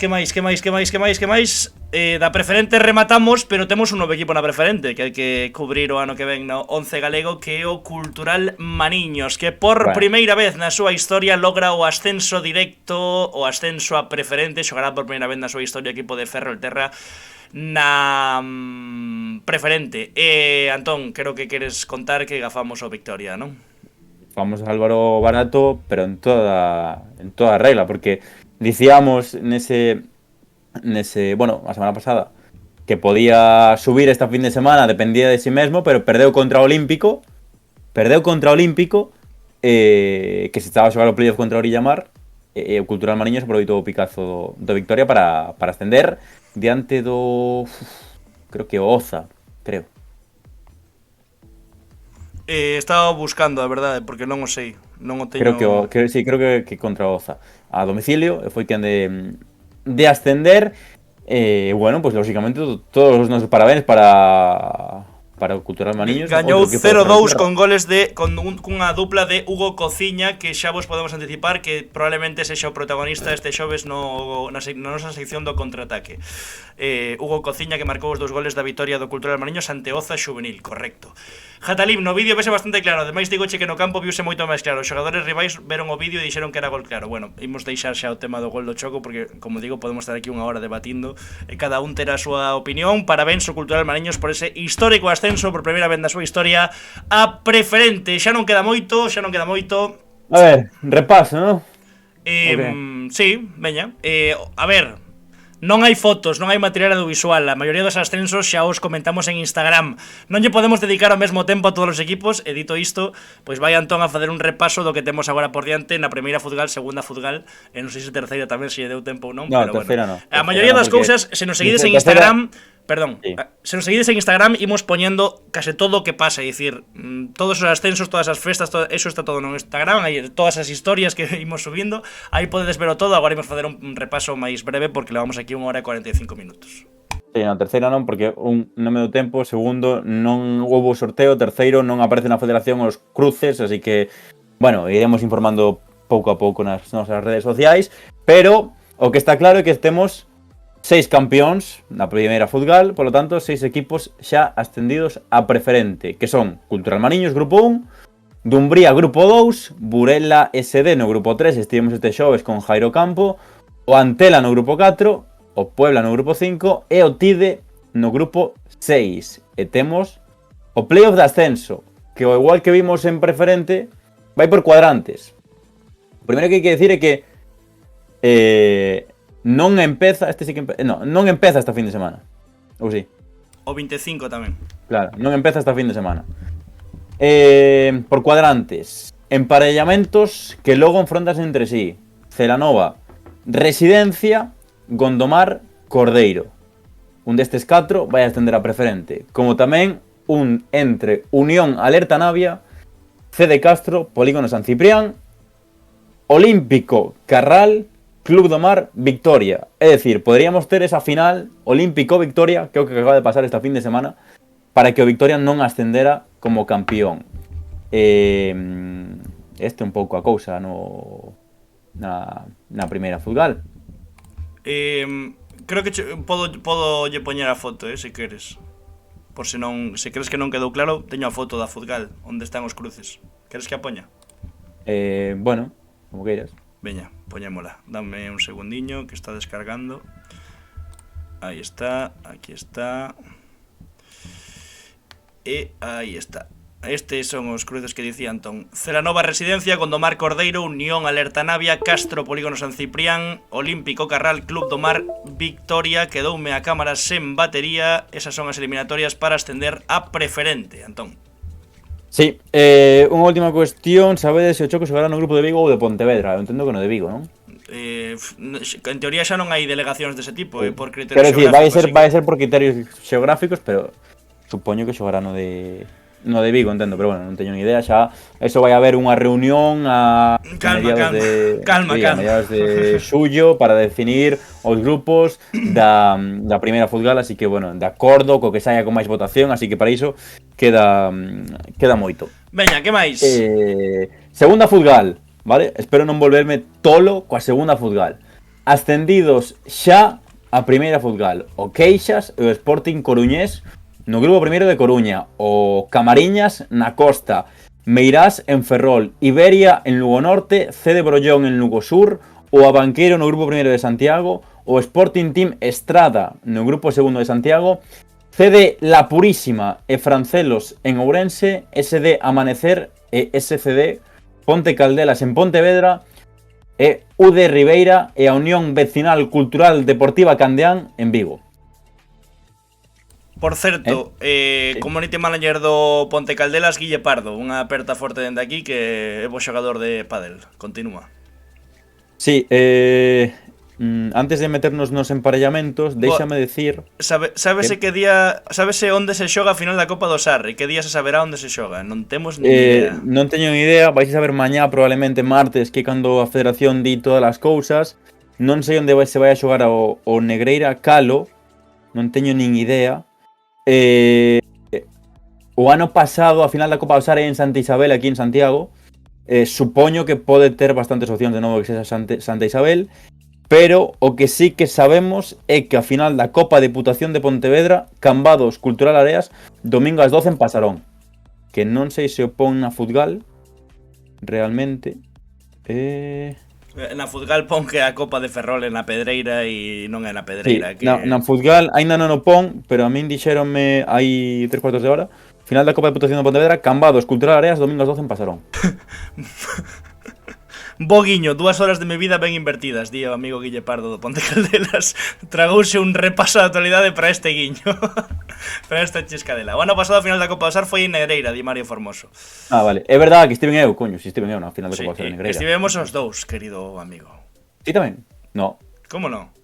Da preferente rematamos, pero temos un novo equipo na preferente que hai que cubrir o ano que ven no 11 galego, que é o Cultural Maniños, que por primeira vez na súa historia logra o ascenso directo, o ascenso a preferente, xogará por primeira vez na súa historia equipo de Ferrolterra na preferente. Antón, creo que queres contar que gafamos o Victoria, non? Vamos a Álvaro Barato, pero en toda regla, porque dicíamos nese bueno, a semana pasada que podía subir esta fin de semana, dependía de sí mesmo, pero perdeu contra o Olímpico, que se estaba a xogar o playoff contra o Orillamar, e o Cultural Mariños aproveitou o picazo do Victoria para ascender diante do... creo que o Oza, creo. Estaba buscando, a verdade, porque non o sei. Non o teño... Creo que contra o Oza a domicilio, foi quen de ascender. Bueno, pues lógicamente todos os nosos parabéns para o Cultural Maniños. Gañou 0-2 con goles cunha dupla de Hugo Cociña, que xa vos podemos anticipar que probablemente sexa o protagonista este xoves na nosa sección do contraataque. Hugo Cociña, que marcou os 2 goles da vitoria do Cultural Maniños ante Oza Xuvenil, correcto. Jatalib, no vídeo vese bastante claro. Ademais, digoche que no campo viuse moito máis claro. Os xogadores rivais veron o vídeo e dixeron que era gol claro. Bueno, imos deixar xa o tema do gol do Choco, porque, como digo, podemos estar aquí unha hora debatindo e cada un terá a súa opinión. Parabéns ao Cultural Mariños por ese histórico ascenso por primeira vez na súa historia a preferente. Xa non queda moito. A ver, repaso, ¿no? Sí, veña. A ver, non hai fotos, non hai material audiovisual. A maioría dos ascensos xa os comentamos en Instagram. Non lle podemos dedicar ao mesmo tempo a todos os equipos. E dito isto, pois vai Antón a facer un repaso do que temos agora por diante na primeira Futgal, segunda Futgal, e non sei se terceira tamén, se lle deu tempo ou non, no, pero terceira bueno. No. A maioría das cousas, se nos seguides en Instagram, se nos seguides en Instagram, imos poñendo case todo o que pasa, é dicir, todos os ascensos, todas as festas, eso está todo no Instagram, aí todas as historias que imos subindo, aí podedes verlo todo. Agora imos facer un repaso máis breve porque levamos aquí 1 hora e 45 minutos. Sí, na terceira non, porque non me deu tempo, segundo, non houve sorteo, terceiro, non aparece na federación os cruces, así que, bueno, iremos informando pouco a pouco nas nosas redes sociais, pero o que está claro é que temos 6 campións na primeira Futgal, polo tanto, 6 equipos xa ascendidos a preferente, que son Cultural Mariños, grupo 1, Dumbría, grupo 2, Burela SD no grupo 3, estivemos este xoves con Jairo Campo, o Antela no grupo 4, o Puebla no grupo 5 e o Tide no grupo 6. E temos o playoff de ascenso, que ao igual que vimos en preferente, vai por cuadrantes. O primeiro que hai que decir é que non empeza, non empeza esta fin de semana. Ou si? O 25 tamén. Claro, non empeza esta fin de semana. Por cuadrantes, emparellamentos que logo enfrontas entre sí. Celanova, Residencia, Gondomar, Cordeiro. Un destes 4 vai a ascender a preferente. Como tamén un entre Unión Alerta Navia, CD Castro, Polígono San Ciprián, Olímpico Carral, Club do Mar, Victoria. É dicir, poderíamos ter esa final Olímpico-Victoria, que é o que acaba de pasar esta fin de semana, para que o Victoria non ascendera como campeón. Este un pouco a cousa na primeira Futgal. Creo que podo lle poñer a foto, se queres. Por se crees que non quedou claro, teño a foto da Futgal, onde están os cruces. Queres que a poña? Bueno, como queiras. Veña, poñémola. Dame un segundiño que está descargando. Aí está, aquí está. E aí está. Estes son os cruces que dicía Antón. Celanova Residencia, Gondomar Cordeiro, Unión Alerta Navia, Castro Polígono San Ciprián, Olímpico Carral, Club do Mar, Victoria. Quedoume a cámara sen batería. Esas son as eliminatorias para ascender a preferente, Antón. Sí, unha última cuestión. Sabedes se o Choco xogará no grupo de Vigo ou de Pontevedra? Eu entendo que no de Vigo, non? En teoría xa non hai delegacións dese tipo, por criterios xeográficos. Quero dicir, vai ser por criterios xeográficos, pero supoño que xogará no de Vigo, entendo, pero bueno, non teño ni idea, xa eso vai haber unha reunión a mediados de xullo para definir os grupos da primeira futgal, así que bueno, de acordo co que saia con máis votación, así que para iso queda moito. Veña, que máis? Segunda futgal, vale? Espero non volverme tolo coa segunda futgal. Ascendidos xa a primeira futgal, o Queixas e o Sporting Coruñés no grupo primeiro de Coruña, o Camariñas na Costa, Meirás en Ferrol, Iberia en Lugo Norte, C de Brollón en Lugo Sur, o Abanqueiro no grupo primeiro de Santiago, o Sporting Team Estrada no grupo segundo de Santiago, C de La Purísima e Francelos en Ourense, SD Amanecer e SCD Ponte Caldelas en Pontevedra, e UD Ribeira e a Unión Vecinal Cultural Deportiva Candeán en Vigo. Por certo, Community Manager do Ponte Caldelas, Guille Pardo, unha aperta forte dende aquí que é bo xogador de pádel. Continúa. Sí, antes de meternos nos emparellamentos, déixame decir... Sábese que día, sábese onde se xoga a final da Copa do Sarri, que día se saberá onde se xoga, non temos ni idea. Non teño ni idea, vais a saber mañá, probablemente martes, que cando a Federación di todas as cousas. Non sei onde se vai a xogar o Negreira Calo, non teño nin idea. O ano pasado, a final da Copa do Sarri en Santa Isabel, aquí en Santiago, supoño que pode ter bastantes opcións de novo que sexa Santa Isabel, pero o que sí que sabemos é que a final da Copa Deputación de Pontevedra, Cambados Cultural Areas, domingo ás 12 en Pasarón, que non sei se opón na Futgal realmente. Na Futgal pon que a Copa de Ferrol é na Pedreira e non é na Pedreira. Sí, na Futgal aínda non o pon, pero a min dixéronme hai 3/4 de hora. Final da Copa de Deputación de Pontevedra, Cambados Cultural Areas, domingo ás 12 en Pasarón. Boguiño, 2 horas de mi vida ben invertidas, di o amigo Guille Pardo do Ponte Caldelas. Tragouse un repaso da actualidade para este guiño. Para esta chiscadela. O ano pasado a final da Copa do Sar foi en Negreira, di Mario Formoso. Ah, vale. É verdade que estiven eu, coño, si estiven eu na final da Copa do Sar en Negreira. Estivemos os dous, querido amigo. Ti tamén? No. Como non?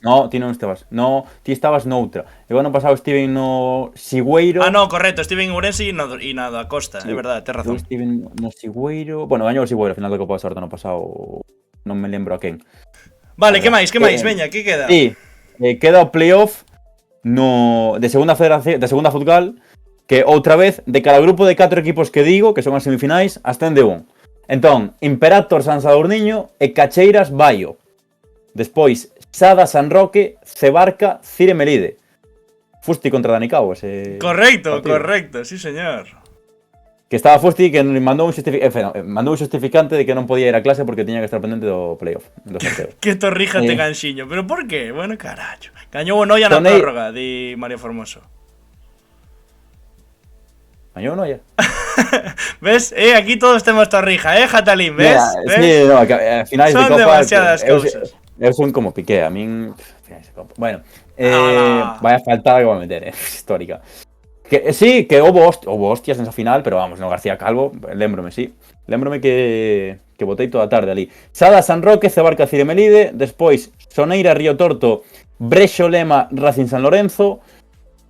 No, ti non estabas. No, ti estabas noutra. Eu ano pasado estiven no Sigüeiro. Ah, no, correcto, estiven en Ourense e na da Costa, é verdade, tes razón. Eu estiven no Sigüeiro. Bueno, gañou o Sigüeiro, final da Copa do Sar do ano pasado. Non me lembro a quen. Vale, que máis? Veña, que queda? Sí, queda o playoff de segunda federación, de segunda futgal, que outra vez, de cada grupo de 4 equipos que digo, que son as semifinais, ascende un. Entón, Imperator San Sadurniño e Cacheiras Baio. Despois, Sada San Roque, Cebarca, Cire Melide. Fusti contra Danicao ese Correcto, partido. correcto, sí señor. Que estaba Fusti que mandou un justificante de que non podía ir a clase porque tiña que estar pendente do playoff, do sorteo. Que torrija te ganxiño, pero por qué? Bueno, carallo. Gañou o Noia na prórroga, di Mario Formoso. Gañou o Noia? ¿Ves? Aquí todos temos torrija, Jatalín, ¿ves? Mira, ¿ves? Sí, no, finais Son de Copa... demasiadas cousas. Eu son como Piqué, a min... Bueno, vaya faltada que vou meter, histórica. Que, sí, que houve hostias nesa final, pero vamos, no García Calvo, lémbrome, sí. Lémbrome que botei toda a tarde ali. Sada San Roque, Cebarca Cire Melide, despois Soneira Río Torto, Brexo Lema Racing San Lorenzo,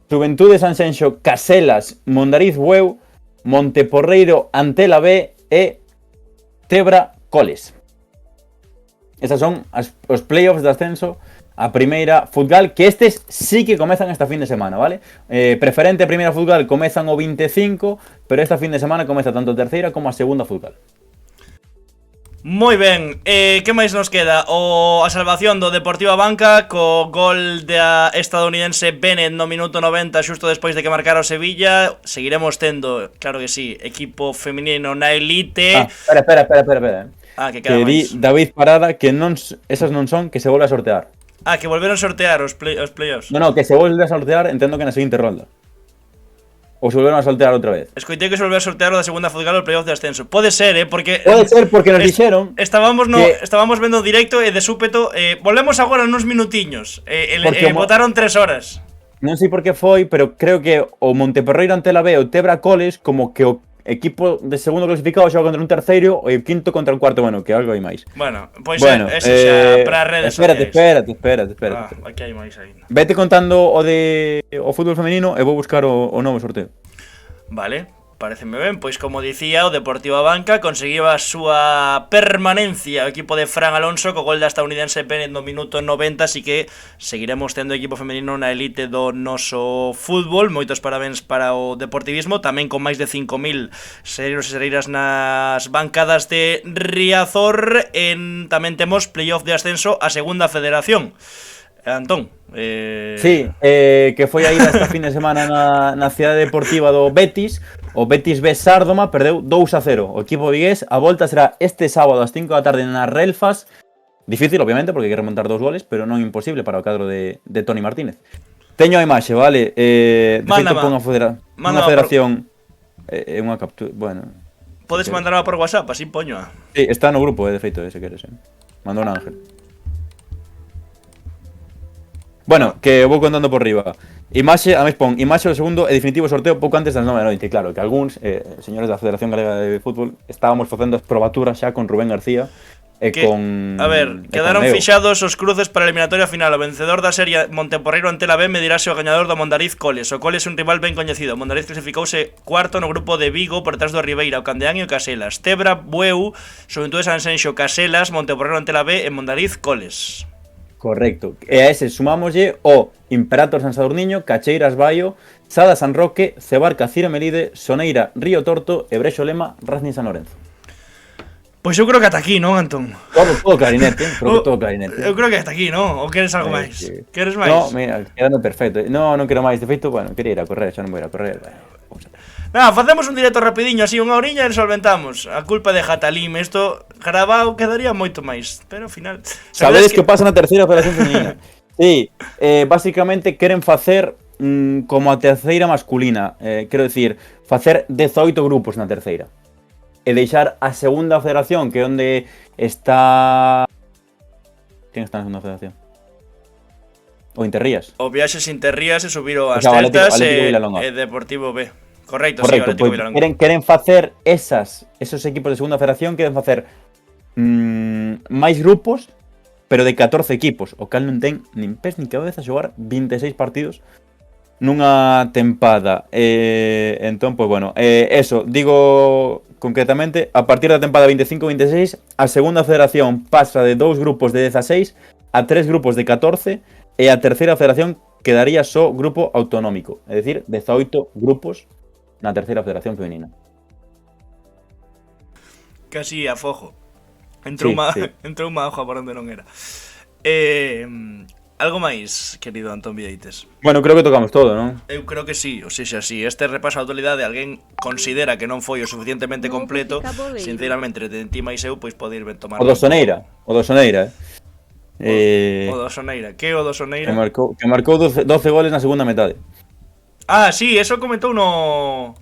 Xuventude San Xenxo, Caselas, Mondariz Bueu, Monteporreiro Antela B e Tebra Coles. Esas son os playoffs de ascenso a primeira futgal, que estes sí que comezan esta fin de semana, vale? Preferente a primeira futgal comezan o 25, pero esta fin de semana comeza tanto a terceira como a segunda futgal. Moi ben, que máis nos queda? A salvación do Deportiva Banca co gol da estadounidense Bennett no minuto 90 xusto despois de que marcara o Sevilla. Seguiremos tendo, claro que sí, equipo feminino na elite. Espera. Que queda que di máis. David Parada que non, esas non son, que se volve a sortear. Que volveron a sortear os playoffs. No, que se volve a sortear, entendo que na seguinte ronda. Ou se volveron a sortear outra vez. Escoitei que se volveu a sortear o da segunda futgal o playoff de ascenso. Pode ser, porque... Pode ser porque nos dixeron estábamos vendo o directo e de súpeto volvemos agora nos minutiños. Botaron 3 horas. Non sei por que foi, pero creo que o Monteporreiro Antela B e o Tebra Coles como que equipo de segundo clasificado xoga contra un terceiro e o quinto contra un cuarto, bueno, que algo hai máis. Bueno, pois Bueno, eso xa para as redes sociais. espérate. Aquí hai máis aí. Vete contando o fútbol femenino e vou buscar o novo sorteo. Vale, pareceme ben. Pois como dicía, o Deportivo Abanca conseguiu a súa permanencia. O equipo de Fran Alonso co gol da estadounidense Bennett no minuto 90, así que seguiremos tendo equipo femenino na elite do noso fútbol. Moitos parabéns para o deportivismo, tamén con máis de 5.000 sereiros e sereiras nas bancadas de Riazor. Tamén temos playoff de ascenso a segunda federación. Antón, Sí, que foi aí esta fin de semana na cidade deportiva do Betis. O Betis B Sárdoma perdeu 2-0. O equipo vigués, a volta será este sábado ás 5 da tarde nas Relfas. Difícil, obviamente, porque hai que remontar 2 goles, pero non imposible para o cadro de Toni Martínez. Teño a imaxe, vale? De feito, pon a federación unha captura, bueno. Podes mandarla por WhatsApp, así poño. Sí, está no grupo, de feito, se queres. Mandou un Ángel. Bueno, que vou contando por riba. Imaxe, a mes pon, imaxe do segundo e definitivo sorteo pouco antes das 9 da noite. Claro, que algúns señores da Federación Galega de Fútbol estábamos facendo as probaturas xa con Rubén García e con... A ver, quedaron fixados os cruces para a eliminatoria final. O vencedor da serie Monteporreiro ante la B medirase o gañador do Mondariz Coles. O Coles é un rival ben coñecido. Mondariz clasificouse cuarto no grupo de Vigo por detrás do Ribeira, o Candeán e o Caselas. Tebra, Bueu, Xuventude Sanxenxo, Caselas, Monteporreiro ante la B e Mondariz Coles. Correcto. E a ese sumámoslle o Imperator San Sadurniño, Cacheiras Baio, Sada San Roque, Cebarca Cira Melide, Soneira Río Torto e Brexo Lema Racing San Lorenzo. Pois eu creo que ata aquí, non, Antón? Todo clarinete, todo clarinete. Eu creo que ata aquí, non? Ou queres algo máis? Sí. Queres máis? No, mira, quedando perfecto. No, non quero máis. De feito, bueno, quería ir a correr, xa non vou ir a correr. Vamos a ver. Facemos un directo rapidiño, así unha oriña e solventamos. A culpa de Jatalim, isto grabado quedaría moito máis, pero ao final... Sabedes que pasa na terceira federación feminina. Sí, básicamente queren facer como a terceira masculina. Quero dicir, facer 18 grupos na terceira. E deixar a segunda federación, que é onde está... Quen está na segunda federación? O Interrías. O Viaxes Interrías e subir o Celtas e Deportivo B. Correcto, sí, Atlético Vilalonga. Queren facer esos equipos de segunda federación, queren facer máis grupos, pero de 14 equipos, o cal non ten nin pés nin cabeza xogar 26 partidos nunha tempada. Entón, pois bueno, eso, digo concretamente, a partir da tempada 25-26, a segunda federación pasa de 2 grupos de 16 a 3 grupos de 14 e a terceira federación quedaría só grupo autonómico, é dicir, 18 grupos na terceira federación femenina. Casi a fojo. Entrou unha hoja por onde non era. Algo máis, querido Antón Vieites? Bueno, creo que tocamos todo, non? Eu creo que sí, ou seja, si este repaso a actualidade alguén considera que non foi o suficientemente completo, sinceramente, de ti máis eu, pois pode ir ben tomar. O do Soneira, O do Soneira, que o do Soneira? Que marcou 12 goles na segunda metade. Ah, sí, eso comentou no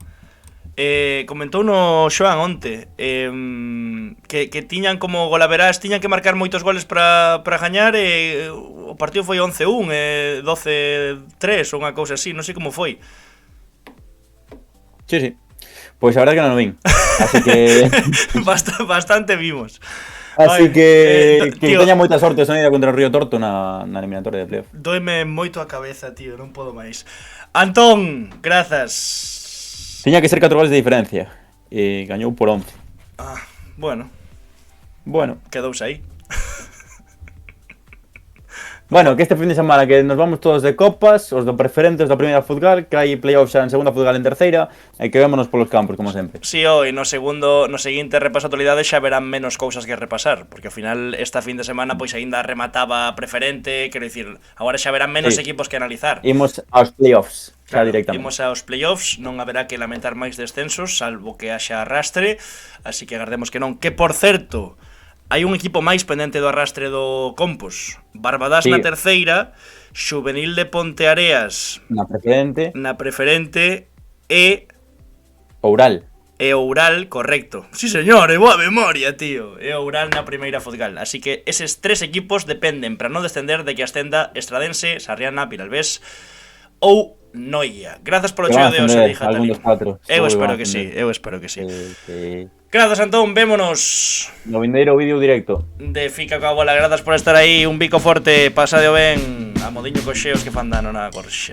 Xoan onte, que tiñan como golaverás, tiñan que marcar moitos goles para gañar, e o partido foi 11-1, 12-3 ou unha cousa así, non sei como foi. Sí. Pois a verdade que non o vin, así que... Bastante vimos. Así que teña moita sorte Soneira contra o Río Torto na eliminatoria de playoff. Doime moito a cabeza, tío, non podo máis. Antón, grazas. Tiña que ser 4 goles de diferencia e gañou por 11. Bueno, quedouse aí. Bueno, que este fin de semana que nos vamos todos de copas, os do preferentes da primeira futgal, que hai playoffs xa en segunda futgal en terceira, e que vémonos polos campos, como sempre. Si, e no seguinte repaso a actualidade xa verán menos cousas que repasar, porque ao final esta fin de semana pois aínda remataba preferente, quero dicir, agora xa verán menos equipos que analizar. Imos aos playoffs. Claro, directamente. Imos aos playoffs, non haberá que lamentar máis descensos, salvo que haxa arrastre, así que agardemos que non. Que, por certo, hai un equipo máis pendente do arrastre do Compos. Barbadás na terceira, Xuvenil de Ponteareas na preferente e... Oural, correcto. Sí, señor, boa memoria, tío. E Oural na primeira futgal. Así que eses 3 equipos dependen para non descender de que ascenda Estradense, Sarriana, Piralbés ou noia. Grazas polo Que cheo van a de hoxe, ascender dija algún Talín. dos 4. Eu espero que sí, eu espero que sí. Sí. Grazas, Antón, vémonos No vindeiro vídeo directo. de Fica coa bola. Grazas por estar aí, un bico forte, pasadeo ben. A modiño coxeos que fan dano na gorxa.